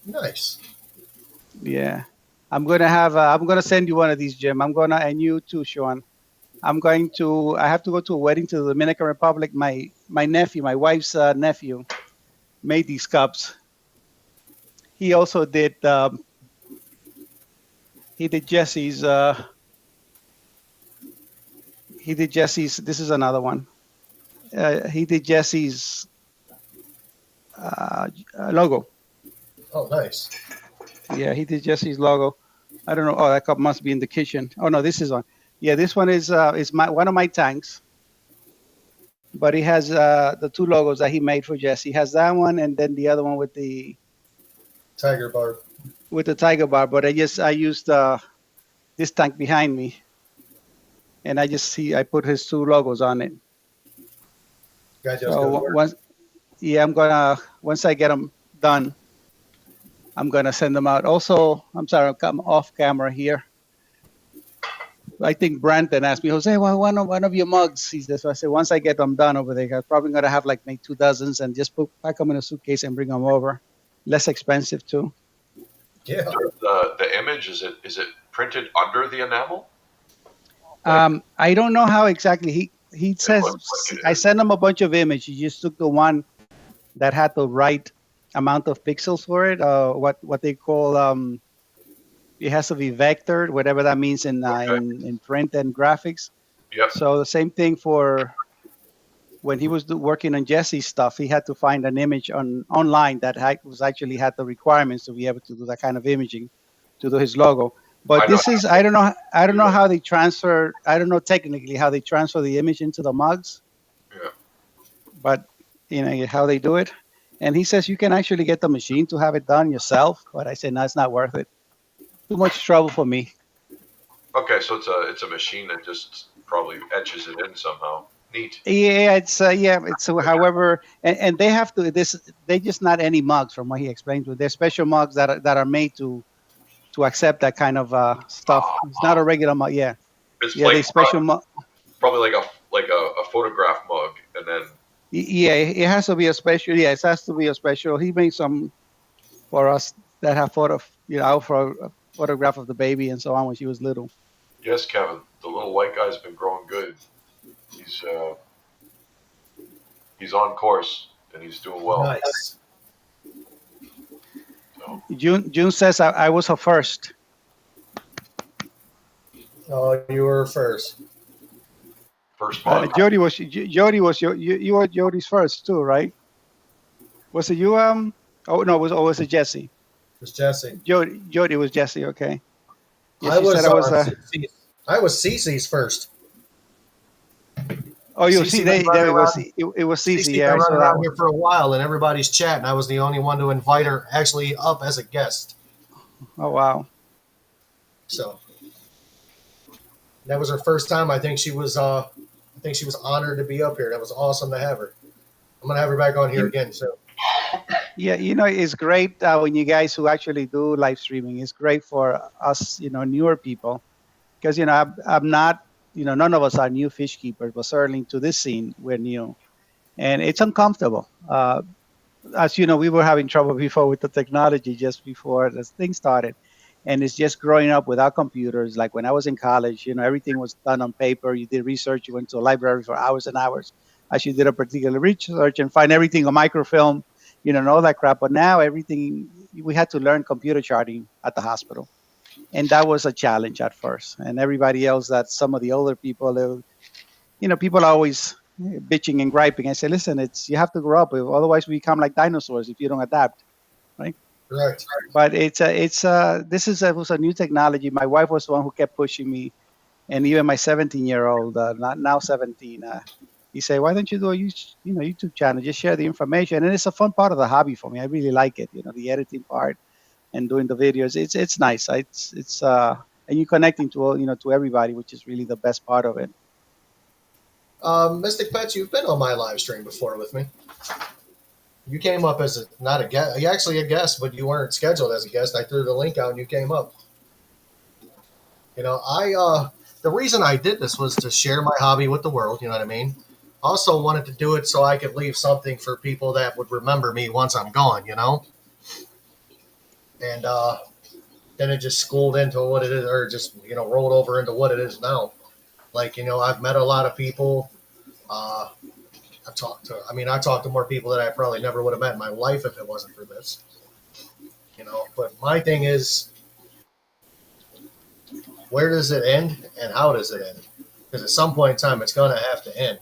Nice. Yeah, I'm gonna have. I'm gonna send you one of these, Jim. I'm gonna, and you too, Sean. I'm going to. I have to go to a wedding to the Dominican Republic. My nephew, my wife's nephew, made these cups. He also did. He did Jesse's. He did Jesse's. This is another one. He did Jesse's logo. Oh, nice. Yeah, he did Jesse's logo. I don't know. Oh, that cup must be in the kitchen. Oh no, this is one. Yeah, this one is my one of my tanks. But he has the two logos that he made for Jesse. He has that one and then the other one with the Tiger barb. tiger bar. But I used this tank behind me, and I put his two logos on it. Gotcha. So I'm gonna once I get them done, I'm gonna send them out. Also, I'm sorry, I'm off camera here. I think Brandon asked me, Jose, well, one of your mugs. He says, so I said, once I get them done over there, I'm probably going to have like maybe 2 dozens and just pack them in a suitcase and bring them over. Less expensive too. Yeah. The image, is it printed under the enamel? I don't know how exactly. He says, I sent him a bunch of images. He just took the one that had the right amount of pixels for it. What they call it has to be vectored, whatever that means in print and graphics. Yep. So the same thing for when he was working on Jesse's stuff, he had to find an image online that actually had the requirements to be able to do that kind of imaging to do his logo. But I don't know how they transfer. I don't know technically how they transfer the image into the mugs. Yeah. But how they do it. And he says you can actually get the machine to have it done yourself. But I said no, it's not worth it. Too much trouble for me. Okay, so it's a machine that just probably etches it in somehow. Neat. Yeah, it's however, and they have to they just not any mugs from what he explained to me. They're special mugs that are made to accept that kind of stuff. It's not a regular mug. Yeah, it's they special mug. Probably like a photograph mug, and then. Yeah, it has to be a special. Yeah, it has to be a special. He made some for us that have for a photograph of the baby and so on when she was little. Yes, Kevin, the little white guy's been growing good. He's on course and he's doing well. Nice. So. June says I was her first. Oh, you were first. First month. Jody was you were Jody's first too, right? Was it you? Oh no, was it Jesse? It was Jesse. Jody was Jesse. Okay. Yeah, I was Cece's first. Oh, you see, it was Cece. Yeah, I was around here for a while, and everybody's chatting. I was the only one to invite her actually up as a guest. Oh wow! So that was her first time. I think she was honored to be up here. That was awesome to have her. I'm gonna have her back on here again soon. Yeah, it's great when you guys who actually do live streaming. It's great for us, newer people, because I'm not. None of us are new fish keepers, but certainly to this scene, we're new. And it's uncomfortable. As you know, we were having trouble before with the technology just before this thing started. And it's just growing up without computers. Like when I was in college, everything was done on paper. You did research. You went to a library for hours and hours as you did a particular research and find everything on microfilm, and all that crap. But now everything, we had to learn computer charting at the hospital. And that was a challenge at first. And everybody else, that some of the older people, people are always bitching and griping. I say, listen, it's you have to grow up, otherwise we become like dinosaurs if you don't adapt, right? Correct. But was a new technology. My wife was the one who kept pushing me, and even my 17-year-old, not now 17, he said, "Why don't you do a YouTube channel? Just share the information." And it's a fun part of the hobby for me. I really like it. The editing part and doing the videos. It's nice. And you connecting to to everybody, which is really the best part of it. Mystic Pets, you've been on my live stream before with me. You came up as not a guest, you actually a guest, but you weren't scheduled as a guest. I threw the link out and you came up. The reason I did this was to share my hobby with the world. You know what I mean? Also wanted to do it so I could leave something for people that would remember me once I'm gone. And then it just schooled into what it is, or just rolled over into what it is now. Like I've met a lot of people. I talked to more people that I probably never would have met in my life if it wasn't for this. But my thing is, where does it end and how does it end? Because at some point in time, it's going to have to end.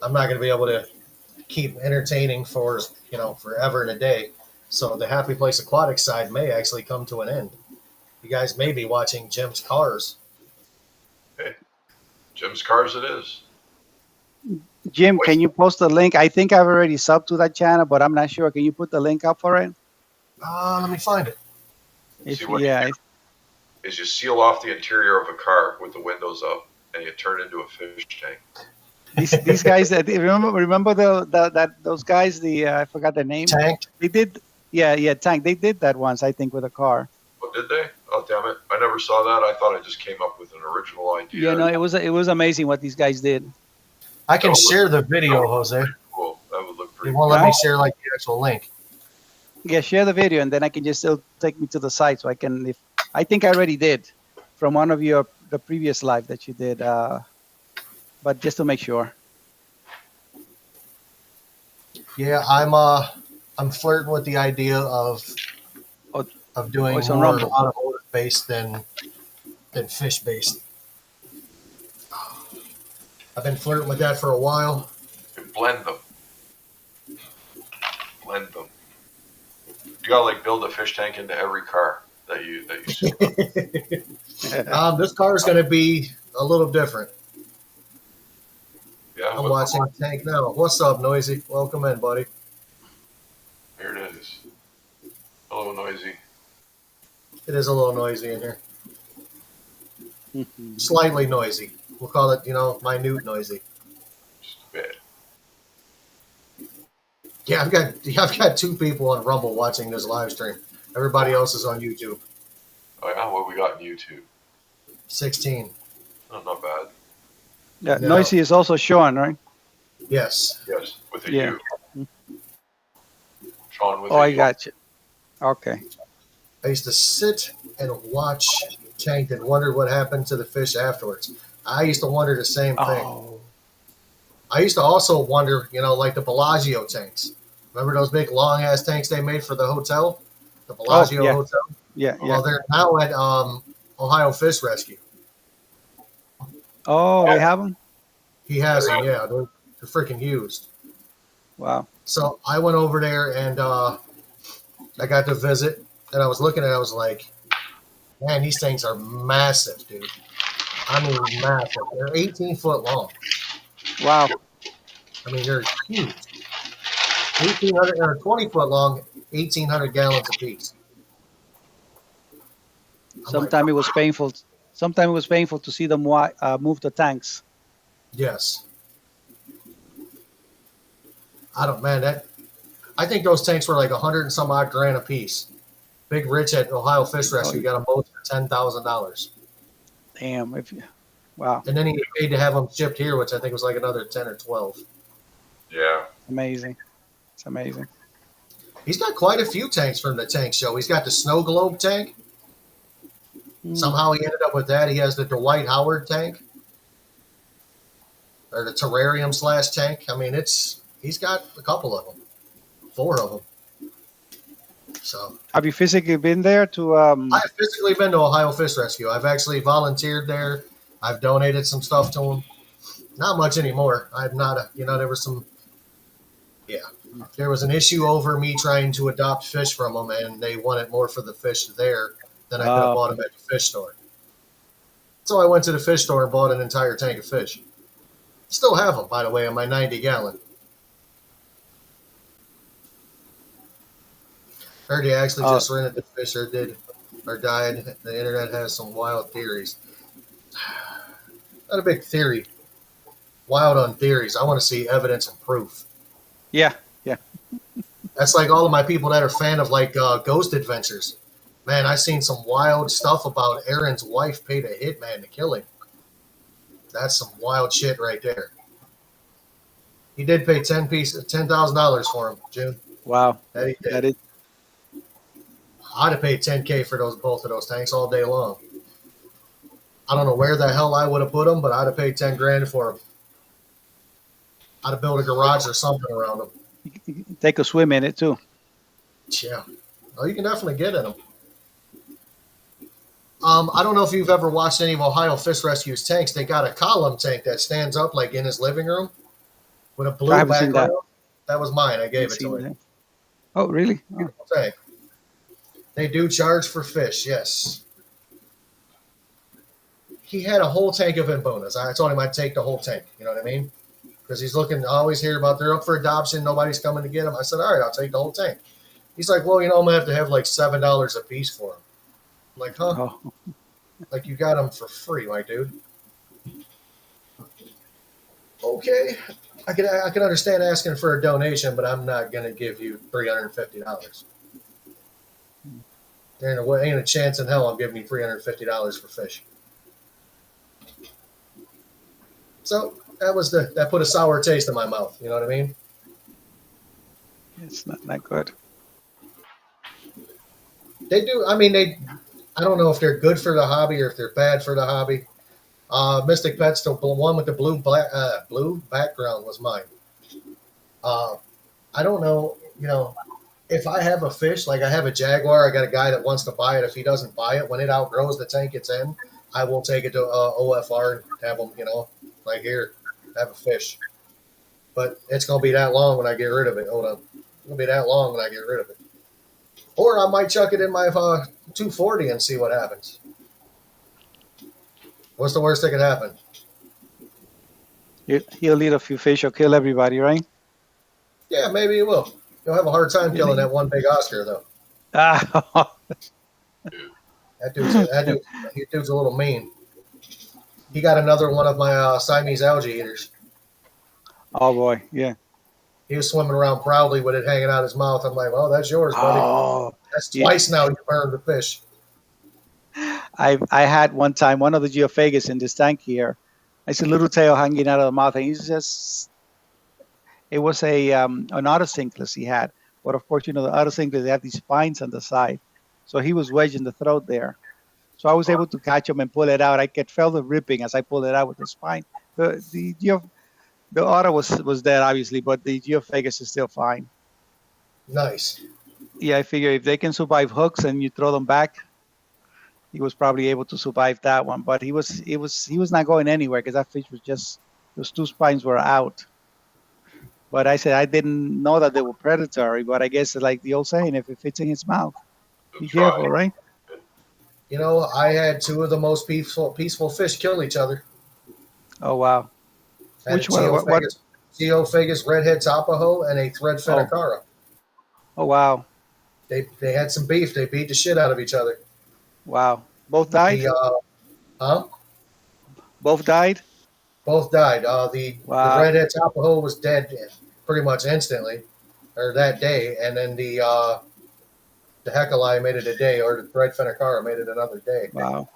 I'm not going to be able to keep entertaining for forever and a day. So the Happy Place Aquatic side may actually come to an end. You guys may be watching Jim's Cars. Hey, Jim's Cars it is. Jim, can you post the link? I think I've already subbed to that channel, but I'm not sure. Can you put the link up for it? Let me find it. See what is you seal off the interior of a car with the windows up, and you turn it into a fish tank. These guys that remember those guys, I forgot their name. Tank. They did, Tank. They did that once, I think, with a car. Oh, did they? Oh, damn it! I never saw that. I thought I just came up with an original idea. Yeah, no, it was amazing what these guys did. I can share the video, Jose. Cool. That would look pretty. You won't let me share the actual link. Yeah, share the video, and then I can just still take me to the site, so I can. I think I already did from one of the previous live that you did, but just to make sure. Yeah, I'm flirting with the idea of doing more automotive based than fish based. I've been flirting with that for a while. You blend them. You gotta build a fish tank into every car that you see. This car is going to be a little different. Yeah, I'm watching Tank now. What's up, Noisy? Welcome in, buddy. Here it is. Hello, Noisy. It is a little noisy in here. Slightly noisy. We'll call it, minute noisy. Just a bit. Yeah, I've got 2 people on Rumble watching this live stream. Everybody else is on YouTube. Oh yeah, what we got in YouTube? 16. Oh, not bad. Yeah, no. Noisy is also Sean, right? Yes. Yes, with a U. Sean with a U. Oh, I got you. Okay. I used to sit and watch Tank and wonder what happened to the fish afterwards. I used to wonder the same thing. Oh. I used to also wonder, like the Bellagio tanks. Remember those big long-ass tanks they made for the hotel? The Bellagio Hotel? Yeah, Well, they're now at Ohio Fish Rescue. Oh, they have them? He has them, yeah. They're freaking used. Wow. So I went over there and I got to visit, and I was looking at it. I was like, man, these things are massive, dude. I mean, massive. They're 18 foot long. Wow. I mean, they're huge. 1,800 or 20 foot long, 1,800 gallons apiece. Sometimes it was painful. Sometimes it was painful to see them move the tanks. Yes. I think those tanks were like 100 and some odd grand a piece. Big Rich at Ohio Fish Rescue got them both for $10,000. Damn! Wow. And then he paid to have them shipped here, which I think was like another 10 or 12. Yeah. Amazing. It's amazing. He's got quite a few tanks from the tank show. He's got the Snow Globe tank. Somehow he ended up with that. He has the Dwight Howard tank. Or the terrarium / tank. I mean, he's got a couple of them. 4 of them. So Have you physically been there to? I've physically been to Ohio Fish Rescue. I've actually volunteered there. I've donated some stuff to them. Not much anymore. I'm not a, there was some, yeah, there was an issue over me trying to adopt fish from them, and they wanted more for the fish there than I could have bought them at the fish store. So I went to the fish store and bought an entire tank of fish. Still have them, by the way, in my 90-gallon. Heard he actually just rented the fish or died. The internet has some wild theories. Not a big theory. Wild on theories. I want to see evidence and proof. Yeah, yeah. That's like all of my people that are fan of like Ghost Adventures. Man, I seen some wild stuff about Aaron's wife paid a hitman to kill him. That's some wild shit right there. He did pay $10,000 for him, June. Wow. That he did. That is. I'd have paid $10K for both of those tanks all day long. I don't know where the hell I would have put them, but I'd have paid 10 grand for them. I'd have built a garage or something around them. You can take a swim in it too. Yeah. Oh, you can definitely get in them. I don't know if you've ever watched any of Ohio Fish Rescue's tanks. They got a column tank that stands up like in his living room with a blue background. That was mine. I gave it to him. Oh, really? Oh. Tank. They do charge for fish, yes. He had a whole tank of imbonas. I told him I'd take the whole tank. You know what I mean? Because he's looking, I always hear about they're up for adoption. Nobody's coming to get them. I said, all right, I'll take the whole tank. He's like, well, I'm going to have like $7 a piece for them. I'm like, huh? Oh. Like you got them for free, my dude. Okay. I can understand asking for a donation, but I'm not going to give you $350. There ain't a chance in hell I'm giving you $350 for fish. So that put a sour taste in my mouth. You know what I mean? It's not that good. They do. I mean, I don't know if they're good for the hobby or if they're bad for the hobby. Mystic Pets, the one with the blue background was mine. I don't know. If I have a fish, like I have a jaguar, I got a guy that wants to buy it. If he doesn't buy it, when it outgrows the tank it's in, I will take it to OFR and have them, like here, have a fish. But it's going to be that long when I get rid of it. Hold on. It's going to be that long when I get rid of it. Or I might chuck it in my 240 and see what happens. What's the worst that could happen? He'll eat a few fish or kill everybody, right? Yeah, maybe he will. You'll have a hard time killing that one big Oscar, though. That dude's a little mean. He got another one of my Siamese algae eaters. Oh, boy, yeah. He was swimming around proudly with it hanging out his mouth. I'm like, oh, that's yours, buddy. Oh, that's twice now you burned the fish. I had one time one of the geophagus in this tank here. I see a little tail hanging out of the mouth, and he's just. It was an autosynclus he had. But of course, the autosynclus, they have these spines on the side. So he was wedged in the throat there. So I was able to catch him and pull it out. I could feel the ripping as I pulled it out with the spine. The otter was dead, obviously, but the geophagus is still fine. Nice. Yeah, I figure if they can survive hooks and you throw them back, he was probably able to survive that one. But he was not going anywhere because that fish was just, those two spines were out. But I said I didn't know that they were predatory. But I guess like the old saying, if it fits in his mouth, be careful, right? I had two of the most peaceful fish kill each other. Oh, wow. Which one? What? Geophagus redhead tapaho and a thread phenacara. Oh, wow. They had some beef. They beat the shit out of each other. Wow. Both died? Both died? Both died. The redhead tapaho was dead pretty much instantly, or that day, and then the heckelai made it a day, or the thread phenacara made it another day. Wow.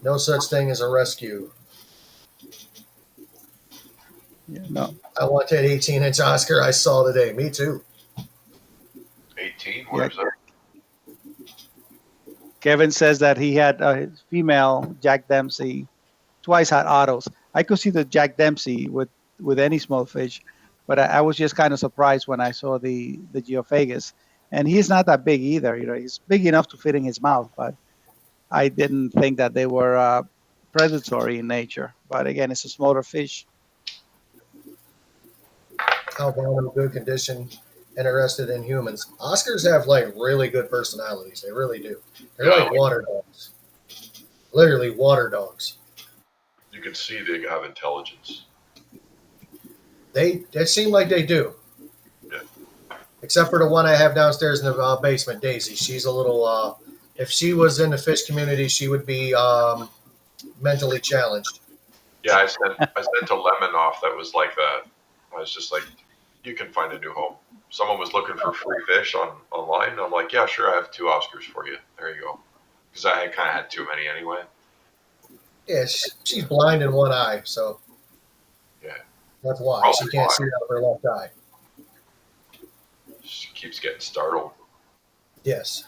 No such thing as a rescue. Yeah, no. I want that 18-inch Oscar I saw today. Me too. 18? Where's that? Kevin says that he had his female Jack Dempsey twice had autos. I could see the Jack Dempsey with any small fish, But I was just kind of surprised when I saw the Geophagus, and he's not that big either. He's big enough to fit in his mouth, but I didn't think that they were predatory in nature. But again, it's a smaller fish. Albino in good condition, interested in humans. Oscars have like really good personalities. They really do. They're Yeah, like water dogs. Literally water dogs. you can see they have intelligence. They seem like they do. Yeah. Except for the one I have downstairs in the basement, Daisy. She's a little. If she was in the fish community, she would be mentally challenged. Yeah, I sent a lemon off that was like that. I was just like, you can find a new home. Someone was looking for free fish online. I'm like, yeah, sure, I have 2 Oscars for you. There you go. Because I kind of had too many anyway. Yeah, she's blind in one eye, so Yeah. that's why Probably she can't why. see out of her left eye. She keeps getting startled. Yes.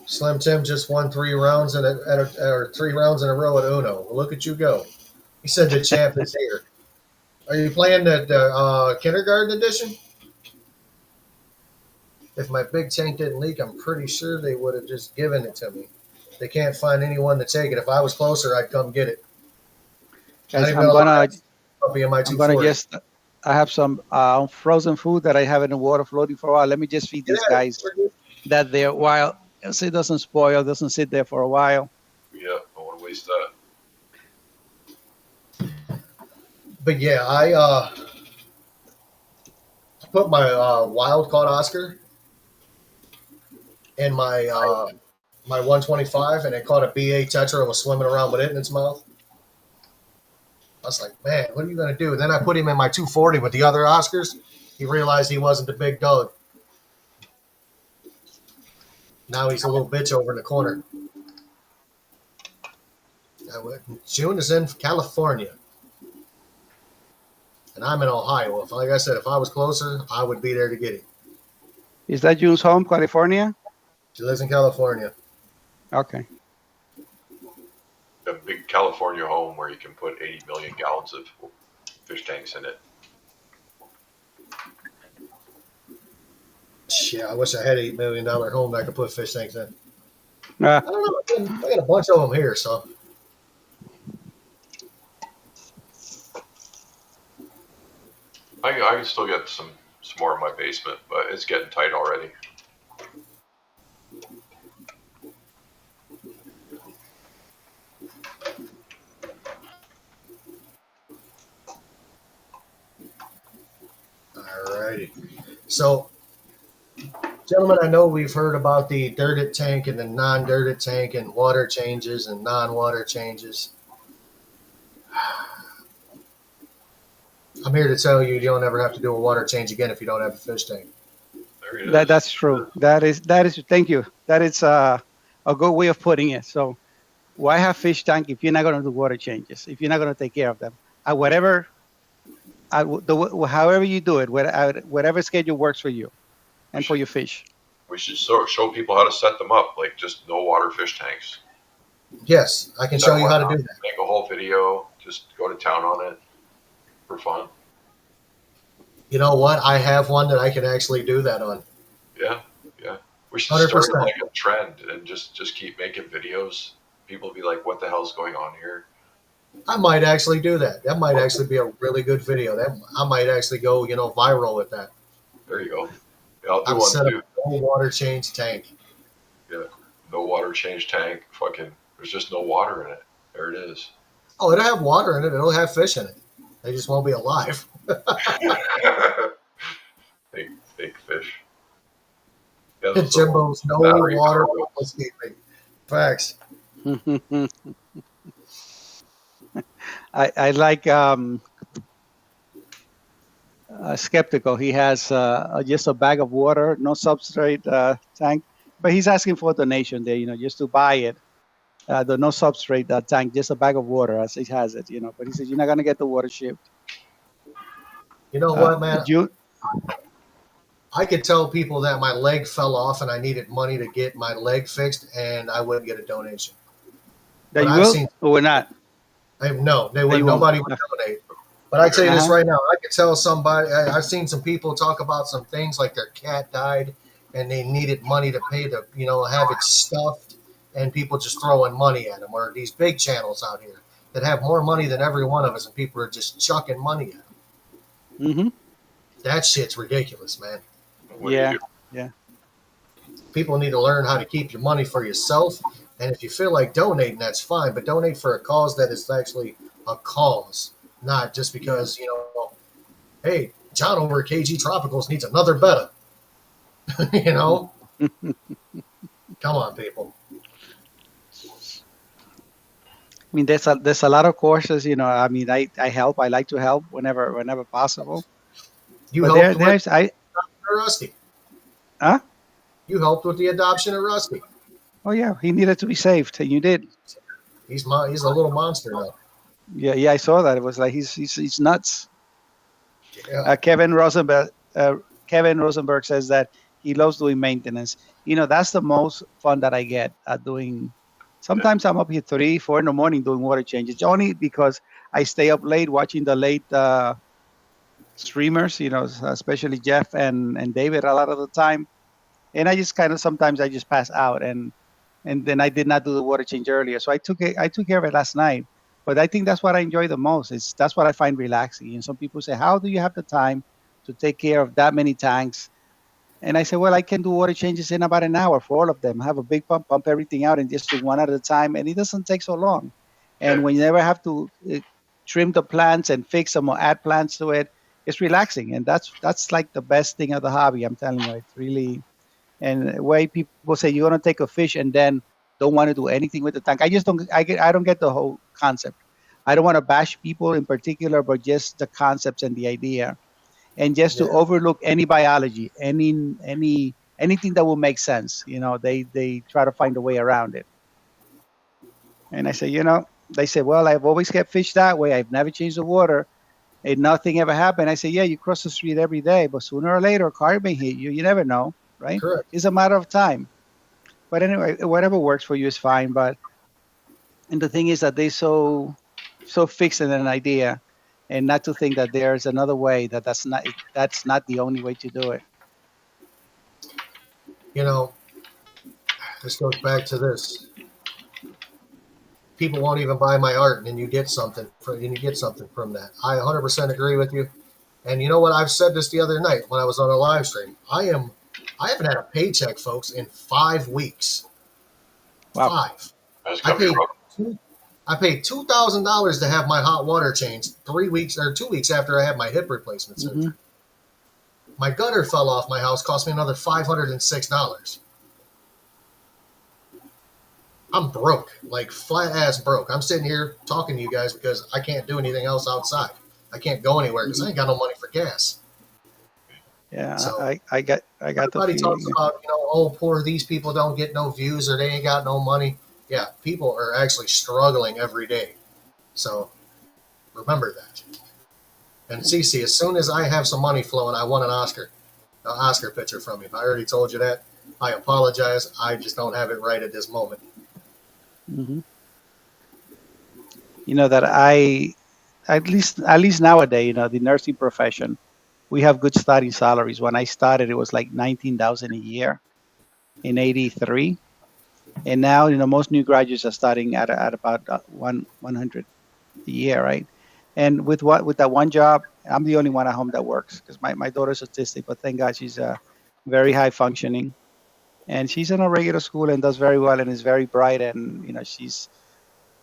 Slim Tim just won 3 rounds or 3 rounds in a row at Uno. Well, look at you go. He said the champ is here. Are you playing the kindergarten edition? If my big tank didn't leak, I'm pretty sure they would have just given it to me. They can't find anyone to take it. If I was closer, I'd come get it. Guys, I'm gonna puppy in my I'm gonna 240. just. I have some frozen food that I have in the water floating for a while. Let me just feed these guys that they're wild, so it doesn't spoil, doesn't sit there for a while. Yeah, I don't want to waste that. But yeah, I put my wild caught Oscar in my 125, and it caught a BA tetra and was swimming around with it in its mouth. I was like, man, what are you going to do? And then I put him in my 240 with the other Oscars. He realized he wasn't the big dog. Now he's a little bitch over in the corner. June is in California. And I'm in Ohio. Like I said, if I was closer, I would be there to get him. Is that June's home, California? She lives in California. Okay. A big California home where you can put 80 million gallons of fish tanks in it. Yeah, I wish I had $8 million home that I could put fish tanks in. Uh, I don't know. I got a bunch of them here, so. I can still get some more in my basement, but it's getting tight already. Alrighty. So, gentlemen, I know we've heard about the dirted tank and the non-dirted tank and water changes and non-water changes. I'm here to tell you don't ever have to do a water change again if you don't have a fish tank. There it is. that's true. That is. Thank you. That is a good way of putting it. So, why have fish tank if you're not going to do water changes? If you're not going to take care of them, however you do it, whatever schedule works for you and for your fish. We should show people how to set them up, like just no water fish tanks. Yes, I can show you how to do that. Make a whole video, just go to town on it for fun. You know what? I have one that I can actually do that on. Yeah. We should start 100%. like a trend and just keep making videos. People be like, what the hell's going on here? I might actually do that. That might actually be a really good video. I might actually go, viral with that. There you go. Yeah, I'll do I've one set too. up a no water change tank. Yeah. No water change tank. Fucking, there's just no water in it. There it is. Oh, it'll have water in it. It'll have fish in it. They just won't be alive. Fake fish. Yeah, those Jimbo's no battery water powered ones. escaping. Facts. I like Skeptical. He has just a bag of water, no substrate tank, but he's asking for a donation there, just to buy it. The no substrate tank, just a bag of water as he has it, But he says you're not gonna get the water shipped. You know what, man? You, I could tell people that my leg fell off and I needed money to get my leg fixed, and I wouldn't get a donation. that But you I've will seen- or not? No, they They would. won't. Nobody would donate. But I tell you this Uh-huh. right now, I could tell somebody. I've seen some people talk about some things like their cat died, and they needed money to pay to, have it stuffed, and people just throwing money at them. Or these big channels out here that have more money than every one of us, and people are just chucking money at them. Hmm. That shit's ridiculous, man. What do you Yeah. do? Yeah. People need to learn how to keep your money for yourself, and if you feel like donating, that's fine. But donate for a cause that is actually a cause, not just Yeah. because hey, John over at KG Tropicals needs another betta. you know, come on, people. I mean, there's a lot of courses. I mean, I help. I like to help whenever possible. You But helped with there's I Rusty. huh? You helped with the adoption of Rusty. Oh yeah, he needed to be saved, and you did. He's a little monster now. Yeah, yeah, I saw that. It was like he's nuts. Yeah, Uh, Kevin Rosenberg uh, Kevin Rosenberg says that he loves doing maintenance. That's the most fun that I get at doing. Yeah. Sometimes I'm up here 3, 4 in the morning doing water changes, only because I stay up late watching the late streamers. Especially Jeff and David a lot of the time, and I just kind of sometimes I just pass out, and then I did not do the water change earlier, so I took care of it last night. But I think that's what I enjoy the most. That's what I find relaxing. And some people say, "How do you have the time to take care of that many tanks?" And I say, "Well, I can do water changes in about an hour for all of them. Have a big pump everything out, and just do one at a time, and it doesn't take so long. Yeah. And when you never have to trim the plants and fix them or add plants to it, it's relaxing, and that's like the best thing of the hobby. I'm telling you, it's really. And way people say you're gonna take a fish and then don't want to do anything with the tank. I just don't. I don't get the whole concept. I don't want to bash people in particular, but just the concepts and the idea, and just to yeah, overlook any biology, anything that will make sense. They try to find a way around it. And I say, they say, well, I've always kept fish that way. I've never changed the water, and nothing ever happened. I say, yeah, you cross the street every day, but sooner or later, a car may hit you. You never know, right? correct. It's a matter of time. But anyway, whatever works for you is fine. But and the thing is that they so fixed in an idea, and not to think that there's another way, that's not the only way to do it. You know, this goes back to this. People won't even buy my art, and then you get something from that. I 100% agree with you. And you know what? I've said this the other night when I was on a live stream. I haven't had a paycheck, folks, in 5 weeks. Wow. 5. That's I gotta be paid rough. I paid $2,000 to have my hot water changed 3 weeks or 2 weeks after I had my hip replacement Hmm. surgery. My gutter fell off my house, cost me another $506. I'm broke, like flat ass broke. I'm sitting here talking to you guys because I can't do anything else outside. I can't go anywhere because I Hmm. ain't got no money for gas. Yeah, So I got the everybody talks feeling. about, oh, poor these people don't get no views or they ain't got no money. Yeah, people are actually struggling every day. So remember that. And Cece, as soon as I have some money flowing, I want an Oscar picture from you. I already told you that. I apologize. I just don't have it right at this moment. Hmm. That at least nowadays, the nursing profession, we have good starting salaries. When I started, it was like 19,000 a year in '83, and now most new graduates are starting at about 100 a year, right? And with that one job, I'm the only one at home that works because my daughter's autistic, but thank God she's very high functioning, and she's in a regular school and does very well and is very bright, and she's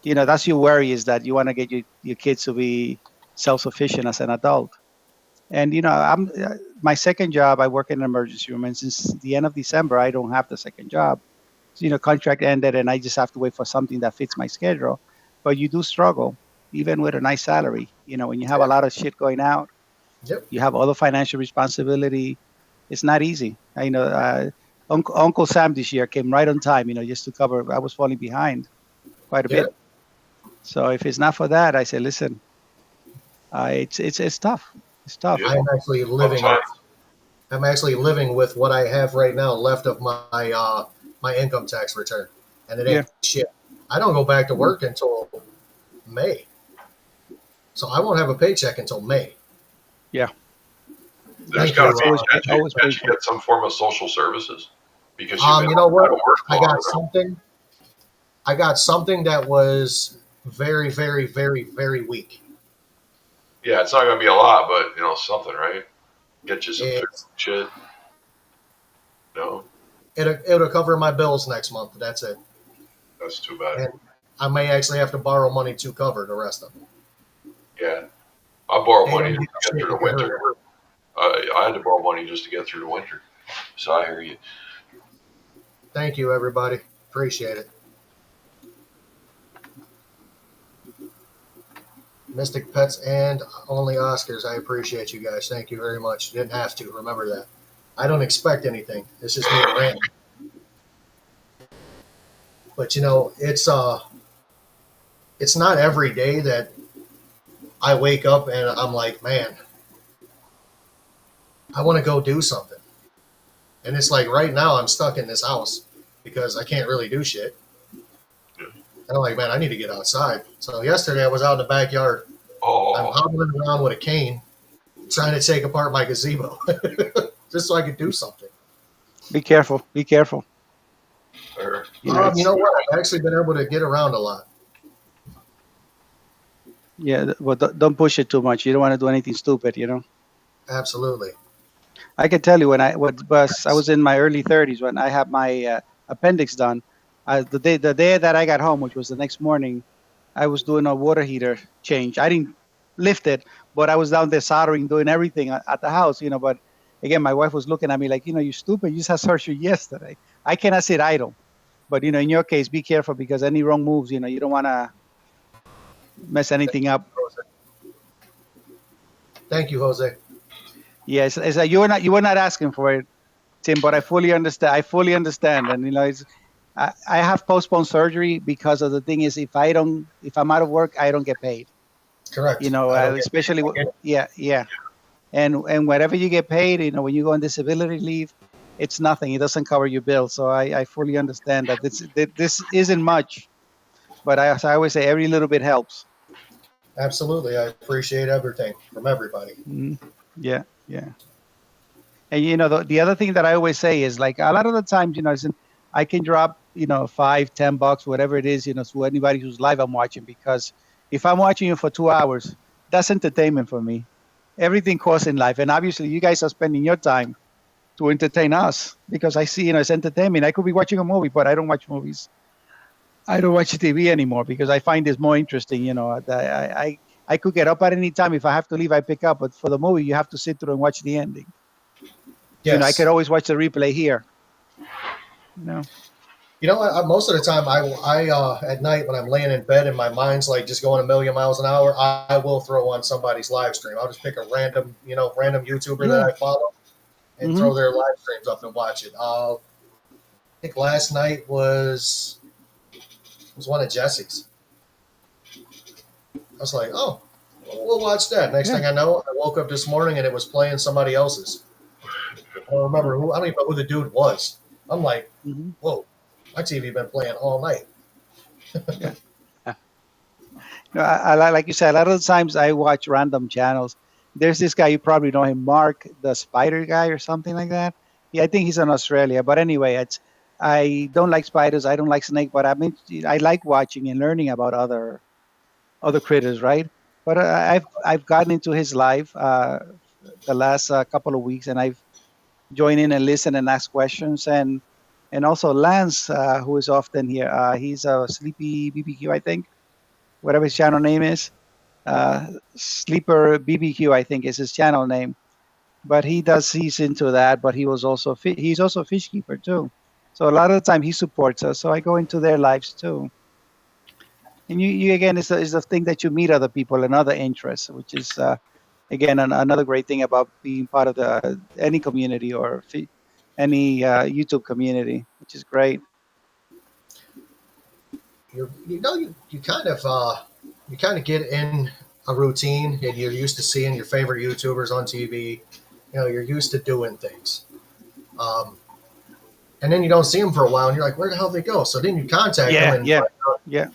that's your worry, is that you want to get your kids to be self-sufficient as an adult. And I'm my second job, I work in an emergency room, and since the end of December I don't have the second job. So, contract ended, and I just have to wait for something that fits my schedule. But you do struggle, even with a nice salary. When you have a Yeah. lot of shit going out, Yep. you have other financial responsibility. It's not easy. I know. Uncle Sam this year came right on time. Just to cover. I was falling behind quite a Yeah. bit. So if it's not for that, I say, listen, it's tough. It's tough. Yeah. I'm actually Tough living. times. I'm actually living with what I have right now left of my income tax return, and it Yeah. ain't shit. I don't go back to Mm. work until May. So I won't have a paycheck until May. Yeah. There's Thank Yeah, got to you. it's be, always can't you painful. get some form of social services? Because you've been You know out what? of work I long got enough. something. I got something that was very, very, very, very weak. Yeah, it's not going to be a lot, but, something, right? Get you some food It's shit. No, it'll cover my bills next month. That's it. that's too bad. And I may actually have to borrow money to cover the rest of it. Yeah. I borrowed They money don't just give to a get shit through if the you hurt. winter. I had to borrow money just to get through the winter. So I hear you. Thank you, everybody. Appreciate it. Mystic Pets and Only Oscars. I appreciate you guys. Thank you very much. You didn't have to. Remember that. I don't expect anything. It's just me ranting. But it's not every day that I wake up and I'm like, man, I want to go do something. And it's like right now I'm stuck in this house because I can't really do shit. And I'm like, man, I need to get outside. So yesterday I was out in the backyard. I'm Oh, hobbling around with a cane, trying to take apart my gazebo, just so I could do something. Be careful. Be careful. or, You It's know what? I've actually been able to get around a lot. yeah, but don't push it too much. You don't want to do anything stupid. Absolutely. I can tell you I was in my early 30s when I had my appendix done. The day that I got home, which was the next morning, I was doing a water heater change. I didn't lift it, but I was down there soldering, doing everything at the house. But again, my wife was looking at me like, you stupid. You just had surgery yesterday. I cannot sit idle. But in your case, be careful because any wrong moves, you don't want to mess anything up. Thank you, Jose. Yes, it's like you were not asking for it, Tim, but I fully understand. I fully understand, and I have postponed surgery because of the thing is if I'm out of work, I don't get paid. Correct. I don't get. Especially I get it. yeah, and whatever you get paid, when you go on disability leave, it's nothing. It doesn't cover your bill. So I fully understand that this isn't much, but as I always say, every little bit helps. Absolutely. I appreciate everything from everybody. Mhm. Yeah, yeah. And the other thing that I always say is like a lot of the times, I can drop, $5, $10, whatever it is, to anybody whose live I'm watching, because if I'm watching you for 2 hours, that's entertainment for me. Everything costs in life. And obviously you guys are spending your time to entertain us because I see, it's entertainment. I could be watching a movie, but I don't watch movies. I don't watch TV anymore because I find this more interesting. I could get up at any time. If I have to leave, I pick up. But for the movie, you have to sit through and watch the ending. I could Yes. always watch the replay here. You know. Most of the time, at night when I'm laying in bed and my mind's like just going a million miles an hour, I will throw on somebody's live stream. I'll just pick a random YouTuber that Yeah. I follow and Hmm. throw their live streams up and watch it. I think last night was one of Jesse's. I was like, oh, we'll watch that. Next Yeah. thing I know, I woke up this morning and it was playing somebody else's. I don't remember who. I don't even know who the dude was. I'm like, Hmm. whoa, my TV been playing all night. Yeah. No, like you said, a lot of the times I watch random channels. There's this guy, you probably know him, Mark, the spider guy or something like that. Yeah, I think he's in Australia. But anyway, I don't like spiders. I don't like snake, but I like watching and learning about other critters, right? But I've gotten into his live the last couple of weeks, and I've joined in and listen and ask questions, and also Lance, who is often here. He's a Sleepy BBQ, I think, whatever his channel name is. Sleeper BBQ, I think, is his channel name. But he's into that. But he's also a fish keeper too. So a lot of the time he supports us. So I go into their lives too. And you again, is the thing that you meet other people and other interests, which is again another great thing about being part of any community or any YouTube community, which is great. You kind of get in a routine and you're used to seeing your favorite YouTubers on TV. You're used to doing things. Um, and then you don't see them for a while and you're like, where the hell did they go? So then you contact them Yeah, and yeah, yeah.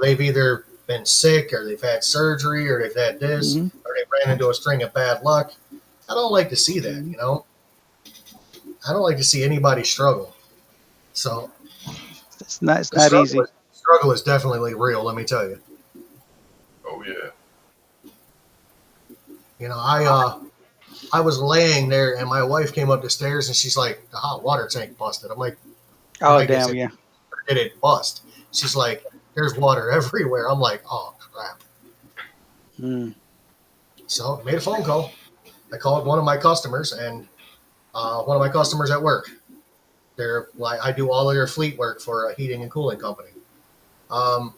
they've either been sick or they've had surgery or they've had this Hmm. or they ran into a string of bad luck. I don't like to see that, Hmm. you know. I don't like to see anybody struggle. So It's the not easy. struggle is definitely real. Let me tell you. Oh yeah. You know, I was laying there and my wife came up the stairs and she's like, the hot water tank busted. I'm Oh like, damn, yeah. did it bust? She's like, there's water everywhere. I'm like, oh crap. Mm. So I made a phone call. I called one of my customers and one of my customers at work. They're like, I do all of their fleet work for a heating and cooling company. Um,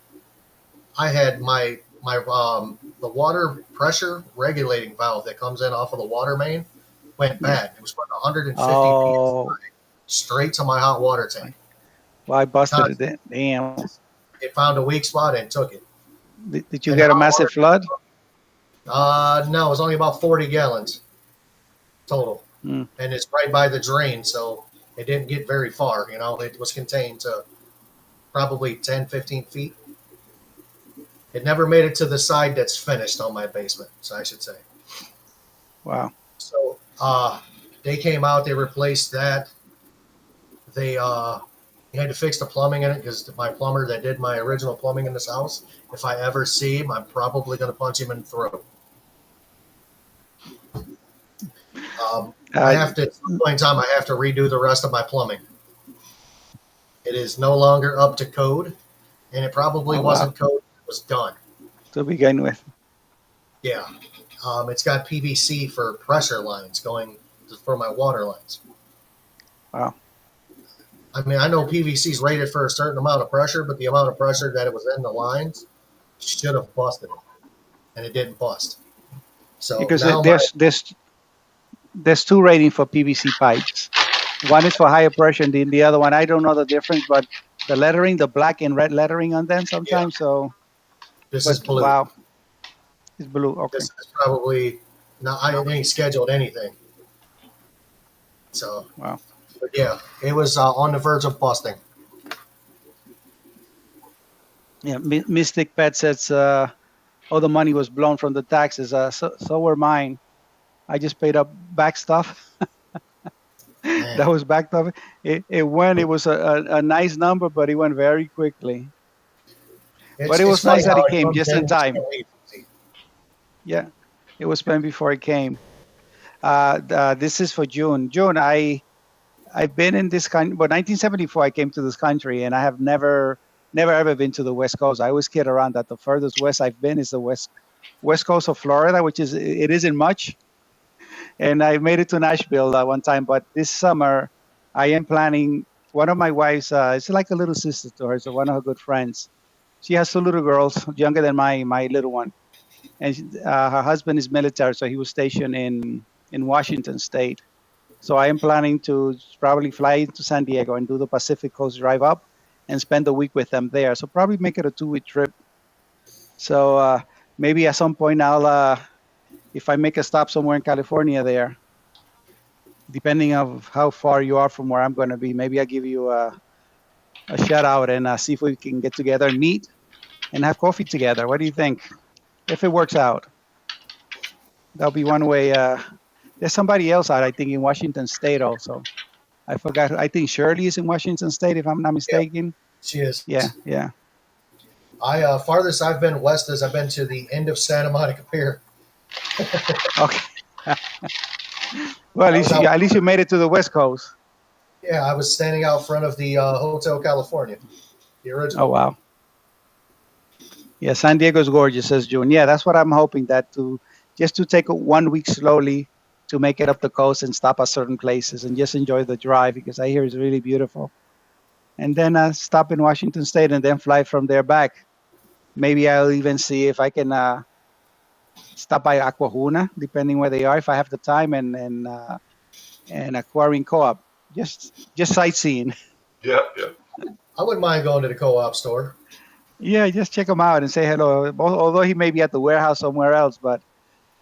I had my the water pressure regulating valve that comes in off of the water main went Yeah. bad. It was putting 150 Oh, psi straight to my hot water tank. well, I busted it. Constant. Then. Damn. It found a weak spot and took it. Did you And the get a hot massive water, flood? no, it was only about 40 gallons total, Mm. and it's right by the drain, so it didn't get very far. You know, it was contained to probably 10, 15 feet. It never made it to the side that's finished on my basement, so I should say. Wow. So they came out, they replaced that. They had to fix the plumbing in it because my plumber that did my original plumbing in this house, if I ever see him, I'm probably going to punch him in the throat. I Uh, have to, at some point in time, I have to redo the rest of my plumbing. It is no longer up to code, and it probably oh wow. wasn't code when it was done. To begin with. Yeah. It's got PVC for pressure lines going for my water lines. Wow. I mean, I know PVC is rated for a certain amount of pressure, but the amount of pressure that it was in the lines should have busted it, and it didn't bust. So Because now my there's two ratings for PVC pipes. One is for higher pressure, and the other one I don't know the difference, but the lettering, the black and red lettering on them yeah, sometimes. So, this is but blue. wow, it's blue. Okay. This is probably not. I ain't scheduled anything. So, Wow. but yeah, it was on the verge of busting. Yeah. Mystic Pet says all the money was blown from the taxes. So were mine. I just paid up back stuff. Man, That was backed up. It went. It was a nice number, but it went very quickly. But it it's was funny nice that how it it came comes just in in and just time. can't leave. Yeah, it was spent before it came. This is for June. June, I've been in this country. But 1974, I came to this country, and I have never ever been to the West Coast. I always kid around that the furthest west I've been is the west coast of Florida, which is it isn't much. And I made it to Nashville one time, but this summer I am planning. One of my wife's, it's like a little sister to her, so one of her good friends. She has two little girls, younger than my little one, and her husband is military, so he was stationed in Washington State. So I am planning to probably fly into San Diego and do the Pacific Coast drive up and spend the week with them there. So probably make it a 2 week trip. So maybe at some point I'll, if I make a stop somewhere in California there, depending of how far you are from where I'm going to be, maybe I'll give you a shout out and see if we can get together and meet and have coffee together. What do you think? If it works out, that'll be one way. There's somebody else out, I think, in Washington State also. I forgot. I think Shirley is in Washington State, if I'm not Yeah, mistaken. she is. Yeah, yeah. I farthest I've been west is I've been to the end of Santa Monica Pier. Okay. Well, I was out. at least you made it to the West Coast. Yeah, I was standing out front of the Hotel California, the Oh original. wow. Yeah, San Diego's gorgeous, says June. Yeah, that's what I'm hoping, that to just to take it 1 week slowly to make it up the coast and stop at certain places and just enjoy the drive, because I hear it's really beautiful. And then stop in Washington State and then fly from there back. Maybe I'll even see if I can stop by Aquahuna, depending where they are, if I have the time, and Aquarium Co-op. Just sightseeing. Yeah, yeah. I wouldn't mind going to the co-op store. Yeah, just check them out and say hello. Although he may be at the warehouse somewhere else, but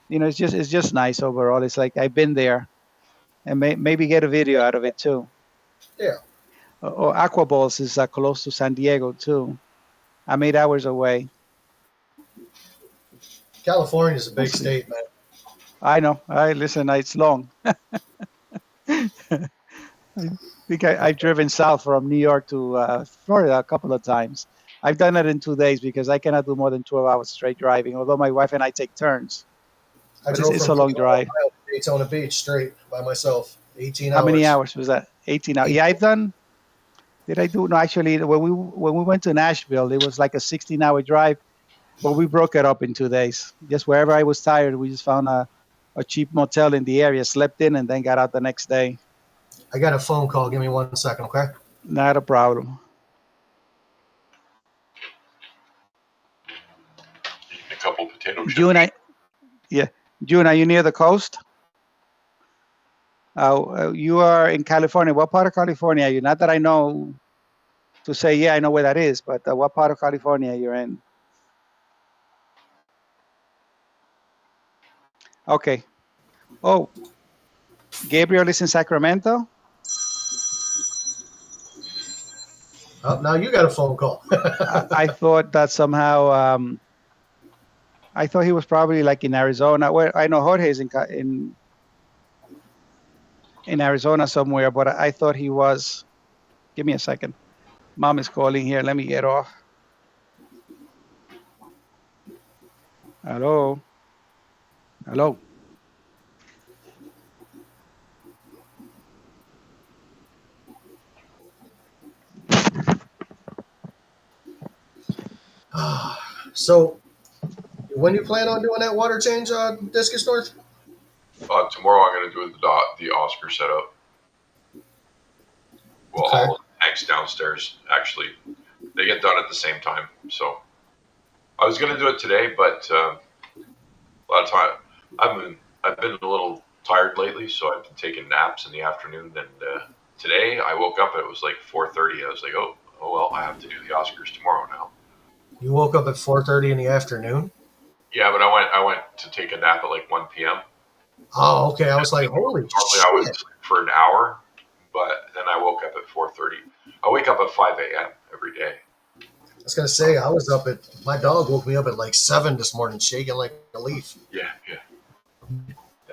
it's just nice overall. It's like I've been there, and maybe get a video out of it too. Yeah, Or Aqua Balls is close to San Diego too. I'm 8 hours away. California's a We'll big see. state, man. I know. I listen. It's long. I think I've driven south from New York to Florida a couple of times. I've done it in 2 days because I cannot do more than 12 hours straight driving. Although my wife and I take turns, I but drove it's from a long Cleveland, drive. Ohio to Daytona Beach straight by myself, 18 How many hours. hours was that? 18 hours. Yeah, I've 18. done. Did I do? No, actually, when we went to Nashville, it was like a 16-hour drive, but we broke it up in 2 days. Just wherever I was tired, we just found a cheap motel in the area, slept in, and then got out the next day. I got a phone call. Give me 1 second, okay? Not a problem. Eating a couple potato June, chips. yeah, June, are you near the coast? You are in California. What part of California are you? Not that I know to say, yeah, I know where that is, but what part of California you're in? Okay. Oh, Gabriel is in Sacramento. Oh, now you got a phone call. I thought that somehow. I thought he was probably like in Arizona. Where I know Jorge is in Arizona somewhere, but I thought he was. Give me a second. Mom is calling here. Let me get off. Hello. Hello. So, when you plan on doing that water change, Discus North? Tomorrow I'm going to do the Oscar setup. Well, Okay. all of the tanks downstairs, actually, they get done at the same time. So I was going to do it today, but a lot of time I've been a little tired lately, so I've been taking naps in the afternoon. And today I woke up and it was like 4:30. I was like, oh well, I have to do the Oscars tomorrow now. You woke up at 4:30 in the afternoon? Yeah, but I went to take a nap at like 1 p.m. Oh, okay. I was like, holy Normally I would shit. sleep for an hour, but then I woke up at 4:30. I wake up at 5 a.m. every day. I was going to say, I was up at, my dog woke me up at like 7 this morning, shaking like a leaf. Yeah.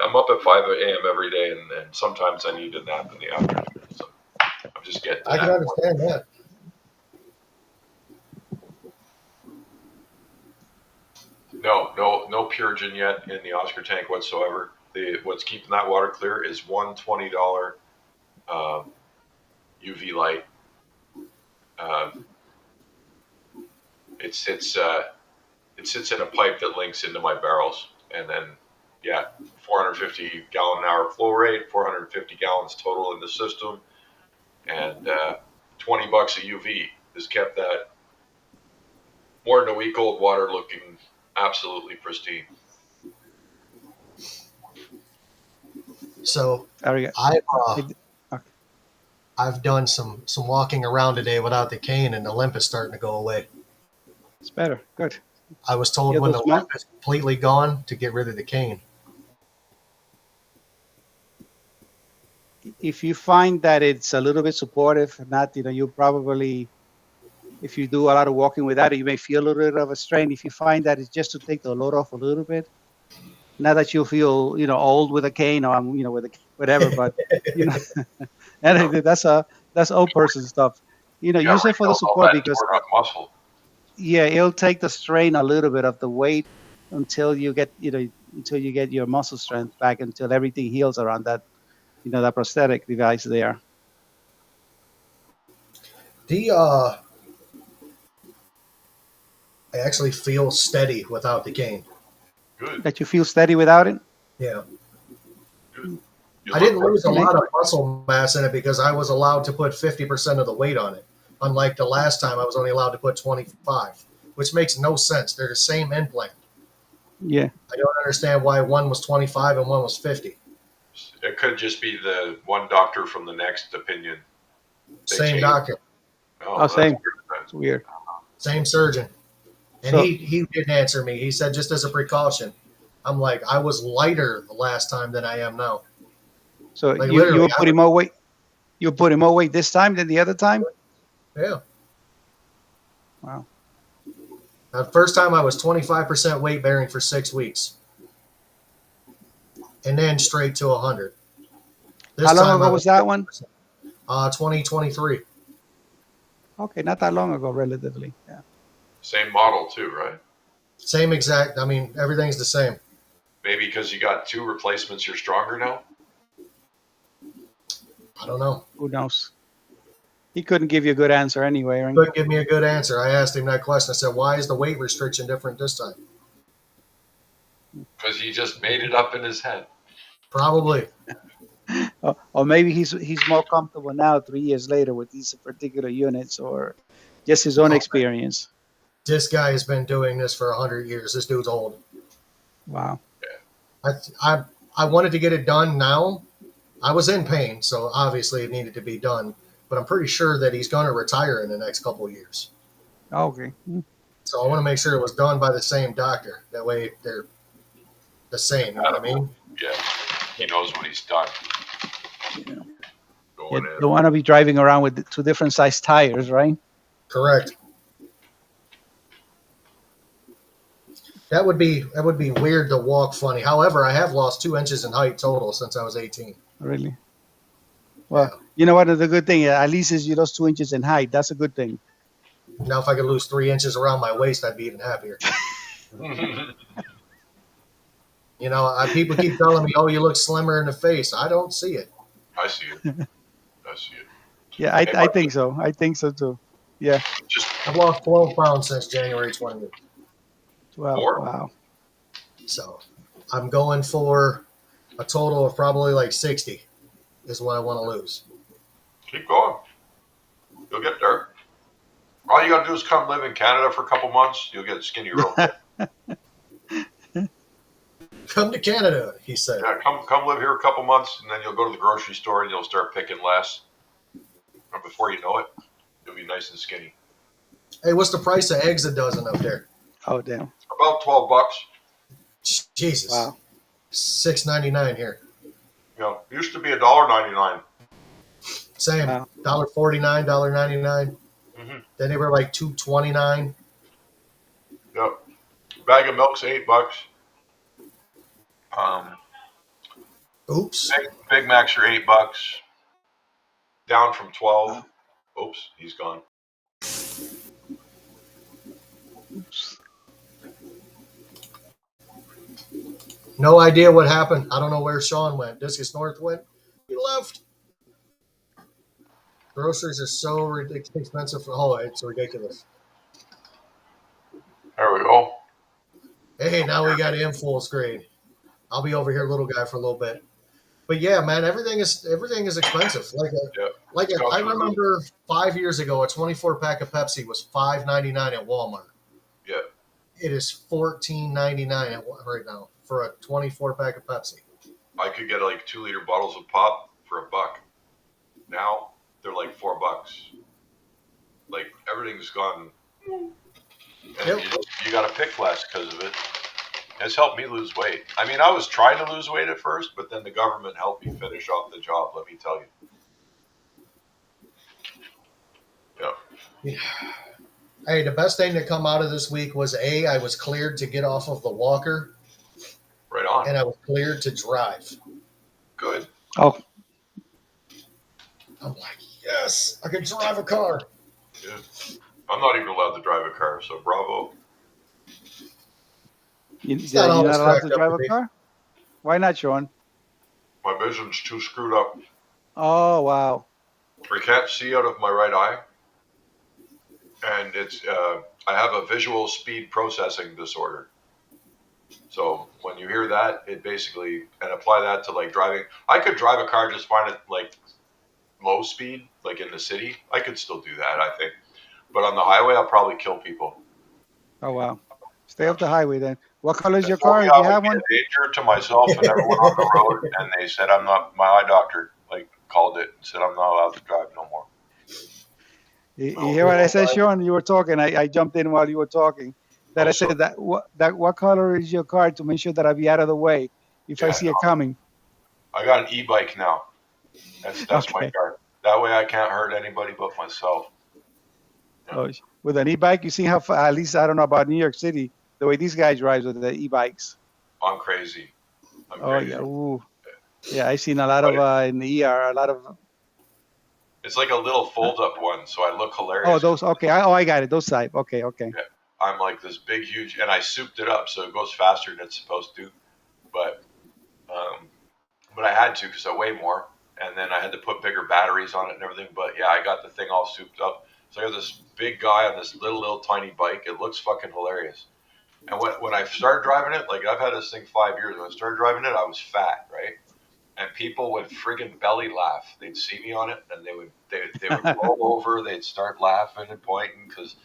I'm up at 5 a.m. every day, and sometimes I need a nap in the afternoon. So I'm just getting to I can that understand that. point. No Purigen yet in the Oscar tank whatsoever. What's keeping that water clear is one $20 UV light. It sits in a pipe that links into my barrels, and then 450 gallon an hour flow rate, 450 gallons total in the system, and $20 a UV has kept that more than a week old water looking absolutely pristine. So Okay. I've done some walking around today without the cane, and the limp is starting to go away. It's better. Good. I was told Yeah, when the those limp is completely gone to get rid of the cane. if you find that it's a little bit supportive, not, you probably, if you do a lot of walking without it, you may feel a little bit of a strain. If you find that it's just to take the load off a little bit, not that you feel, old with a cane or, with whatever, but, and that's old person stuff. Yeah, Use it right. for the All support that because, torn up muscle. yeah, it'll take the strain a little bit of the weight until you get, until you get your muscle strength back, until everything heals around that, that prosthetic device there. The I actually feel steady without the cane. Good. That you feel steady without it. Yeah. Good. You I look didn't lose a Okay. lot of muscle mass in it because I was allowed to put 50% of the weight on it. Unlike the last time, I was only allowed to put 25, which makes no sense. They're the same implant. Yeah. I don't understand why one was 25 and one was 50. It could just be the one doctor from the next opinion. They Same changed. doctor, Oh, Oh, that's same. weird. It's weird. same surgeon. And So, he didn't answer me. He said, just as a precaution. I'm like, I was lighter the last time than I am now. so Like you literally, were putting more weight. You putting more weight this time than the other time. yeah. Wow. The first time I was 25% weight bearing for 6 weeks, and then straight to 100. How This long time ago I was was that one? 2023. Okay, not that long ago, relatively. Yeah. Same model too, right? Same exact. I mean, everything's the same. Maybe because you got 2 replacements, you're stronger now. I don't know. Who knows? He couldn't give you a good answer anyway, right? Couldn't give me a good answer. I asked him that question. I said, "Why is the weight restriction different this time?" Because he just made it up in his head. Probably. Or maybe he's more comfortable now, 3 years later, with these particular units, or just his own Oh, experience. this guy has been doing this for 100 years. This dude's old. Wow. I, I, I wanted to get it done now. I was in pain, so obviously it needed to be done. But I'm pretty sure that he's going to retire in the next couple of years. Okay. So I want to make sure it was done by the same doctor. That way they're the same. You know what I mean? Yeah, he knows what he's done. Yeah. Going You in. don't want to be driving around with 2 different size tires, right? Correct. That would be weird to walk funny. However, I have lost 2 inches in height total since I was 18. Really? Well, Yeah. you know what? The good thing, at least, is you lost 2 inches in height. That's a good thing. Now, if I could lose 3 inches around my waist, I'd be even happier. You know, people keep telling me, "Oh, you look slimmer in the face." I don't see it. I see it. I see it. Yeah, I think so. I think so too. Yeah. Just I've lost 12 pounds since January 20th. 12. Four. Wow. So I'm going for a total of probably like 60 is what I want to lose. keep going. You'll get there. All you got to do is come live in Canada for a couple months. You'll get skinny real quick. Come to Canada, he said. Yeah, come live here a couple months, and then you'll go to the grocery store and you'll start picking less. And before you know it, you'll be nice and skinny. Hey, what's the price of eggs a dozen up there? Oh, damn. About $12. Jesus. Wow. $6.99 here. You know, it used to be $1.99. Same. Wow. $1.49, $1.99. Mm-hmm. Then they were like $2.29. Yep. Bag of milk's $8. Oops. Big Macs are $8. Down from 12. Oops, he's gone. Oops. No idea what happened. I don't know where Sean went. Discus North went. He left. Groceries are so expensive. Oh, it's ridiculous. There we go. Hey, now we got him full screen. I'll be over here, little guy, for a little bit. But yeah, man, everything is expensive. I remember 5 years ago, a 24-pack of Pepsi was $5.99 at Walmart. Yeah. It is $14.99 right now for a 24-pack of Pepsi. I could get like 2-liter bottles of pop for $1. Now they're like $4. Like everything's gone. And Yep. you got to pick less because of it. It's helped me lose weight. I mean, I was trying to lose weight at first, but then the government helped me finish off the job, let me tell you. Yeah. Hey, the best thing to come out of this week was I was cleared to get off of the walker, Right on. and I was cleared to drive. Good. Oh, I'm like, yes, I can drive a car. Good. I'm not even allowed to drive a car, so bravo. you're not not always allowed to cracked up drive to a be. car? Why not, Sean? My vision's too screwed up. Oh, wow. I can't see out of my right eye. And it's I have a visual speed processing disorder. So when you hear that, it basically, and apply that to like driving. I could drive a car just fine at like low speed, like in the city. I could still do that, I think. But on the highway, I'll probably kill people. Oh, wow. Stay off the highway then. What color is your They told car? me Do I you would have be one? a danger to myself and everyone on the road, and they said I'm not. My eye doctor like called it and said I'm not allowed to drive no more. You hear what I said, Sean? You were talking. I jumped in while you were talking. That I said that what color is your car to make sure that I be out of the way if I see it coming. I got an e-bike now. That's my Okay. car. That way I can't hurt anybody but myself. Oh, with an e-bike. You see how at least I don't know about New York City, the way these guys drive with the e-bikes. I'm crazy. I'm Oh yeah, crazy. ooh, yeah. I've seen a lot But of in the ER, a lot of. it's like a little fold-up one, so I look Oh, hilarious. those. Okay. I got it. Those type. Okay. Okay. Yeah, I'm like this big, huge, and I souped it up so it goes faster than it's supposed to. But um, but I had to because I weigh more, and then I had to put bigger batteries on it and everything. But yeah, I got the thing all souped up. So I got this big guy on this little tiny bike. It looks fucking hilarious. And when I started driving it, like I've had this thing 5 years. When I started driving it, I was fat, right? And people would friggin' belly laugh. They'd see me on it, and they would roll over. They'd start laughing and pointing because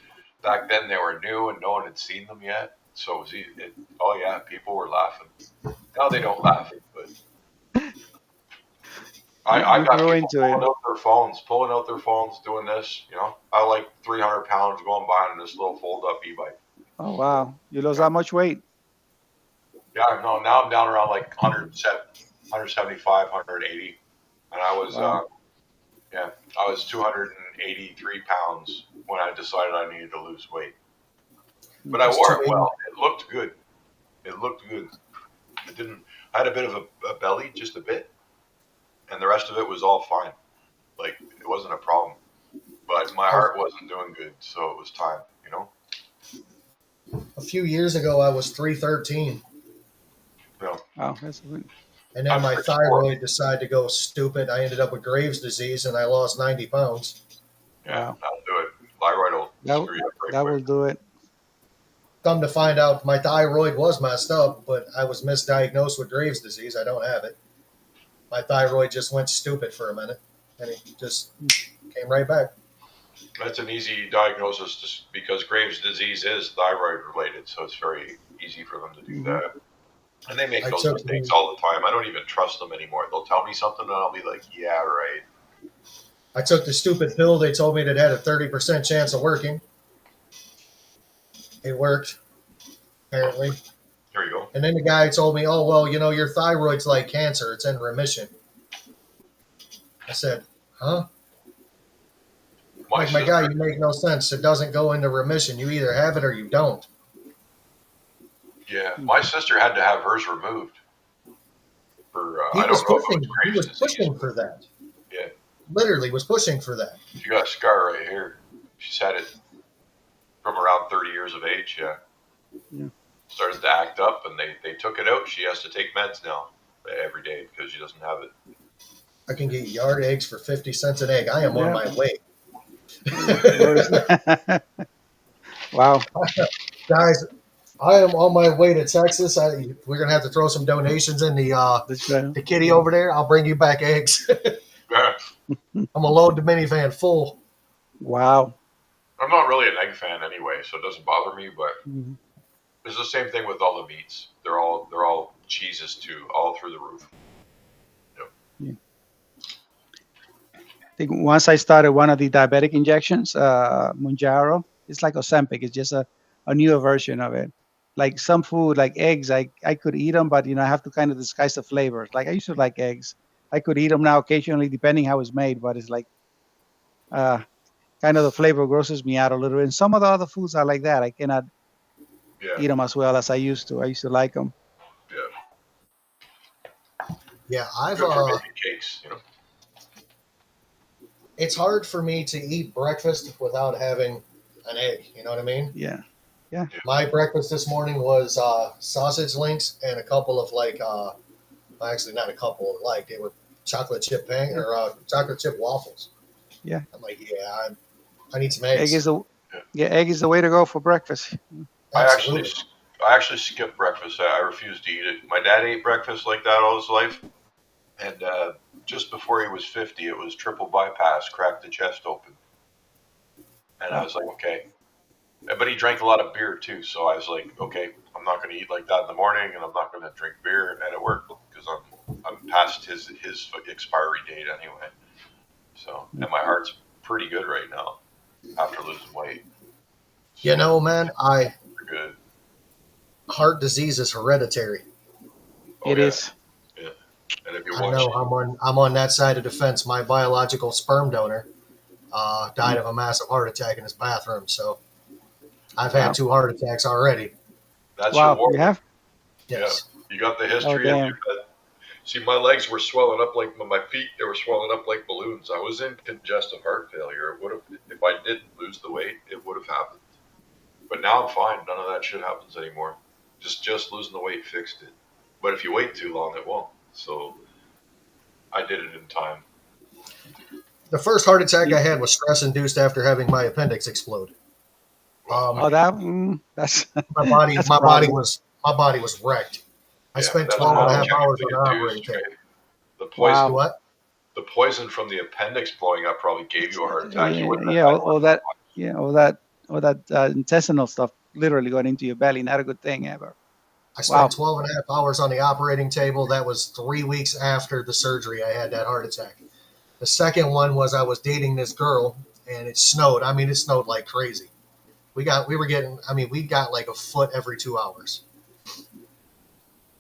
back then they were new and no one had seen them yet. So it was oh yeah, people were laughing. Now they don't laugh, but I You got grow people into it. pulling out their phones, doing this. You know, I like 300 pounds going by on this little fold-up e-bike. Oh wow, you lost Yeah, that much weight. yeah. No, now I'm down around like 175, 180, and I was Wow. yeah, I was 283 pounds when I decided I needed to lose weight. But I It's wore two it eighty. well. It looked good. It looked good. It didn't. I had a bit of a belly, just a bit, and the rest of it was all fine. Like it wasn't a problem. But my heart wasn't doing good, so it was time. You know. A few years ago, I was 313, No, Wow, that's good. and then I'm my 6'4". thyroid decided to go stupid. I ended up with Graves' disease, and I lost 90 pounds. Yeah, Wow, that'll do it. Thyroid will that screw you up right that quick. will do it. Come to find out, my thyroid was messed up, but I was misdiagnosed with Graves' disease. I don't have it. My thyroid just went stupid for a minute, and it just came right back. That's an easy diagnosis just because Graves' disease is thyroid related, so it's very easy for them to do Hmm. that. And they make I those took mistakes all the time. I don't even trust them anymore. They'll tell me something and I'll be like, yeah, right. I took the stupid pill. They told me that it had a 30% chance of working. It worked, apparently. Here you go. And then the guy told me, "Oh well, your thyroid's like cancer; it's in remission." I said, "Huh?" My Like, my guy, sister, you make no sense. It doesn't go into remission. You either have it or you don't. yeah, my sister had to have hers removed for, He I was don't know if it was pushing. He Graves' was disease, pushing but for that. yeah, Literally was pushing for that. she got a scar right here. She's had it from around 30 years of age, yeah. Yeah. Started to act up and they took it out. She has to take meds now every day because she doesn't have it. I can get yard eggs for 50 cents an egg. I am on Yeah. my way. Where's wow. Guys, I am on my way to Texas. We're gonna have to throw some donations in That's right. the kitty over there. I'll bring you back eggs. Yeah. I'm gonna load the minivan full. Wow. I'm not really an egg fan anyway, so it doesn't bother me, but Mhm. it's the same thing with all the meats. They're all cheeses too, all through the roof. Yep. Yeah. I think once I started one of the diabetic injections, Munjaro, it's like Ozempic. It's just a newer version of it. Like some food, like eggs, I could eat them, but I have to kind of disguise the flavors. Like I used to like eggs. I could eat them now occasionally, depending how it's made, but it's like uh, kind of the flavor grosses me out a little. And some of the other foods are like that. I cannot Yeah. eat them as well as I used to. I used to like them. Yeah. Yeah, I've Good for making cakes, it's hard for me to eat breakfast without having an egg. You know what I mean? Yeah. My breakfast this morning was sausage links and a couple of well, actually not a couple, like they were chocolate chip chocolate chip waffles. Yeah. I'm like, yeah, I need some Egg eggs. is the egg is the way to go for breakfast. Absolutely. I actually skipped breakfast. I refused to eat it. My dad ate breakfast like that all his life, and just before he was 50, it was triple bypass, cracked the chest open, and I was like, okay. But he drank a lot of beer too, so I was like, okay, I'm not going to eat like that in the morning, and I'm not going to drink beer, and it worked because I'm past his expiry date anyway. So, and my heart's pretty good right now after losing weight. So, Man, we're good. heart disease is hereditary. Oh, It yeah. is. Yeah. And if you I watch, know I'm on that side of the fence. My biological sperm donor died of a massive heart attack in his bathroom. So I've had Wow. 2 heart attacks already. That's your Wow. You warning. have? Yeah, Yes. you got the Oh, history, and damn. you got. See, my legs were swelling up like my feet. They were swelling up like balloons. I was in congestive heart failure. It would have, if I didn't lose the weight, it would have happened. But now I'm fine. None of that shit happens anymore. Just losing the weight fixed it. But if you wait too long, it won't. So I did it in time. The first heart attack You, I had was stress induced after having my appendix explode. Well, I Um, oh, mean, that's my body, that's a my body problem. was, my body was wrecked. I yeah, but spent that's 12 and a probably half Wow. hours chemically on the induced, operating table. Trey. The Do poison, Wow. what? the poison from the appendix blowing up probably gave It's, you a heart attack. You yeah, wouldn't have yeah, died all for that, yeah, all that intestinal stuff literally going into your belly. Not a good thing ever. I spent Wow. 12 and a half hours on the operating table. That was 3 weeks after the surgery. I had that heart attack. The second one was I was dating this girl and it snowed. I mean, it snowed like crazy. We were getting, I mean, we got like a foot every 2 hours.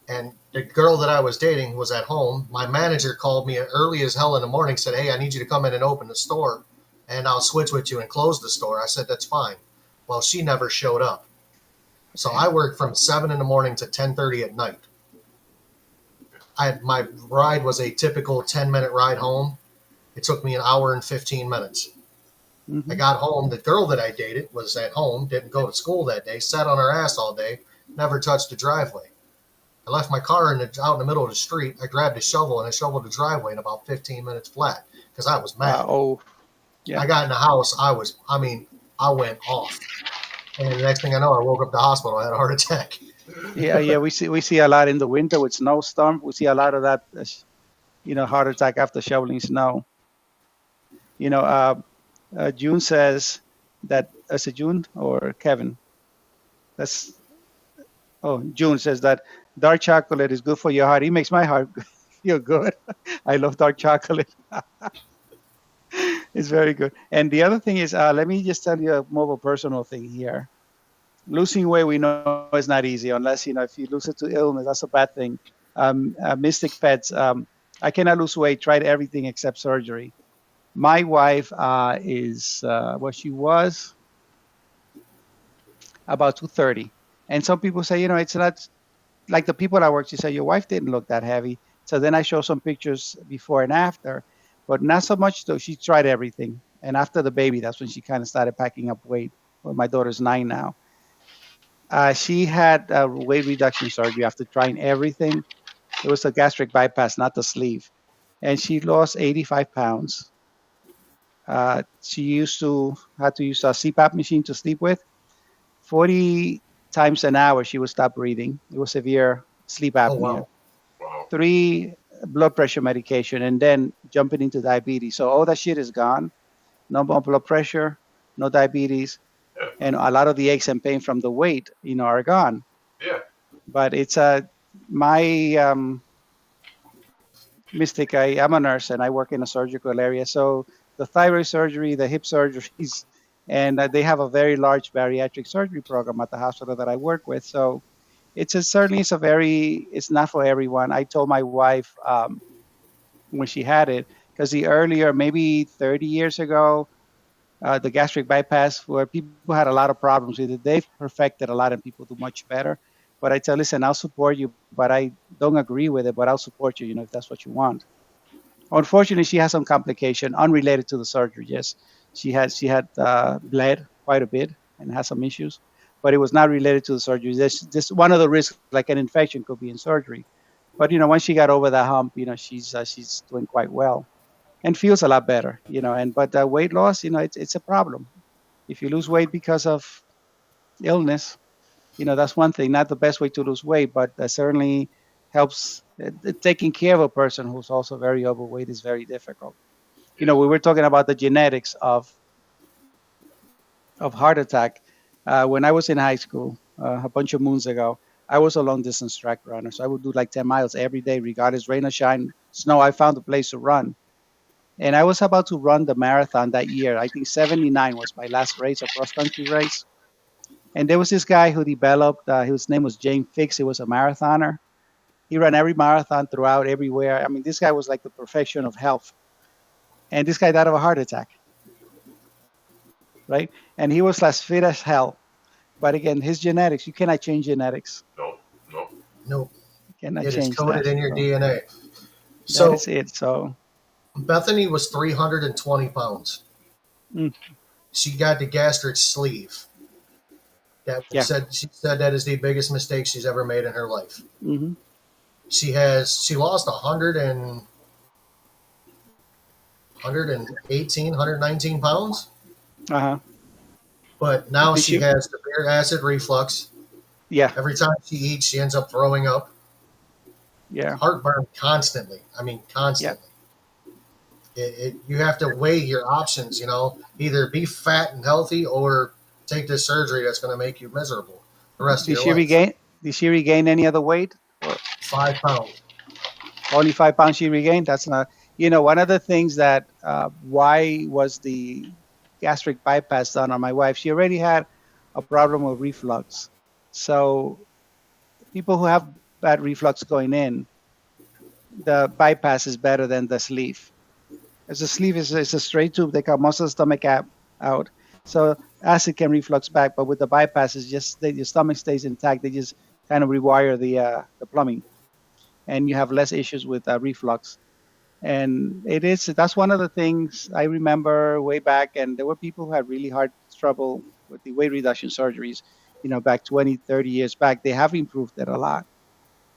And the girl that I was dating was at home. My manager called me early as hell in the morning, said, "Hey, I need you to come in and open the store and I'll switch with you and close the store." I said, "That's fine." Well, she never showed up. So I Damn. worked from 7 in the morning to 10:30 at night. My ride was a typical 10-minute ride home. It took me an hour and 15 minutes. I Hmm. got home. The girl that I dated was at home, didn't go to school that day, sat on her ass all day, never touched the driveway. I left my car out in the middle of the street. I grabbed a shovel and I shoveled the driveway in about 15 minutes flat because I was Wow. mad. Oh, I yeah. got in the house. I mean, I went off. And the next thing I know, I woke up at the hospital. I had a heart attack. Yeah, yeah. We see a lot in the winter with snowstorm. We see a lot of that. Heart attack after shoveling snow. You know, June says that. Is it June or Kevin? That's June says that dark chocolate is good for your heart. It makes my heart feel good. I love dark chocolate. It's very good. And the other thing is, let me just tell you a more of a personal thing here. Losing weight, we know is not easy unless if you lose it to illness, that's a bad thing. Mystic Pets, I cannot lose weight. Tried everything except surgery. My wife is what she was about 230, and some people say, it's not like the people I work. She said your wife didn't look that heavy. So then I show some pictures before and after, but not so much though. She tried everything, and after the baby, that's when she kind of started packing up weight. Well, my daughter's 9 now. She had weight reduction surgery after trying everything. It was a gastric bypass, not the sleeve, and she lost 85 pounds. She used to had to use a CPAP machine to sleep with. 40 times an hour, she would stop breathing. It was severe sleep Oh, apnea. wow. wow. 3 blood pressure medication, and then jumping into diabetes. So all that shit is gone. No more blood pressure, no diabetes, Yeah, and a lot of the aches and pain from the weight, are gone. yeah, But it's my mistake. I'm a nurse and I work in a surgical area. So the thyroid surgery, the hip surgeries, and they have a very large bariatric surgery program at the hospital that I work with. So certainly it's not for everyone. I told my wife when she had it, because the earlier, maybe 30 years ago, the gastric bypass, where people had a lot of problems with it, they've perfected a lot and people do much better. But I tell, listen, I'll support you, but I don't agree with it, but I'll support you, if that's what you want. Unfortunately, she has some complication unrelated to the surgery. Yes, she had bled quite a bit and has some issues, but it was not related to the surgery. This one of the risks, like an infection, could be in surgery. But once she got over that hump, she's doing quite well and feels a lot better. And but weight loss, it's a problem. If you lose weight because of illness, that's one thing. Not the best way to lose weight, but certainly helps. Taking care of a person who's also very overweight is very difficult. yeah. We were talking about the genetics of heart attack. When I was in high school, a bunch of moons ago, I was a long distance track runner. So I would do like 10 miles every day, regardless rain or shine, snow. I found a place to run. And I was about to run the marathon that year. I think 79 was my last race, a cross country race. And there was this guy who developed, his name was James Fix. He was a marathoner. He ran every marathon throughout, everywhere. I mean, this guy was like the perfection of health. And this guy died of a heart attack, right? And he was as fit as hell. But again, his genetics, you cannot change genetics. No, no. Nope. You cannot It is change coded that. in your So DNA. that is So it. So Bethany was 320 pounds. mm, She got the gastric sleeve. That yeah. said, she said that is the biggest mistake she's ever made in her life. Hmm. She lost 118, 119 pounds, Uh-huh. but now Did she she? has severe acid reflux. Yeah. Every time she eats, she ends up throwing up. Yeah. Heartburn constantly. I mean, Yeah. constantly. You have to weigh your options. Either be fat and healthy or take this surgery that's going to make you miserable the rest of Did your she life. regain? Did she regain any other weight? Or 5 pounds. only 5 pounds she regained? That's not. One of the things that why was the gastric bypass done on my wife? She already had a problem with reflux. So people who have bad reflux going in, the bypass is better than the sleeve. As the sleeve is a straight tube, they cut most of the stomach out. So acid can reflux back, but with the bypass, it's just that your stomach stays intact. They just kind of rewire the plumbing, and you have less issues with reflux. And that's one of the things I remember way back. And there were people who had really hard trouble with the weight reduction surgeries, back 20, 30 years back. They have improved it a lot.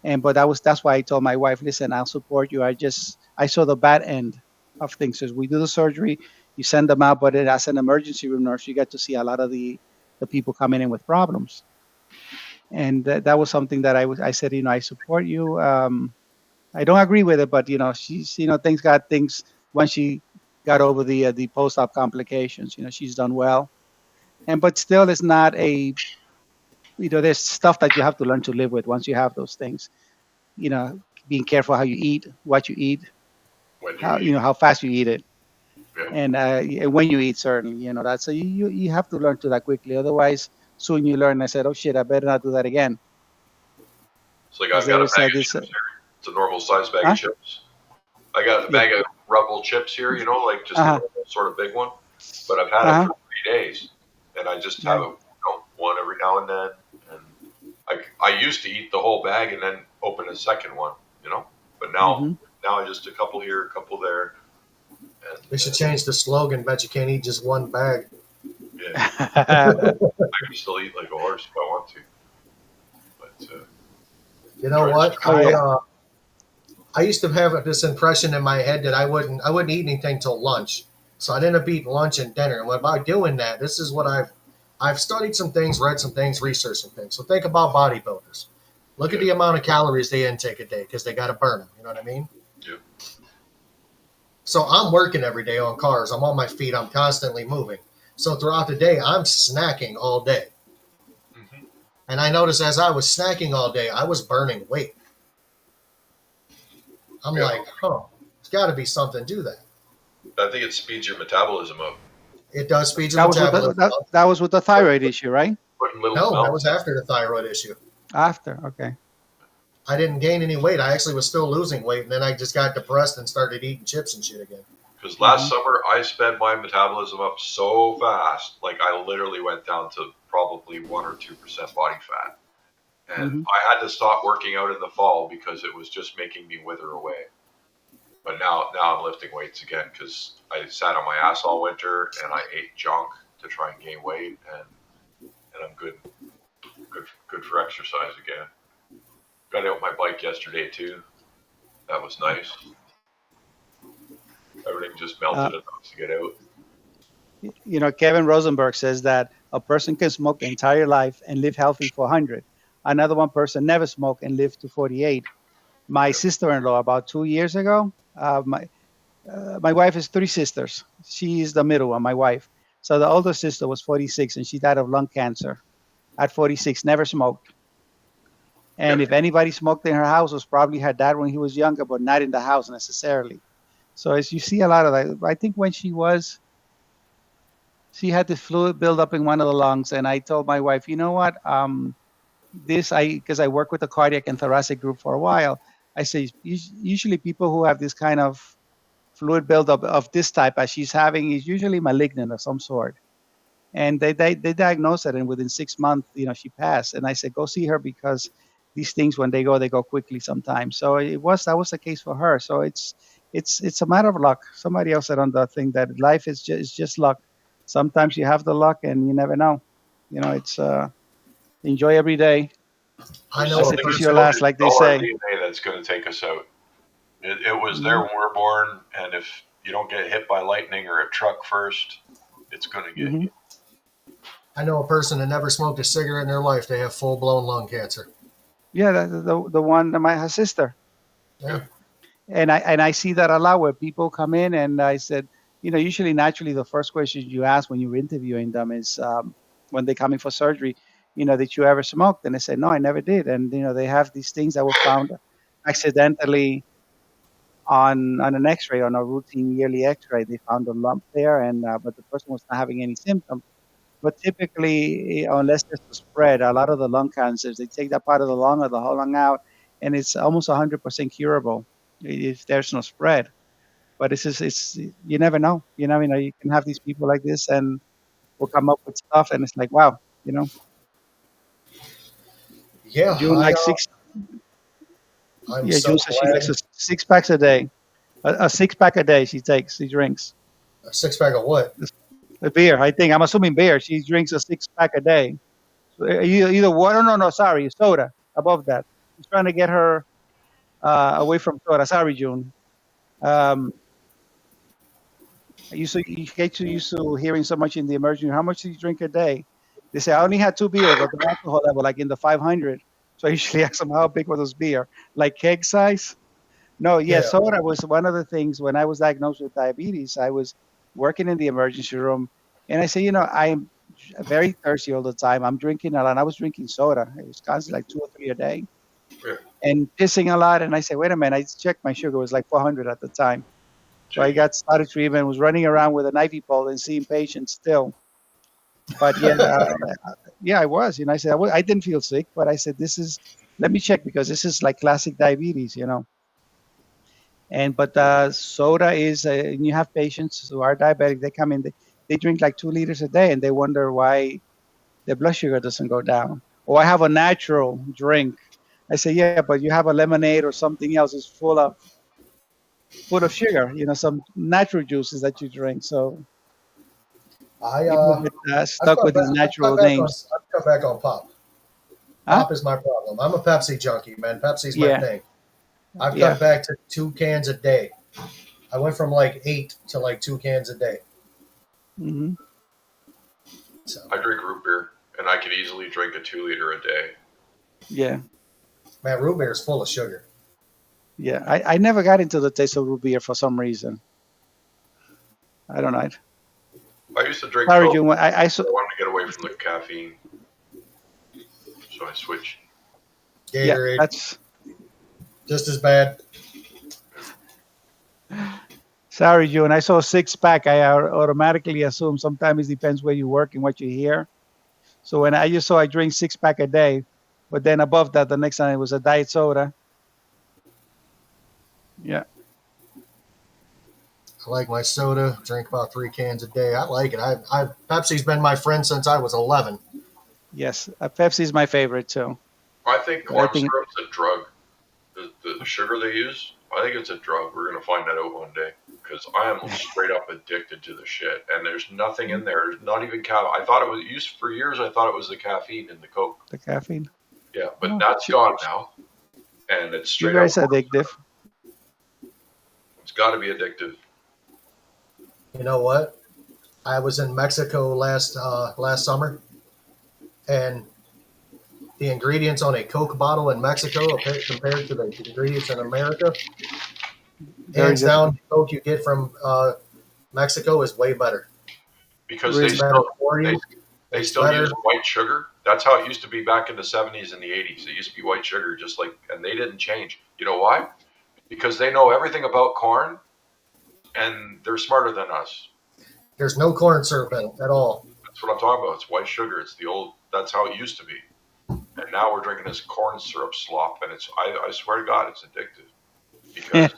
And but that's why I told my wife, listen, I'll support you. I saw the bad end of things. As we do the surgery, you send them out, but as an emergency room nurse, you get to see a lot of the people coming in with problems. And that was something that I said, I support you. I don't agree with it, but she's things got things when she got over the post-op complications. She's done well, and but still, it's not a there's stuff that you have to learn to live with once you have those things. you know, Being careful how you eat, what you eat, When you how eat, how fast you eat it, yeah. and when you eat. Certainly, that. So you have to learn to that quickly. Otherwise, soon you learn. I said, oh shit, I better not do that again, It's like because I've got there a is bag of this. chips here. It's a normal size bag of Huh? chips. I got a Yeah. bag of Rubble chips here, like just a Uh huh. normal sort of big one. But I've had Uh them huh. for 3 days, and I just have Yeah. one every now and then. And I used to eat the whole bag and then open a second one, But now Mm-hmm. now I just a couple here, a couple there, and They should change the slogan, but you can't eat just one bag. yeah, I can still eat like a horse if I want to. But You know try to what? stay Oh healthy. yeah. I used to have this impression in my head that I wouldn't eat anything till lunch. So I'd end up eating lunch and dinner. And by doing that, this is what I've studied some things, read some things, researched some things. So think about bodybuilders. Look at Yeah, the amount of calories they intake a day because they got to burn them. You know what I mean? yeah, So I'm working every day on cars. I'm on my feet. I'm constantly moving. So throughout the day, I'm snacking all day. hmm And I noticed as I was snacking all day, I was burning weight. I'm yeah. like, huh, there's got to be something to that. I think it speeds your metabolism up. It does speed your That was with metabolism up. that was with the thyroid issue, right? Putting little No, that was amounts. after the thyroid issue. After. Okay. I didn't gain any weight. I actually was still losing weight, and then I just got depressed and started eating chips and shit again. Because last Mm-hmm. summer I sped my metabolism up so fast, like I literally went down to probably 1 or 2% body fat, and Mm-hmm. I had to stop working out in the fall because it was just making me wither away. But now I'm lifting weights again because I sat on my ass all winter and I ate junk to try and gain weight, and I'm good for exercise again. Got out my bike yesterday too. That was nice. Everything just Uh, melted enough to get out. Kevin Rosenberg says that a person can smoke the entire life and live healthy for 100. Another one person never smoked and lived to 48. My Yeah. sister-in-law, about 2 years ago, my wife has three sisters. She's the middle one, my wife. So the older sister was 46 and she died of lung cancer at 46, never smoked. Yeah. And if anybody smoked in her house, it was probably her dad when he was younger, but not in the house necessarily. So as you see a lot of that, I think when she had this fluid build up in one of the lungs, and I told my wife, you know what, because I work with the cardiac and thoracic group for a while, I say usually people who have this kind of fluid buildup of this type as she's having is usually malignant of some sort. and they diagnosed it, and within 6 months, she passed. And I said, go see her, because these things, when they go quickly sometimes. So that was the case for her. So it's a matter of luck. Somebody else said on the thing that life is just luck. Sometimes you have the luck, and you never know. It's enjoy every day I There's know as a it something is that's your person. going last, to like they dull our say. DNA that's going to take us out. It was there Hmm. when we were born, and if you don't get hit by lightning or a truck first, it's going to get Hmm. you. I know a person that never smoked a cigarette in their life. They have full blown lung cancer. Yeah, the one, my her sister. Yeah. Yeah, And I see that a lot, where people come in, and I said, usually naturally the first question you ask when you're interviewing them is, when they come in for surgery, did you ever smoke? And they say, no, I never did. And they have these things that were found accidentally on an X-ray, on a routine yearly X-ray. They found a lump there, and but the person was not having any symptoms. But typically, unless there's a spread, a lot of the lung cancers, they take that part of the lung or the whole lung out, and it's almost 100% curable if there's no spread. But it's you never know. You never know. You can have these people like this, and we'll come up with stuff, and it's like, wow, yeah. June like six. I'm Yeah, June so says she likes glad. 6 packs a day. A 6 pack a day she drinks. A six pack of what? A beer, I think. I'm assuming beer. She drinks a 6 pack a day. So either water, no, sorry, soda above that. She's trying to get her away from soda. Sorry, June. Um, you get too used to hearing so much in the emergency room. How much do you drink a day? They say I only had 2 beers, but the alcohol level like in the 500. So I usually ask them how big were those beer, like keg size. No, yeah, Yeah, soda was one of the things when I was diagnosed with diabetes. I was working in the emergency room, and I say, I'm very thirsty all the time. I'm drinking a lot. And I was drinking soda. It was constantly like 2 or 3 a day, Yeah. and pissing a lot. And I say, wait a minute. I checked my sugar. It was like 400 at the time. So I Gee. got started treatment. Was running around with an IV pole and seeing patients still. But yeah, yeah, I was. I said I didn't feel sick, but I said this is. Let me check, because this is like classic diabetes. And but soda is, and you have patients who are diabetic. They come in, they drink like 2 liters a day, and they wonder why their blood sugar doesn't go down. Or I have a natural drink. I say, yeah, but you have a lemonade or something else is full of sugar. Some natural juices that you drink. So I people uh, get stuck with these I've cut natural back on names. I've cut back on pop. Huh? Pop is my problem. I'm a Pepsi junkie, man. Pepsi's my Yeah, thing. I've yeah. cut back to 2 cans a day. I went from like 8 to like 2 cans a day. Hmm. So, I drink root beer, and I could easily drink a 2 liter a day. Yeah, man, root beer is full of sugar. yeah. I never got into the taste of root beer for some reason. I don't know. I used to drink Sorry, Coke. June. I I wanted to get away from the caffeine, so I switched. yeah. Gatorade, That's just as bad. Sorry, June. I saw 6 pack. I automatically assume. Sometimes it depends where you work and what you hear. So when I just saw I drink 6 pack a day, but then above that, the next time it was a diet soda. Yeah. I like my soda. Drink about 3 cans a day. I like it. Pepsi's been my friend since I was 11. Yes. Pepsi is my favorite too. I think But I corn think syrup's a drug. The sugar they use, I think it's a drug. We're gonna find that out one day because I am straight up addicted to the shit. And there's nothing in there. There's not even I thought it was used for years. I thought it was the caffeine in the Coke. the caffeine. Yeah, but No, that's gone now, and it's straight sugar up is corn addictive. syrup. It's got to be addictive. You know what? I was in Mexico last summer, and the ingredients on a Coke bottle in Mexico compared to the ingredients in America, Very hands down, different. the Coke you get from Mexico is way better. Because It's Really. better for they you. they It's still use better. white sugar. That's how it used to be back in the 70s and the 80s. It used to be white sugar, just like, and they didn't change. You know why? Because they know everything about corn, and they're smarter than us. There's no corn syrup in it at all. That's what I'm talking about. It's white sugar. It's the old. That's how it used to be. And now we're drinking this corn syrup slop, and it's. I swear to God, it's addictive. Because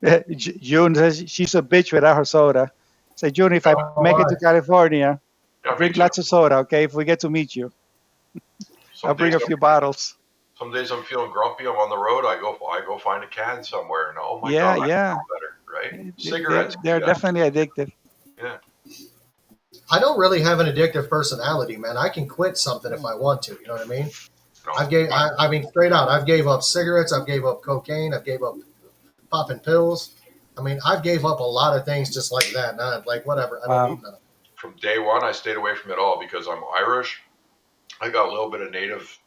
uh, June says she's a bitch without her soda. Say, Junior, if I Oh make it to my. California, Yeah, me drink too. lots of soda, okay? If we get to meet you, I'll Some bring days a few bottles. some days I'm feeling grumpy. I'm on the road. I go find a can somewhere, and oh my Yeah, god, I yeah. feel better. Right? They're, Cigarettes can they're do that. definitely addictive. Yeah. I don't really have an addictive personality, man. I can quit something if I want to. You know what I mean? No. I mean, straight out. I've gave up cigarettes. I've gave up cocaine. I've gave up popping pills. I mean, I've gave up a lot of things just like that. And I'm like, whatever. I don't need Wow. none of it. From day one, I stayed away from it all because I'm Irish. I got a little bit of native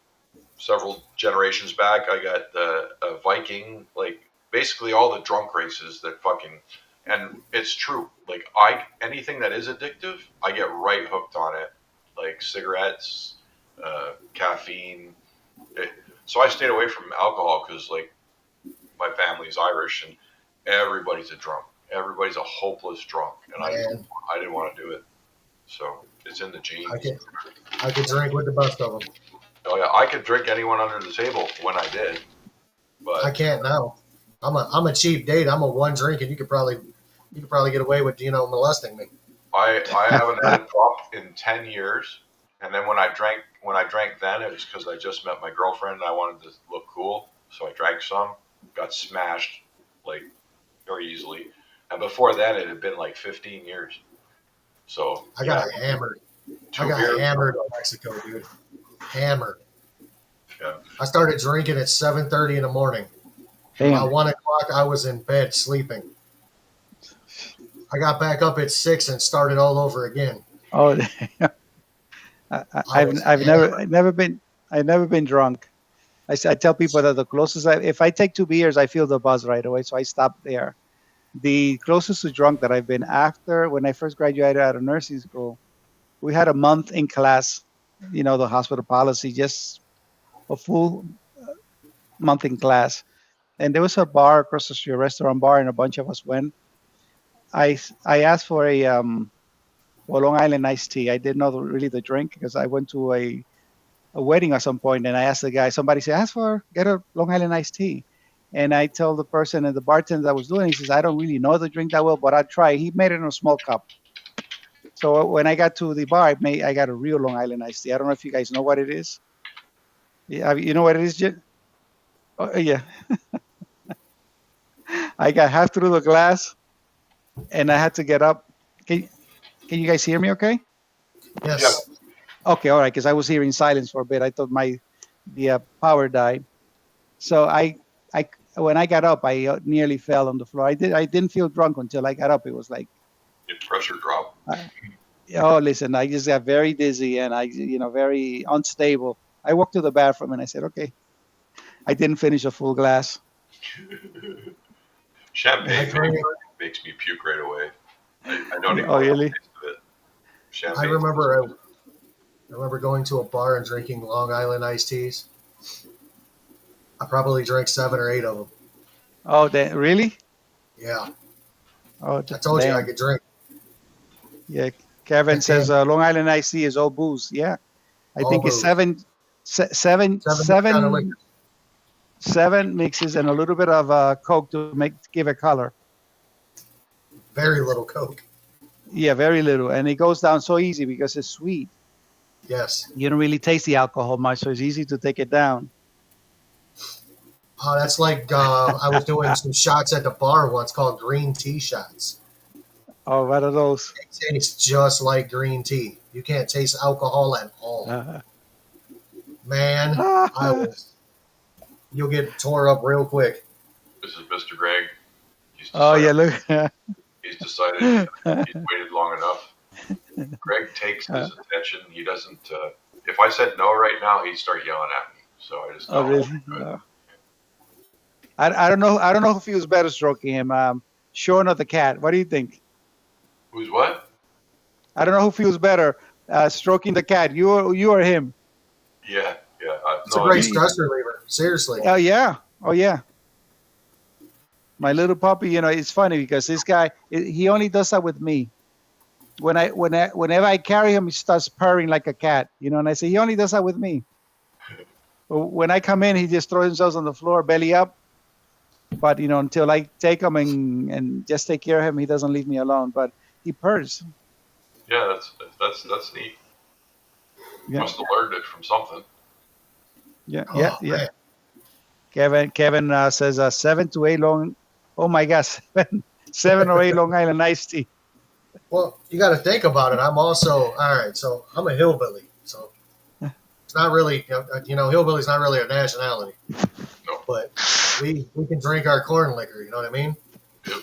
several generations back. I got a Viking, like basically all the drunk races that fucking, and it's true. Like anything that is addictive, I get right hooked on it, like cigarettes, caffeine. It, so I stayed away from alcohol because like my family's Irish and everybody's a drunk. Everybody's a hopeless drunk, and Man, I didn't want to do it. So it's in the I genes. can I could drink with the best of them. Oh yeah, I could drink anyone under the table when I did, I but can't now. I'm a cheap date. I'm a one drink, and you could probably get away with molesting me. I haven't had a drop in 10 years. And then when I drank then it was because I just met my girlfriend and I wanted to look cool, so I drank some, got smashed like very easily. And before then it had been like 15 years. So I yeah, got hammered. I two got beers. hammered in Mexico, dude. Hammered. Yeah. I started drinking at 7:30 in the morning. By Damn. 1 o'clock, I was in bed sleeping. I got back up at 6 and started all over again. Oh, I was I've hammered. never been drunk. I tell people that the closest if I take 2 beers, I feel the buzz right away, so I stop there. The closest to drunk that I've been after when I first graduated out of nursing school, we had a month in class, the hospital policy, just a full month in class. And there was a bar across the street, a restaurant bar, and a bunch of us went. I asked for a Long Island iced tea. I didn't know really the drink because I went to a wedding at some point and I asked the guy, somebody said, get a Long Island iced tea. And I told the person and the bartender that was doing it, he says, I don't really know the drink that well, but I'll try. He made it in a small cup. So when I got to the bar, I got a real Long Island iced tea. I don't know if you guys know what it is. Yeah, you know what it is, Jim? Oh, yeah. I got half through the glass and I had to get up. Can you guys hear me okay? Yeah. Yes. Okay, all right, because I was hearing silence for a bit. I thought the power died. So I when I got up, I nearly fell on the floor. I didn't feel drunk until I got up. It was like, Your pressure drop. oh, listen, I just got very dizzy and very unstable. I walked to the bathroom and I said, okay, I didn't finish a full glass. I Champagne drank. makes me puke right away. I don't even Oh, like the really? taste of it. I Champagne. remember going to a bar and drinking Long Island iced teas. I probably drank 7 or 8 of them. Oh, really? Yeah, Oh, I told you I damn. could drink. Yeah. I Kevin says can't. Long Island iced tea is all booze. Yeah, I All think it's booze. Seven kind of liquor. seven mixes and a little bit of Coke to give it color. Very little Coke. Yeah, very little, and it goes down so easy because it's sweet. Yes. You don't really taste the alcohol much, so it's easy to take it down. That's like I was doing some shots at the bar once called green tea shots. Oh, what are those? It tastes just like green tea. You can't taste alcohol at all. Uh, Man, I was. You'll get tore up real quick. This is Mr. Greg. He's oh decided, yeah, look. he's decided he's waited long enough. Greg takes his attention. He doesn't. If I said no right now, he'd start yelling at me. So I just Oh know. really? No. I don't know. I don't know who feels better stroking him, Sean or the cat. What do you think? Who's what? I don't know who feels better, stroking the cat. You or him? Yeah. It's a No, great stress reliever. Seriously. Oh yeah. Oh yeah. My little puppy, it's funny because this guy, he only does that with me. Whenever I carry him, he starts purring like a cat, and I say, he only does that with me. When I come in, he just throws himself on the floor, belly up. But, until I take him and just take care of him, he doesn't leave me alone. But he purrs. Yeah, that's neat. Yeah, Must have learned it from something. yeah, Oh yeah. man. Kevin says 7 to 8 long. Oh my God, 7 or 8 Long Island iced tea. Well, you got to think about it. I'm also all right. So I'm a hillbilly. So it's not really, hillbilly's not really a nationality, No. but we can drink our corn liquor. You know what I mean? Yep.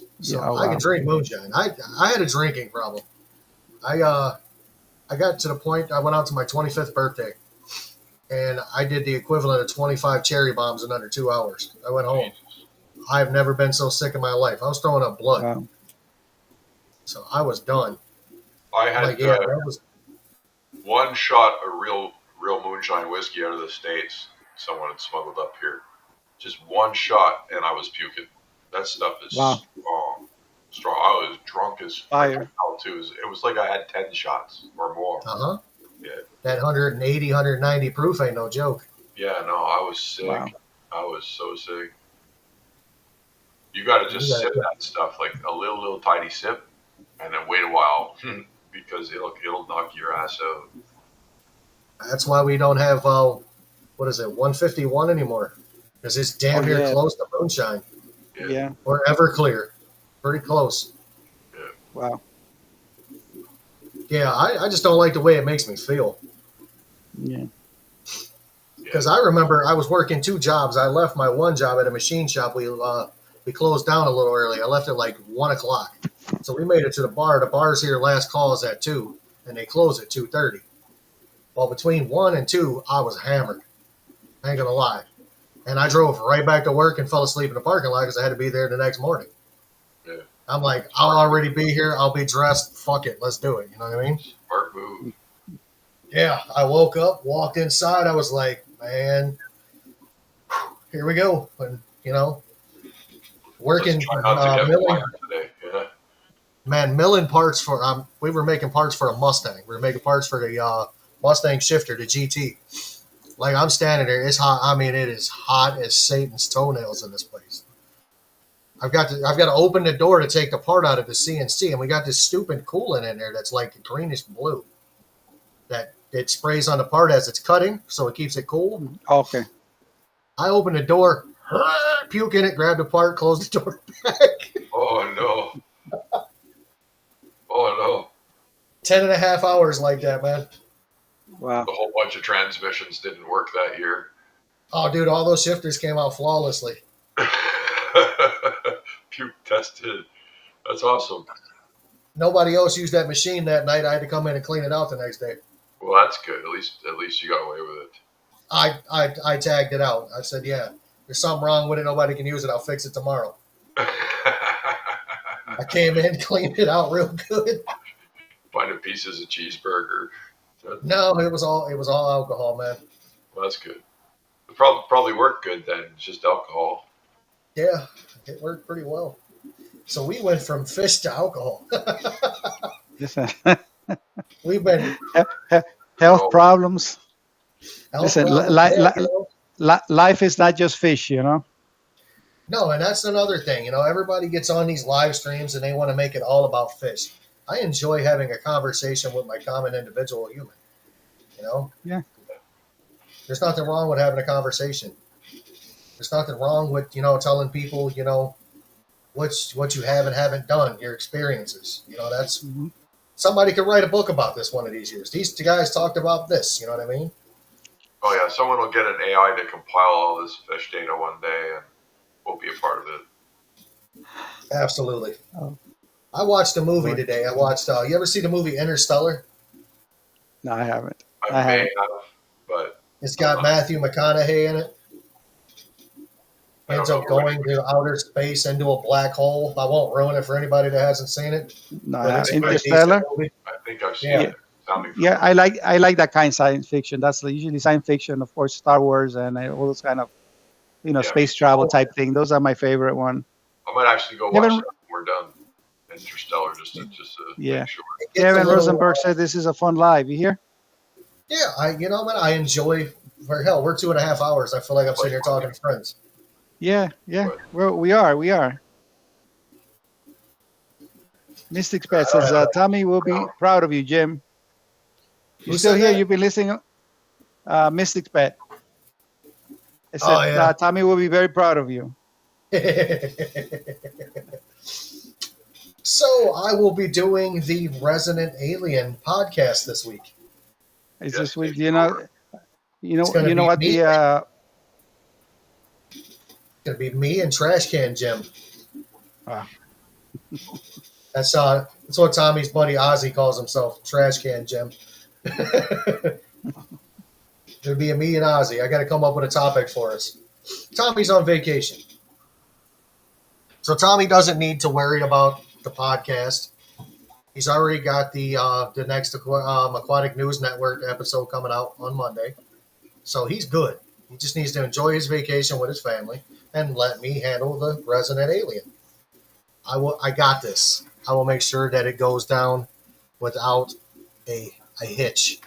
Yeah, So oh I can wow. drink moonshine. I had a drinking problem. I got to the point I went out to my 25th birthday, and I did the equivalent of 25 cherry bombs in under 2 hours. I went home. I've never been so sick in my life. I was throwing up blood, Wow. so I was done. I I'm like, had yeah, that was one shot of real moonshine whiskey out of the States. Someone had smuggled up here. Just one shot, and I was puking. That stuff is Wow. strong. Strong. I was drunk as freaking Fire. hell too. It was like I had 10 shots or more. uh huh. Yeah. That 180, 190 proof ain't no joke. Yeah. No, I was sick. Wow. I was so sick. You got to You just sip got that stuff like a little tiny sip, and then wait a while because it'll knock your ass out. That's why we don't have what is it, 151 anymore? Because it's damn Oh near yeah. close to moonshine Yeah. Yeah. or Everclear, pretty close. Wow. Yeah, I just don't like the way it makes me feel. Yeah. Because I remember I was working two jobs. I left my one job at a machine shop. We closed down a little early. I left at like 1:00, so we made it to the bar. The bar's here. Last call is at 2, and they close at 2:30. Well, between 1 and 2, I was hammered. I ain't gonna lie. And I drove right back to work and fell asleep in the parking lot because I had to be there the next morning. Yeah. I'm like, I'll already be here. I'll be dressed. Fuck it. Let's do it. You know what I mean? Smart move. Yeah. I woke up, walked inside. I was like, man, here we go. And, working, Let's try not to get milling, fired today. Yeah. man, milling parts for, we were making parts for a Mustang. We were making parts for the Mustang shifter, the GT. Like, I'm standing there. It's hot. I mean, it is hot as Satan's toenails in this place. I've got to open the door to take the part out of the CNC, and we got this stupid coolant in there that's like greenish blue that it sprays on the part as it's cutting, so it keeps it cool. Okay. I open the door, puke in it, grab the part, close the door back. Oh no. Oh no. 10.5 hours like that, man. Wow. A whole bunch of transmissions didn't work that year. Oh, dude, all those shifters came out flawlessly. Puke tested. That's awesome. Nobody else used that machine that night. I had to come in and clean it out the next day. Well, that's good. At least you got away with it. I tagged it out. I said, yeah, there's something wrong with it. Nobody can use it. I'll fix it tomorrow. I came in, cleaned it out real good. Finding pieces of cheeseburger. No, it was all alcohol, man. Well, that's good. It probably worked good then. It's just alcohol. Yeah, it worked pretty well. So we went from fish to alcohol. Listen, We've been health problems. health Listen, problems. life is not just fish, No, and that's another thing. Everybody gets on these live streams and they want to make it all about fish. I enjoy having a conversation with my common individual human. Yeah. There's nothing wrong with having a conversation. There's nothing wrong with telling people what you have and haven't done, your experiences. That's somebody could write a book about this one of these years. These two guys talked about this. You know what I mean? Oh yeah, someone will get an AI to compile all this fish data one day, and we'll be a part of it. Absolutely. Oh. I watched a movie today. I watched. You ever see the movie Interstellar? No, I haven't. I may have, but It's got Matthew McConaughey in it. I Ends don't up know what going to outer space into a black hole. I won't ruin it for anybody that hasn't seen it. No, But it's a pretty Interstellar. decent movie. I think I've seen Yeah. it. Sounding Yeah, I like that kind of science fiction. That's usually science fiction, of course, Star Wars and all those kind of space travel type thing. Those are my favorite one. I might actually go watch that when we're done. Interstellar, just to Yeah. make sure. It gets a Kevin little, Rosenberg said this is a fun live. You hear? Yeah, man, I enjoy. For hell, we're 2.5 hours. I feel like I'm sitting here talking to friends. Yeah. We are. Mystic I Pet don't says, have that. Tommy will be proud of you, Jim. You Who still said here? that? You've been listening? Mystic Pet. I Oh said, yeah. Tommy will be very proud of you. So I will be doing the Resident Alien podcast this week. It's Yes, this take week, it over. It's going to you know be what me. the Going to be me and Trash Can Jim. uh, That's what Tommy's buddy Ozzy calls himself, Trash Can Jim. It'll be a me and Ozzy. I got to come up with a topic for us. Tommy's on vacation, so Tommy doesn't need to worry about the podcast. He's already got the next Aquatic News Network episode coming out on Monday, so he's good. He just needs to enjoy his vacation with his family and let me handle the Resident Alien. I got this. I will make sure that it goes down without a hitch.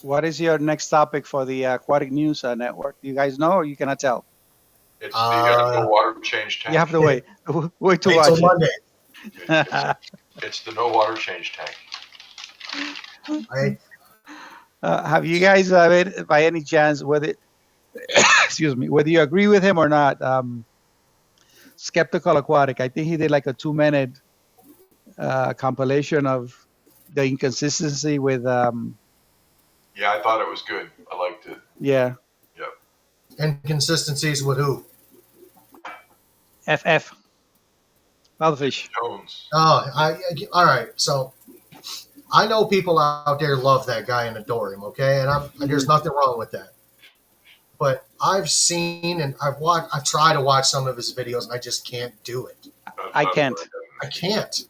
what is your next topic for the Aquatic News Network? Do you guys know, or you cannot tell? It's the no Uh, water change You have tank. to wait. Wait to Wait till watch it. Monday. It's the no water change tank. I Have you guys, by any chance, whether excuse me, whether you agree with him or not, Skeptical Aquatic? I think he did like a 2 minute compilation of the inconsistency with, Yeah, I thought it was good. I liked it. yeah, Yep. inconsistencies with who? FF, Fatherfish. Jones. All right. So I know people out there love that guy and adore him. Okay, and there's nothing wrong with that. But I've seen and I've watched. I've tried to watch some of his videos, and I just can't do it. I can't. I can't.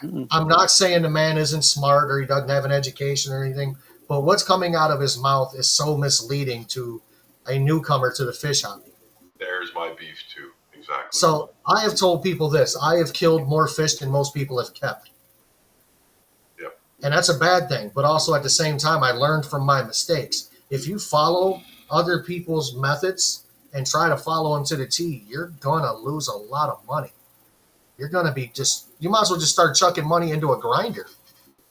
Mm-mm. I'm not saying the man isn't smart or he doesn't have an education or anything, but what's coming out of his mouth is so misleading to a newcomer to the fish hobby. There's my beef too. Exactly. So I have told people this: I have killed more fish than most people have kept. Yep. And that's a bad thing. But also at the same time, I learned from my mistakes. If you follow other people's methods and try to follow them to the T, you're going to lose a lot of money. You're going to be you might as well just start chucking money into a grinder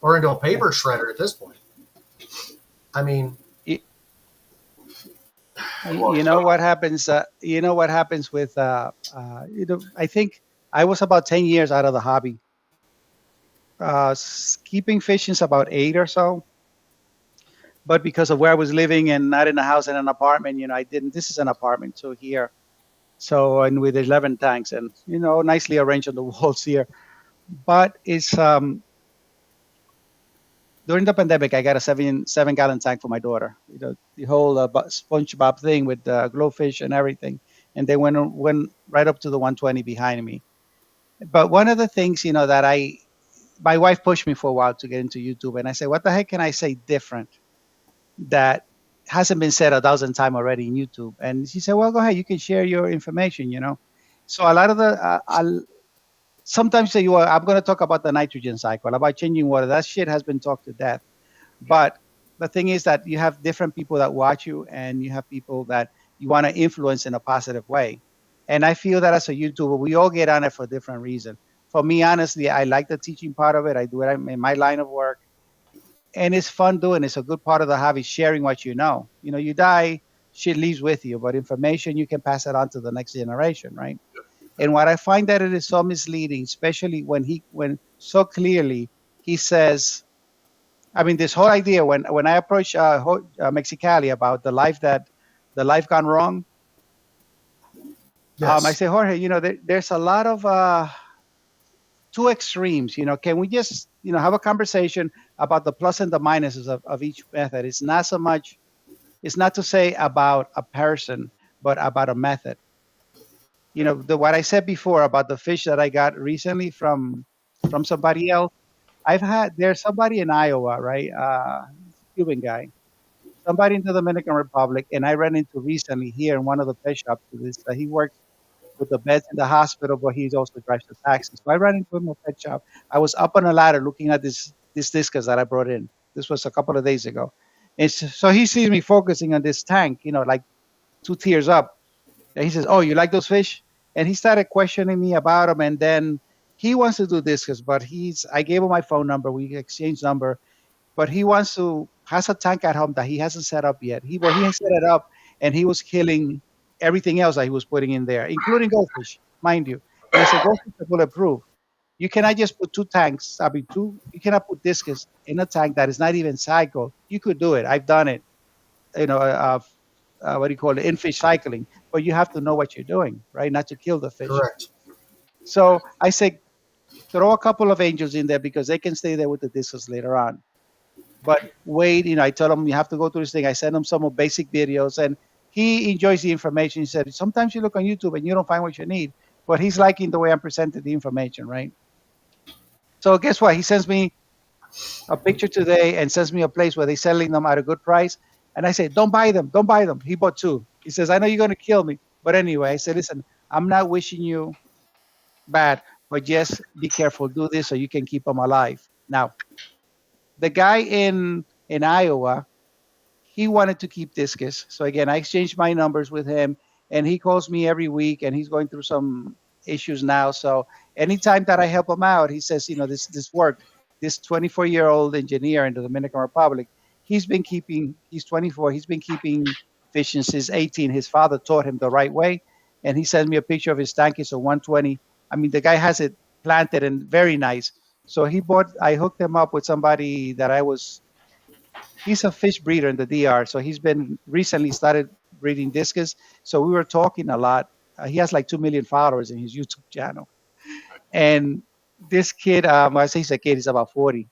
or into a paper shredder at this point. I mean, Y- You know what happens? You know what happens with, I think I was about 10 years out of the hobby. Keeping fish is about 8 or so. But because of where I was living and not in a house, in an apartment, I didn't. This is an apartment, so here. So, and with 11 tanks and, nicely arranged on the walls here. But it's, during the pandemic, I got a 7 gallon tank for my daughter. The whole SpongeBob thing with glowfish and everything, and they went right up to the 120 behind me. But one of the things, that my wife pushed me for a while to get into YouTube, and I said, "What the heck can I say different that hasn't been said 1,000 times already in YouTube?" And she said, "Well, go ahead, you can share your information." So a lot of sometimes say, "Well, I'm going to talk about the nitrogen cycle, about changing water." That shit has been talked to death. But the thing is that you have different people that watch you, and you have people that you want to influence in a positive way. And I feel that as a YouTuber, we all get on it for different reasons. For me, honestly, I like the teaching part of it. I do it in my line of work, and it's fun doing. It's a good part of the hobby, sharing what you know. You die, shit leaves with you, but information you can pass it on to the next generation, right? And what I find that it is so misleading, especially when so clearly he says, I mean, this whole idea when I approach Mexicali about the life gone wrong, I yes. say, Jorge, there's a lot of two extremes. Can we just have a conversation about the plus and the minuses of each method? It's not so much. It's not to say about a person, but about a method. What I said before about the fish that I got recently from somebody else. There's somebody in Iowa, right? Cuban guy, somebody in the Dominican Republic, and I ran into recently here in one of the pet shops. He works with the vets in the hospital, but he also drives the taxis. So I ran into him in a pet shop. I was up on a ladder looking at this discus that I brought in. This was a couple of days ago, and so he sees me focusing on this tank, like 2 tiers up. And he says, "Oh, you like those fish?" And he started questioning me about them, and then he wants to do Discus, but I gave him my phone number. We exchanged number, but he wants to has a tank at home that he hasn't set up yet. He has set it up, and he was killing everything else that he was putting in there, including goldfish, mind you. And I said, goldfish are bulletproof. You cannot just put two tanks. I mean, two. You cannot put Discus in a tank that is not even cycled. You could do it. I've done it. You know, what do you call it? In fish cycling. But you have to know what you're doing, right? Not to kill the fish. Correct. So I say throw a couple of angels in there because they can stay there with the Discus later on. But wait, I told him you have to go through this thing. I sent him some of basic videos, and he enjoys the information. He said sometimes you look on YouTube and you don't find what you need, but he's liking the way I'm presenting the information, right? So guess what? He sends me a picture today and sends me a place where they're selling them at a good price. And I say, don't buy them. Don't buy them. He bought two. He says, I know you're going to kill me. But anyway, I said, listen, I'm not wishing you bad, but just be careful. Do this so you can keep them alive. Now, the guy in Iowa, he wanted to keep Discus. So again, I exchanged my numbers with him, and he calls me every week, and he's going through some issues now. So anytime that I help him out, he says, this worked. This 24-year-old engineer in the Dominican Republic, he's 24, he's been keeping fishing since 18. His father taught him the right way, and he sends me a picture of his tank. It's a 120. I mean, the guy has it planted and very nice. So I hooked him up with somebody he's a fish breeder in the DR. So he's been recently started breeding Discus. So we were talking a lot. He has like 2 million followers in his YouTube channel. And this kid, I say he's a kid, he's about 40.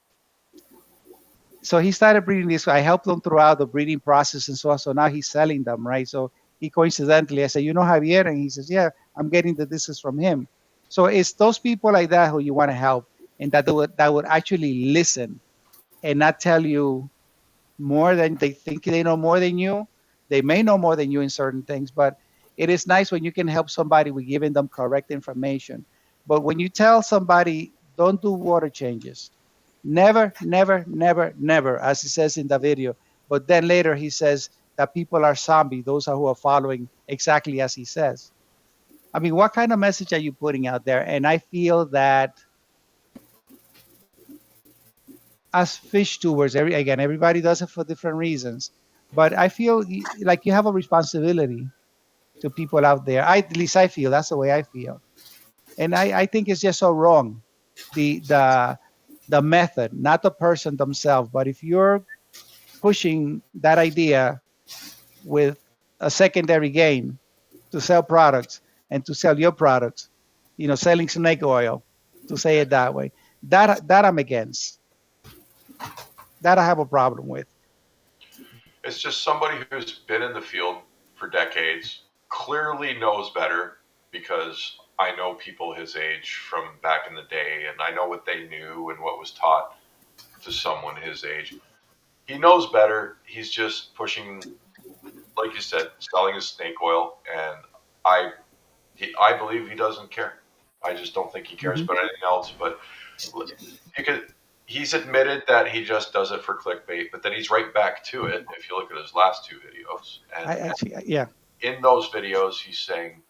So he started breeding this. I helped him throughout the breeding process and so on. So now he's selling them, right? So he coincidentally, I said, Javier? And he says, yeah, I'm getting the Discus from him. So it's those people like that who you want to help, and that would actually listen and not tell you more than they think they know more than you. They may know more than you in certain things, but it is nice when you can help somebody with giving them correct information. But when you tell somebody, don't do water changes, never, never, never, never, as he says in the video. But then later he says that people are zombie, those who are following exactly as he says. I mean, what kind of message are you putting out there? And I feel that as fish stewards, everybody does it for different reasons, but I feel like you have a responsibility to people out there. At least I feel that's the way I feel, and I think it's just so wrong. The method, not the person themselves, but if you're pushing that idea with a secondary gain to sell products and to sell your products, selling snake oil, to say it that way, that I'm against. That I have a problem with. It's just somebody who's been in the field for decades, clearly knows better, because I know people his age from back in the day, and I know what they knew and what was taught to someone his age. He knows better. He's just pushing, like you said, selling his snake oil, and I believe he doesn't care. I just don't think he cares about anything else. But he's admitted that he just does it for clickbait, but then he's right back to it. If you look at his last two videos, and in those videos, he's saying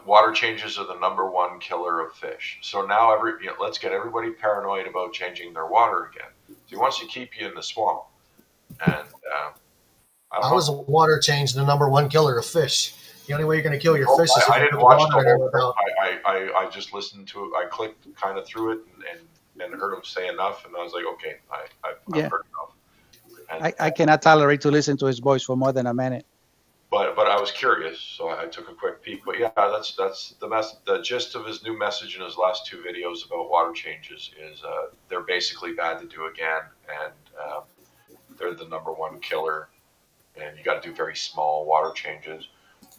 water changes are the number one killer of fish. So now let's get everybody paranoid about changing their water again. So he wants to keep you in the swamp. And how is water change the number one killer of fish? The only way you're going to kill your fish is if I you didn't put watch water the in it whole. I just listened to it. I clicked kind of through it and heard him say enough, and I was like, okay, I've heard enough. And, I cannot tolerate to listen to his voice for more than a minute. But I was curious, so I took a quick peek. But yeah, that's the gist of his new message in his last two videos about water changes is they're basically bad to do again, and they're the number one killer, and you got to do very small water changes.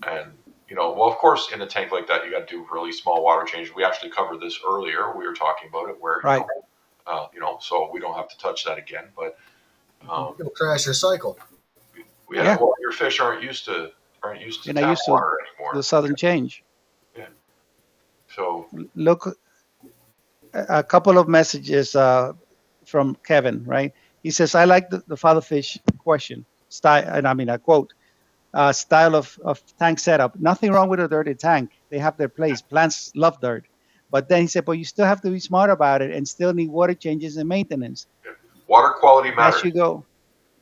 And well, of course, in a tank like that, you got to do really small water changes. We actually covered this earlier. We were talking about it, where right. So we don't have to touch that again. But it'll crash your cycle. Yeah. Well, your fish aren't used to tap water anymore. The sudden change. Yeah. So look, a couple of messages from Kevin. Right, he says, "I like the father fish question style," and I mean, I quote, style of tank setup. Nothing wrong with a dirty tank. They have their place. Plants love dirt. But then he said, but you still have to be smart about it and still need water changes and maintenance. Water quality As matters. you go,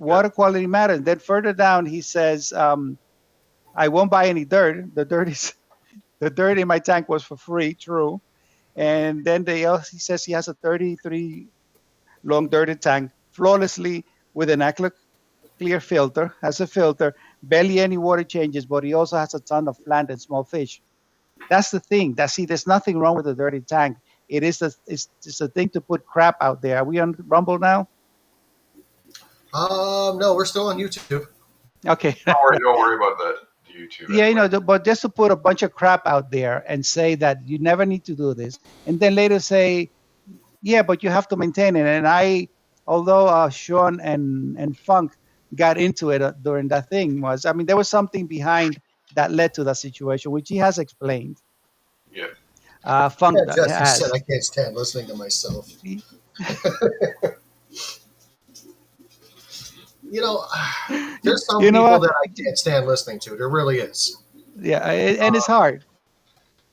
Yeah. water quality matters. Then further down, he says, I won't buy any dirt. The dirt in my tank was for free, true. And then he says he has a 33 long dirty tank flawlessly with an Acla clear filter, has a filter, barely any water changes, but he also has a ton of plant and small fish. That's the thing. There's nothing wrong with a dirty tank. It's a thing to put crap out there. Are we on Rumble now? No, we're still on YouTube. Okay. Don't worry about that. YouTube. Yeah, Anyway. but just to put a bunch of crap out there and say that you never need to do this, and then later say, yeah, but you have to maintain it. And although Sean and Funk got into it during that thing, there was something behind that led to that situation, which he has explained. Yeah. Funk Yeah, Jesse said has. I can't stand listening to myself. You know, there's some You know people what? that I can't stand listening to. There really is. Yeah, and it's hard.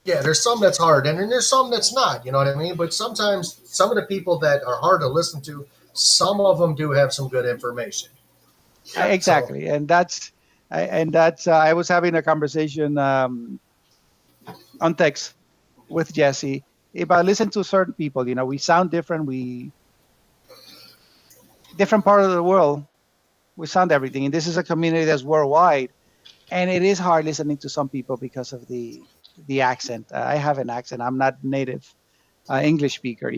Yeah, there's some that's hard, and then there's some that's not. You know what I mean? But sometimes some of the people that are hard to listen to, some of them do have some good information. Exactly, So, I was having a conversation on text with Jesse about listen to certain people. We sound different. We different part of the world. We sound everything, and this is a community that's worldwide, and it is hard listening to some people because of the accent. I have an accent. I'm not native English speaker,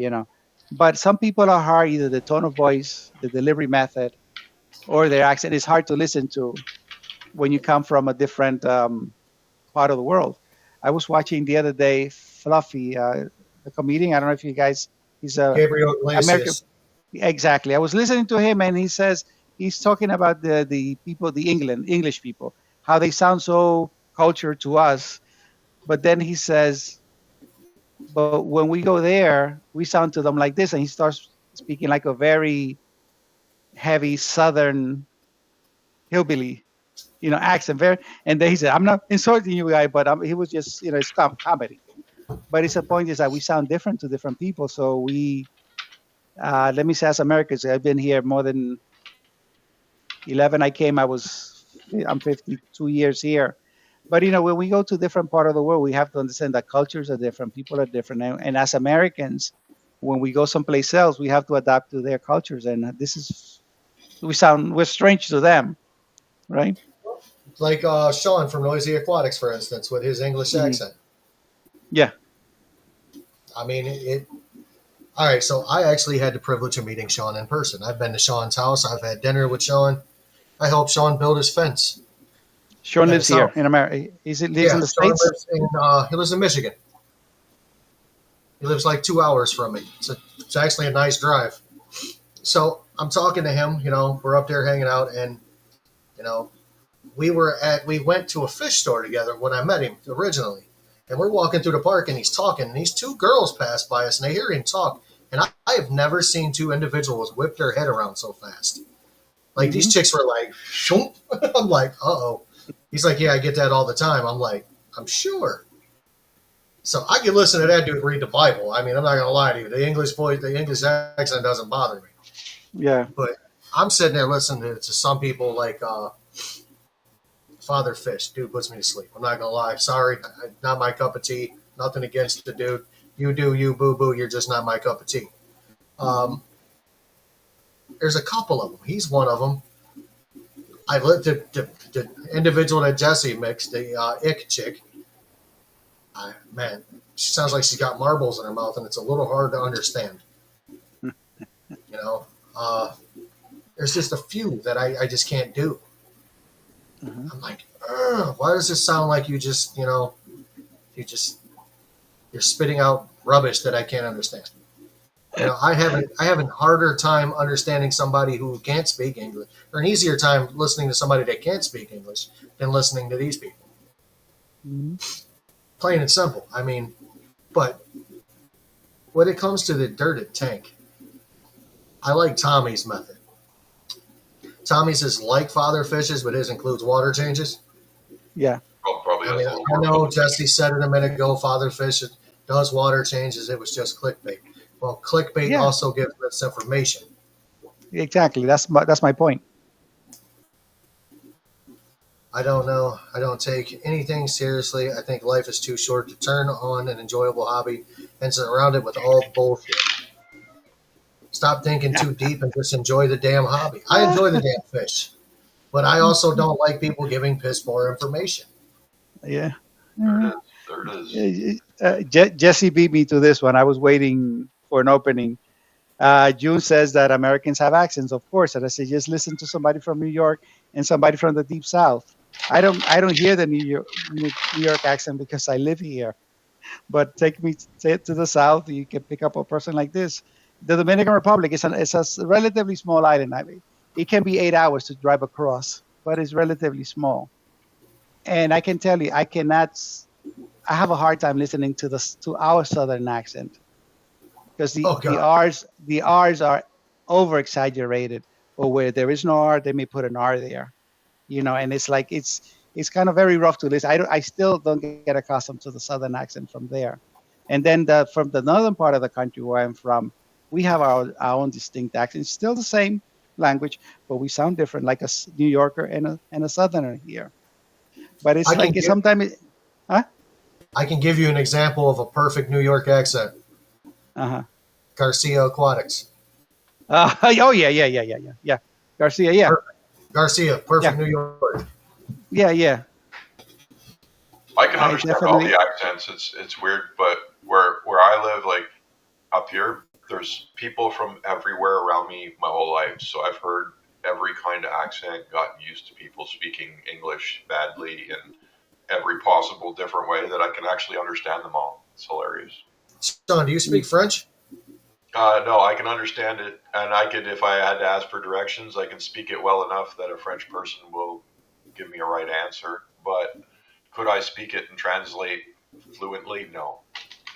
but some people are hard. Either the tone of voice, the delivery method, or their accent is hard to listen to when you come from a different part of the world. I was watching the other day Fluffy, the comedian. I don't know if you guys. He's a Gabriel American. Iglesias. Exactly. I was listening to him, and he says he's talking about the people, the English people, how they sound so cultured to us. But then he says, but when we go there, we sound to them like this, and he starts speaking like a very heavy Southern hillbilly, accent. And then he said, "I'm not insulting you, guy, but he was just, it's comedy." But the point is that we sound different to different people, so let me say, as Americans, I've been here more than 11. I'm 52 years here. But when we go to different part of the world, we have to understand that cultures are different, people are different, and as Americans, when we go someplace else, we have to adapt to their cultures, and we're strange to them, right? Like Sean from Noisy Aquatics, for instance, with his English Mm-hmm. accent. Yeah. I mean, all right, so I actually had the privilege of meeting Sean in person. I've been to Sean's house. I've had dinner with Sean. I helped Sean build his fence. Sean lives here in America. He lives in the Sean States? he lives in Michigan. He lives like 2 hours from me. It's actually a nice drive. So I'm talking to him. We're up there hanging out, and we went to a fish store together when I met him originally. And we're walking through the park, and he's talking, and these two girls pass by us, and they hear him talk. And I have never seen two individuals whip their head around so fast. Like, these chicks were like, shoom. I'm like, uh-oh. He's like, yeah, I get that all the time. I'm like, I'm sure. So I can listen to that dude read the Bible. I mean, I'm not going to lie to you. The English accent doesn't bother me. Yeah. But I'm sitting there listening to some people like Father Fish. Dude puts me to sleep. I'm not going to lie. Sorry. Not my cup of tea. Nothing against the dude. You do you, boo-boo. You're just not my cup of tea. There's a couple of them. He's one of them. I lived the individual that Jesse mixed, the ick chick. Man, she sounds like she's got marbles in her mouth, and it's a little hard to understand. There's just a few that I just can't do. Mm-hmm. I'm like, why does this sound like you're spitting out rubbish that I can't understand? I have a harder time understanding somebody who can't speak English, or an easier time listening to somebody that can't speak English than listening to these people. Mm-hmm. Plain and simple. I mean, but when it comes to the dirted tank, I like Tommy's method. Tommy's is like Father Fish's, but his includes water changes. Yeah, Probably I has mean, a little I more know focus. Jesse said it a minute ago. Father Fish it does water changes. It was just clickbait. Well, clickbait yeah, also gives misinformation. exactly. That's my point. I don't know. I don't take anything seriously. I think life is too short to turn on an enjoyable hobby and surround it with all bullshit. Stop thinking too deep and just enjoy the damn hobby. I enjoy the damn fish, but I also don't like people giving piss poor information. Yeah. There it Uh, is. There it is. Jesse beat me to this one. I was waiting for an opening. June says that Americans have accents, of course. And I say, just listen to somebody from New York and somebody from the deep South. I don't hear the New York accent because I live here. But take me to the South, you can pick up a person like this. The Dominican Republic is a relatively small island. I mean, it can be 8 hours to drive across, but it's relatively small. And I can tell you, I have a hard time listening to our Southern accent because the Oh the God, R's the R's are over exaggerated, or where there is no R, they may put an R there, and it's like it's kind of very rough to listen. I still don't get accustomed to the Southern accent from there, and then from the northern part of the country where I'm from, we have our own distinct accent. It's still the same language, but we sound different, like a New Yorker and a Southerner here. But it's I can like give sometimes, huh? I can give you an example of a perfect New York accent. Uh-huh. Garcia Aquatics. Oh yeah, yeah, yeah, yeah, yeah, yeah. Garcia, yeah, Perfect. Garcia, yeah, perfect New York. yeah, yeah. I can I understand all definitely. the accents. It's weird, but where I live, like up here, there's people from everywhere around me my whole life. So I've heard every kind of accent, gotten used to people speaking English badly in every possible different way that I can actually understand them all. It's hilarious. Sean, do you speak French? No, I can understand it, and I could, if I had to ask for directions, I can speak it well enough that a French person will give me a right answer. But could I speak it and translate fluently? No,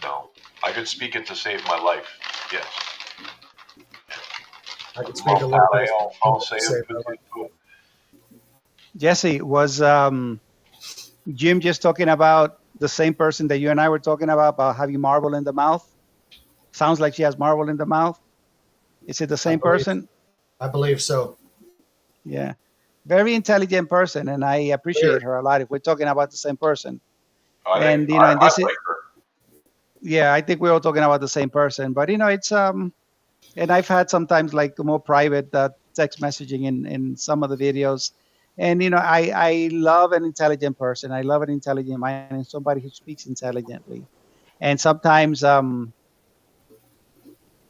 no. I could speak it to save my life. Yes. I can speak Mon a little bit parler of en English français to un save my petit life. peu. Jesse, was Jim just talking about the same person that you and I were talking about having marble in the mouth? Sounds like she has marble in the mouth. Is it the I same believe. person? I believe so. Yeah. Very intelligent person, and I Very. appreciate her a lot if we're talking about the same person. I think And I, and I this is like her. yeah, I think we're all talking about the same person. But it's and I've had sometimes like more private text messaging in some of the videos. And I love an intelligent person. I love an intelligent mind and somebody who speaks intelligently. And sometimes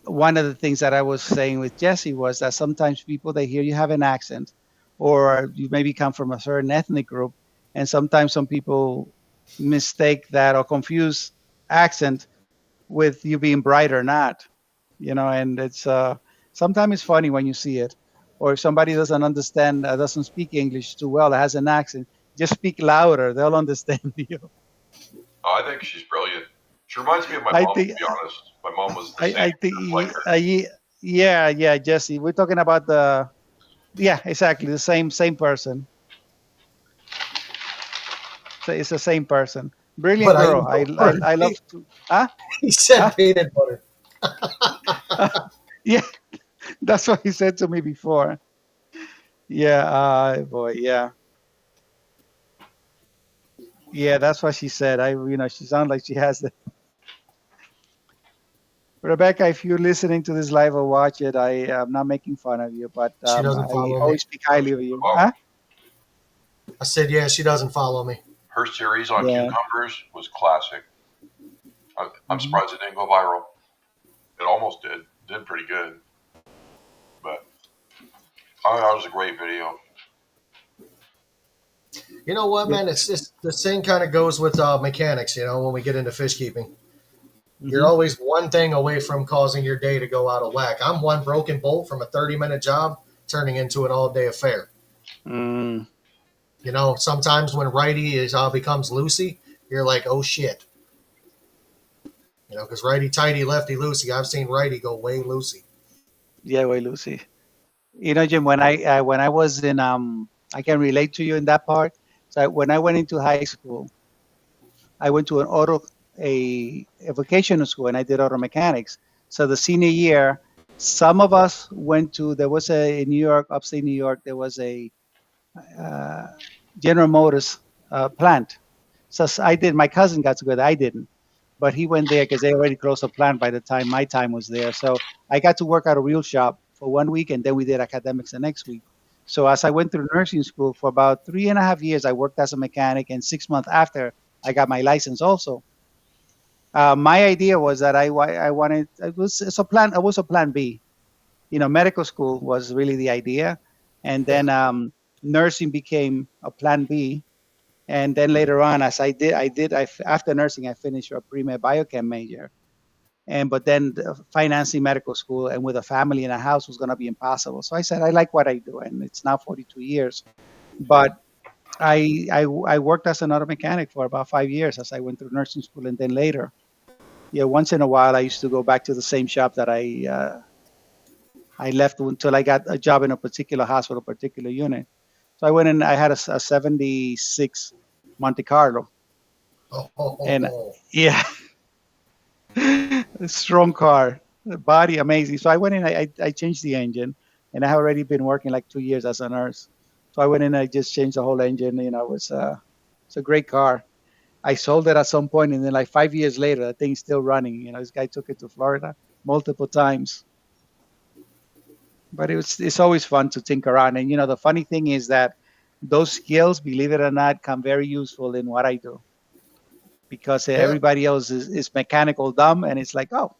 one of the things that I was saying with Jesse was that sometimes people, they hear you have an accent, or you maybe come from a certain ethnic group, and sometimes some people mistake that or confuse accent with you being bright or not. And it's sometimes it's funny when you see it. Or if somebody doesn't understand, doesn't speak English too well, has an accent, just speak louder, they'll understand you. I think she's brilliant. She reminds me of my I mom, think to be honest. My mom was the I same, think just like her. yeah, yeah, Jesse, we're talking about yeah, exactly the same person. So it's the same person. Brilliant But I girl. eat I the I, word. I love to. Huh? He said Huh? peanut butter. Yeah, that's what he said to me before. Yeah, boy, yeah, yeah. That's what she said. She sounds like she has the. Rebecca, if you're listening to this live or watch it, I am not making fun of you, but She doesn't I follow me. always speak highly of you. Wow. Huh? I said, yeah, she doesn't follow me. Her series on Yeah. cucumbers was classic. I'm Hmm. surprised it didn't go viral. It almost did. Did pretty good, but that was a great video. You know what, Good. man? It's just the same kind of goes with mechanics. When we get into fish keeping, you're Hmm. always one thing away from causing your day to go out of whack. I'm one broken bolt from a 30-minute job turning into an all-day affair. Mm, Sometimes when righty becomes loosey, you're like, oh shit. Because righty tighty, lefty loosey. I've seen righty go way loosey. yeah, way Lucy. Jim, when I was in I can relate to you in that part. So when I went into high school, I went to a vocational school, and I did auto mechanics. So the senior year, some of us went to, there was a in New York, upstate New York, there was a uh, General Motors plant. So I did. My cousin got to go there. I didn't, but he went there because they already closed the plant by the time my time was there. So I got to work at a real shop for 1 week, and then we did academics the next week. So as I went through nursing school for about 3.5 years, I worked as a mechanic, and 6 months after, I got my license also. My idea was that I wanted, it was a plan B. Medical school was really the idea, and Yeah. then nursing became a plan B. And then later on, as after nursing, I finished a pre-med biochem major. And but then financing medical school and with a family and a house was going to be impossible. So I said I like what I do, and it's now 42 years. But I worked as an auto mechanic for about 5 years as I went through nursing school, and then later, yeah, once in a while I used to go back to the same shop that I left until I got a job in a particular hospital, particular unit. So I went in. I had a 76 Monte Carlo, Oh, oh, oh, and oh. yeah, a strong car, the body amazing. So I went in. I changed the engine, and I had already been working like 2 years as a nurse. So I went in. I just changed the whole engine. It's a great car. I sold it at some point, and then like 5 years later, the thing's still running. This guy took it to Florida multiple times. But it's always fun to tinker around. And the funny thing is that those skills, believe it or not, come very useful in what I do, because Yeah. everybody else is mechanical dumb, and it's like, oh,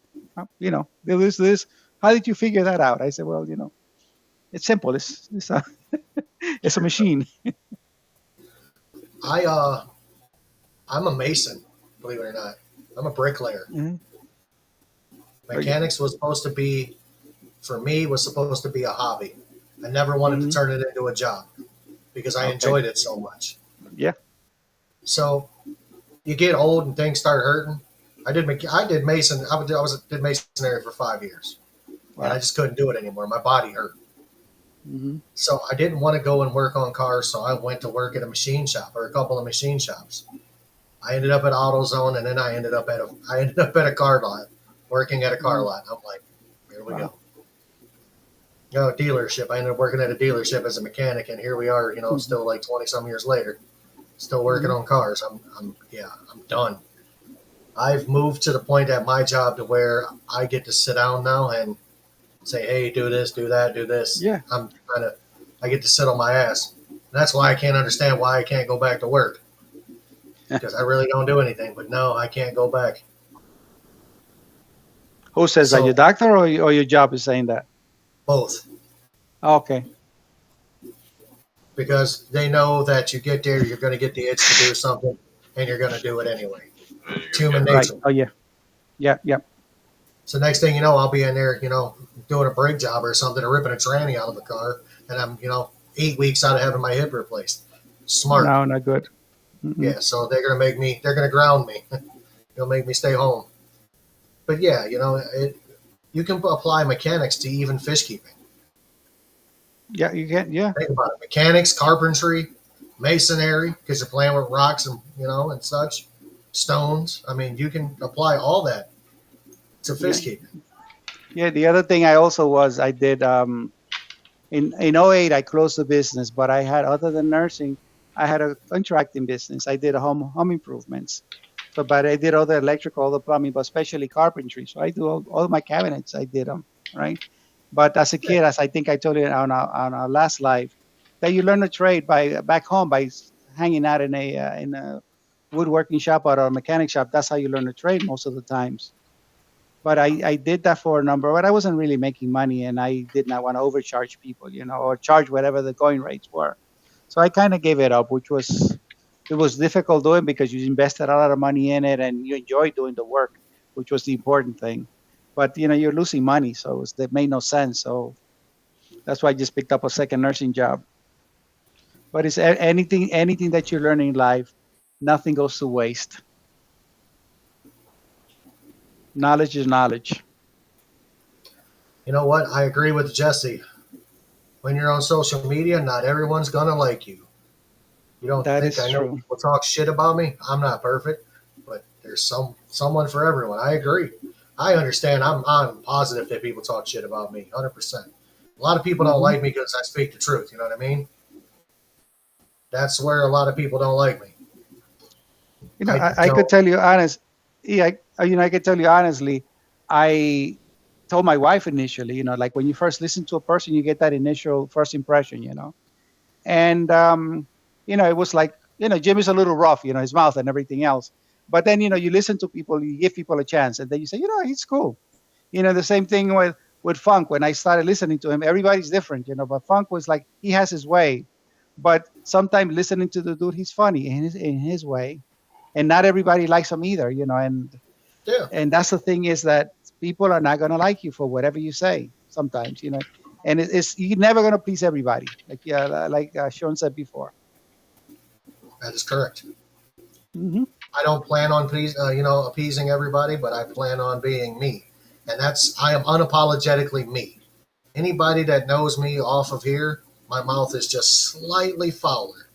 this. How did you figure that out? I said, well, it's simple. It's a machine. I I'm a mason, believe it or not. I'm a bricklayer. Mhm. Very good. Mechanics was supposed to be, for me, was supposed to be a hobby. I never wanted to Hmm. turn it into a job because I Okay. enjoyed it so much. Yeah. So you get old and things start hurting. I did mason. Did masonry for 5 years, and I Wow. just couldn't do it anymore. My body hurt. Hmm. So I didn't want to go and work on cars. So I went to work at a machine shop or a couple of machine shops. I ended up at AutoZone, and then I ended up at a car lot, working at a car Hmm. lot. I'm like, here we Wow. go. Dealership. I ended up working at a dealership as a mechanic, and here we are. Hmm. Still like 20 some years later, still working Hmm. on cars. I'm done. I've moved to the point at my job to where I get to sit down now and say, hey, do this, do that, do this. Yeah. I get to sit on my ass. And that's why I can't understand why I can't go back to work because I really don't do anything. But no, I can't go back. Who says that? Your So doctor, or your job is saying that? both, Okay. because they know that you get there, you're going to get the itch to do something, and you're going to do it anyway. And It's you're human gonna Right. nature. Oh yeah. Yeah. Yeah. So next thing you know, I'll be in there, doing a brake job or something, or ripping a tranny out of a car, and I'm, 8 weeks out of having my hip replaced. Smart. No, not good. Mm-mm. Yeah, so they're gonna ground me. They'll make me stay home. But yeah, you can apply mechanics to even fish keeping. Yeah, you can. Yeah. Think about it: mechanics, carpentry, masonry, because you're playing with rocks and such, stones. I mean, you can apply all that to Yeah. fish keeping. Yeah. The other thing I did in '08 I closed the business, but I had, other than nursing, I had a contracting business. I did home improvements. So, but I did all the electrical, all the plumbing, but especially carpentry. So I do all my cabinets. I did them, right? But as a Yeah, kid, as I think I told you on our last live, that you learn a trade by back home by hanging out in a woodworking shop or a mechanic shop. That's how you learn a trade most of the times. But I did that for a number, but I wasn't really making money, and I did not want to overcharge people, or charge whatever the going rates were. So I kind of gave it up, which it was difficult doing because you invested a lot of money in it and you enjoyed doing the work, which was the important thing. But you're losing money, so that made no sense. So that's why I just picked up a second nursing job. But it's anything that you learn in life, nothing goes to waste. Knowledge is knowledge. you know what? I agree with Jesse. When you're on social media, not everyone's gonna like you. You don't That think is I know true. people talk shit about me? I'm not perfect, but there's someone for everyone. I agree. I understand. I'm positive that people talk shit about me, 100%. A lot of people don't Hmm. like me because I speak the truth. You know what I mean? That's where a lot of people don't like me. I I could don't. tell you honest. Yeah, I could tell you honestly. I told my wife initially, like when you first listen to a person, you get that initial first impression. And it was like, Jimmy's a little rough, his mouth and everything else. But then, you listen to people, you give people a chance, and then you say, he's cool. The same thing with Funk. When I started listening to him, everybody's different, but Funk was like, he has his way. But sometimes listening to the dude, he's funny in his way, and not everybody likes him either, Yeah, and that's the thing, is that people are not going to like you for whatever you say sometimes, and it's you're never going to please everybody, like, yeah, like Sean said before. that is correct. Hmm. I don't plan on appeasing everybody, but I plan on being me, and I am unapologetically me. Anybody that knows me off of here, my mouth is just slightly fouler,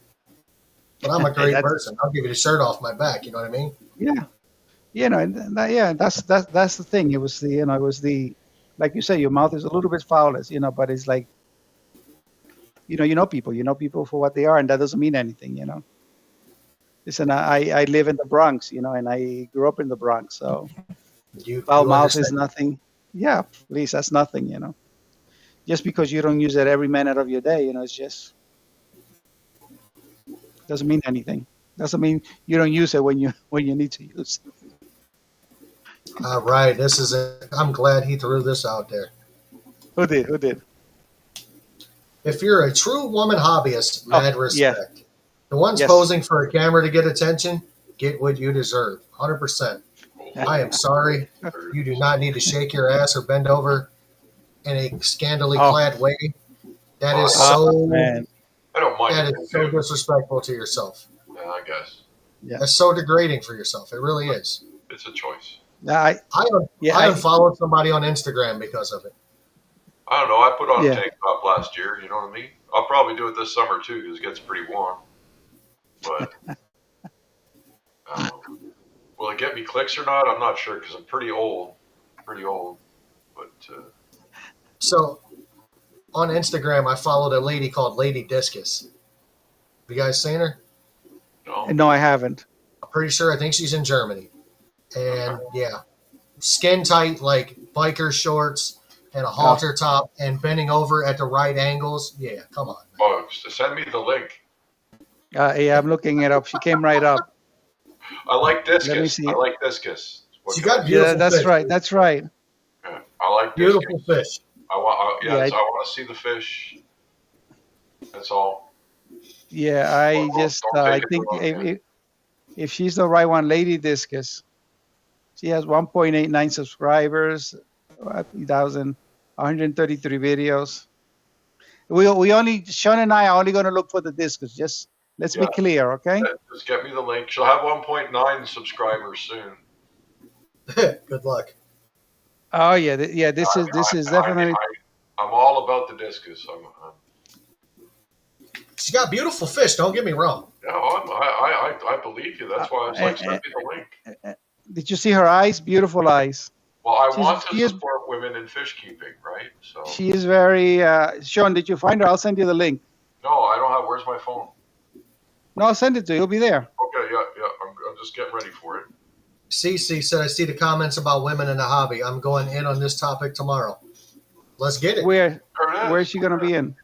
but I'm a great That's, person. I'll give you the shirt off my back. You know what I mean? yeah, and yeah, that's the thing. It was the like you say, your mouth is a little bit foul, but it's like, you know people for what they are, and that doesn't mean anything. Listen, I live in the Bronx, and I grew up in the Bronx, so foul You mouth is understand? nothing. Yeah, please, that's nothing. Just because you don't use it every minute of your day, it's just doesn't mean anything. Doesn't mean you don't use it when you need to use it. All right, this is it. I'm glad he threw this out there. Who did? Who did? If you're a true woman hobbyist, Oh, mad yeah. respect. The ones Yes. posing for a camera to get attention, get what you deserve. 100%. I am sorry. You do not need to shake your ass or bend over in a scantily Oh, clad way. That Well, is oh so man. I don't mind that if is they so do. disrespectful to yourself. Yeah, I guess Yeah. That's so degrading for yourself. It really is. it's a choice. Yeah. I Yeah. I unfollowed somebody on Instagram because of it. I don't know. I put on a Yeah. tank top last year. You know what I mean? I'll probably do it this summer too because it gets pretty warm. But I don't know. Will it get me clicks or not? I'm not sure because I'm pretty old. Pretty old. But So on Instagram, I followed a lady called Lady Discus. Have you guys seen her? no. No, I haven't. I'm pretty sure. I think she's in Germany. And Okay. yeah, skin tight, like biker shorts and a Oh, halter top and bending over at the right angles. Yeah, come on, man. Oh, send me the link. yeah. I'm looking it up. She came right up. I like Let me discus. see. I like discus. What She can I got say? Yeah, beautiful that's fish. right. That's right. Yeah, I like Beautiful discus. fish. Yeah. Yes, I want to see the fish. That's all. Yeah. I just. Don't I take it the think wrong if, way. if if she's the right one, Lady Discus. She has 1.89 subscribers, 133 videos. We only Sean and I are only going to look for the Discus. Just let's be Yeah, clear, okay? just get me the link. She'll have 1.9 subscribers soon. Good luck. Oh yeah, yeah. This I, is this is I, definitely. I'm all about the discus. She got beautiful fish. Don't get me wrong. Yeah, I believe you. That's why I was like, Uh, send me the link. did you see her eyes? Beautiful eyes. Well, I She's want to she is support women in fish keeping, right? So, she is very. Sean, did you find her? I'll send you the link. no, I don't have. Where's my phone? No, I'll send it to you. It'll be there. Okay, yeah. I'm just getting ready for it. Cece said, I see the comments about women in the hobby. I'm going in on this topic tomorrow. Let's get it. Where There it where is is. she gonna be in?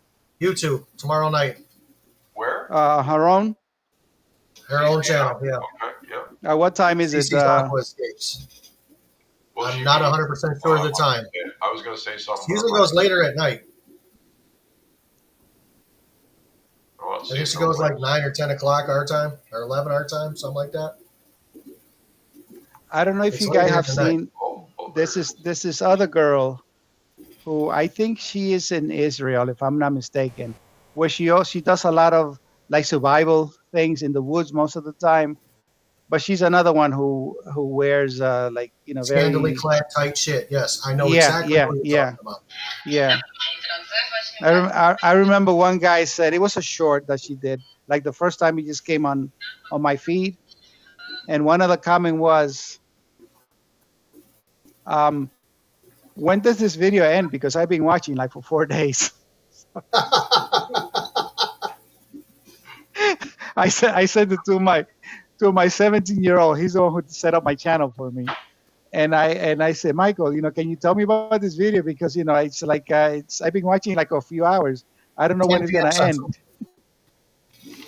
YouTube tomorrow night. Where? Her own. Her own channel. Yeah. Okay, yeah. What time is it? Cece's Aqua Escapes. Well, I'm not 100% sure of the time. I was going to say something. It usually goes later at night. Well, I think she goes like 9 or 10 o'clock our time, or 11 our time, something like that. I don't know if It's you guys later have in the night. seen. there This it is this other girl who I think she is in Israel, if I'm not mistaken, where she does a lot of like survival things in the woods most of the time. But she's another one who wears like Scandally very. clad tight shit. Yes, I know Yeah, exactly yeah, what you're yeah, talking about. yeah. I remember one guy said it was a short that she did. like the first time he just came on my feed, and one of the comment was, um, "When does this video end? Because I've been watching like for 4 days." I said it to my 17-year-old. He's the one who set up my channel for me. And I said, Michael, can you tell me about this video? Because it's like I've been watching like a few hours. I don't know when 10 it's p.m. gonna Central. end.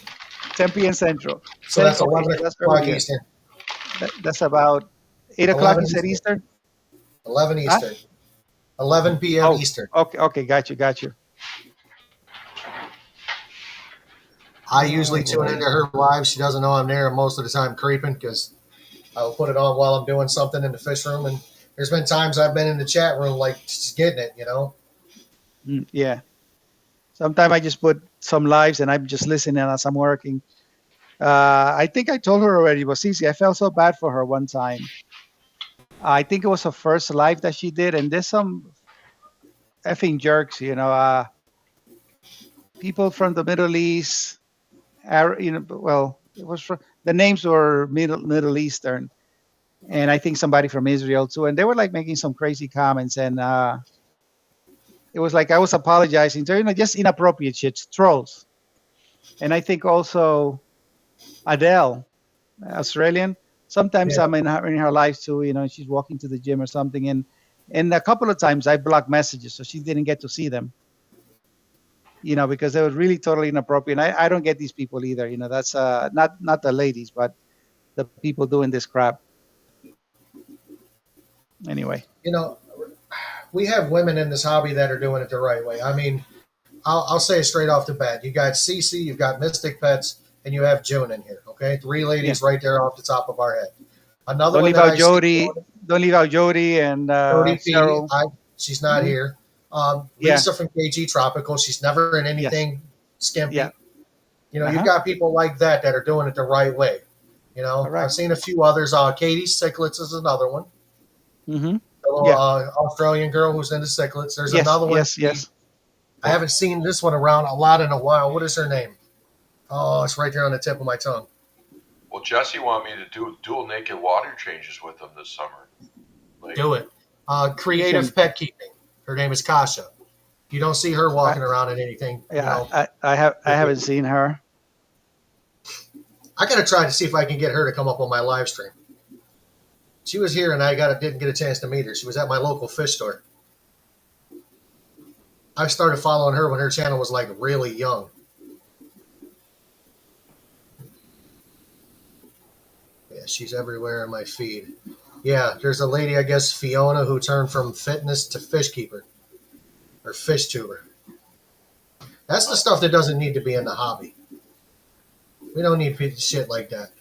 10 p.m. Central. So that's Okay, 11 so that's very o'clock good. Eastern. That's about 8 o'clock. 11 You said Eastern. Eastern? 11 Huh? Eastern. 11 p.m. Oh, Eastern. okay, got you. I Oh usually tune boy. into her live. She doesn't know I'm there most of the time creeping because I'll put it on while I'm doing something in the fish room. And there's been times I've been in the chat room like just getting it, Yeah. Sometimes I just put some lives and I'm just listening as I'm working. I think I told her already, but Cece, I felt so bad for her one time. I think it was her first live that she did, and there's some effing jerks, people from the Middle East. Well, it was the names were Middle Eastern, and I think somebody from Israel too, and they were like making some crazy comments, and it was like I was apologizing to just inappropriate shit, trolls, and I think also Adele, Australian. Sometimes Yeah. I'm in her life too, she's walking to the gym or something, and a couple of times I blocked messages so she didn't get to see them. Because they were really totally inappropriate. And I don't get these people either. That's not the ladies, but the people doing this crap. Anyway. We have women in this hobby that are doing it the right way. I mean, I'll say it straight off the bat. You got Cece, you've got Mystic Pets, and you have June in here. Okay, 3 ladies right there off the top of our head. Another Don't one leave that out I Jody. Don't leave out Jody and Jody P. Cheryl. She's not Mhm. here. Yeah. Lisa from KG Tropical. She's never in anything skimpy. Yeah. You've got people like that are doing it the right way. Correct. I've seen a few others. Katie Sicklets is another one. Mm-hmm. The little Australian girl who's into cichlids. There's another one. Yes. I haven't seen this one around a lot in a while. What is her name? Oh, it's right there on the tip of my tongue. Well, Jesse wanted me to do dual naked water changes with him this summer. Do it. Creative Pet Keeping. Her name is Kasha. You don't see her walking around in anything. Yeah, I haven't seen her. I gotta try to see if I can get her to come up on my live stream. She was here and I didn't get a chance to meet her. She was at my local fish store. I started following her when her channel was like really young. Yeah, she's everywhere in my feed. Yeah, there's a lady, I guess, Fiona, who turned from fitness to fish keeper or fish tuber. That's the stuff that doesn't need to be in the hobby. We don't need shit like that.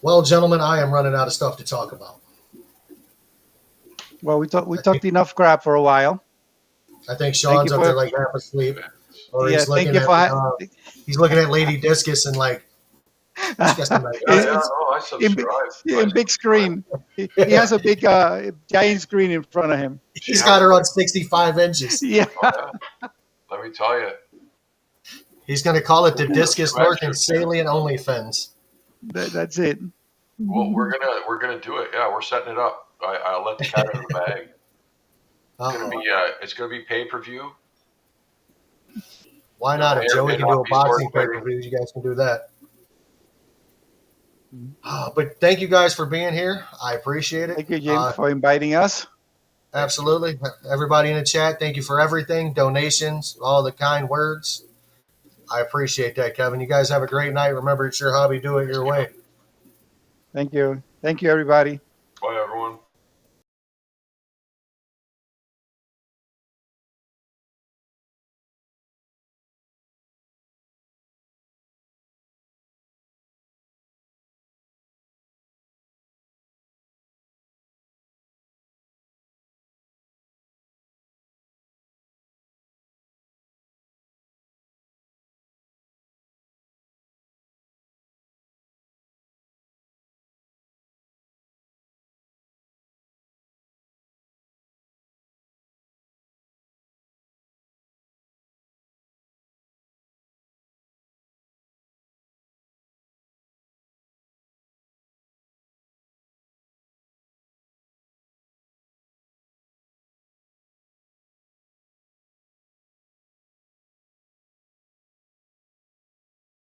Well, gentlemen, I am running out of stuff to talk about. Well, we talked enough crap for a while. I think Sean's up there like half asleep. Or he's looking at Lady Discus and like, in big screen. He has a big giant screen in front of him. He's got her on 65 inches. Yeah. Let me tell you. He's going to call it the Discus North and Salient OnlyFans. That's it. Well, we're gonna do it. Yeah, we're setting it up. I'll let the cat out of the bag. It's gonna be pay-per-view. Why not? If Joey can do a boxing pay-per-view, you guys can do that. But thank you guys for being here. I appreciate it. Thank you, Jim, for inviting us. Absolutely. Everybody in the chat, thank you for everything. Donations, all the kind words. I appreciate that, Kevin. You guys have a great night. Remember, it's your hobby. Do it your way. Thank you. Thank you, everybody.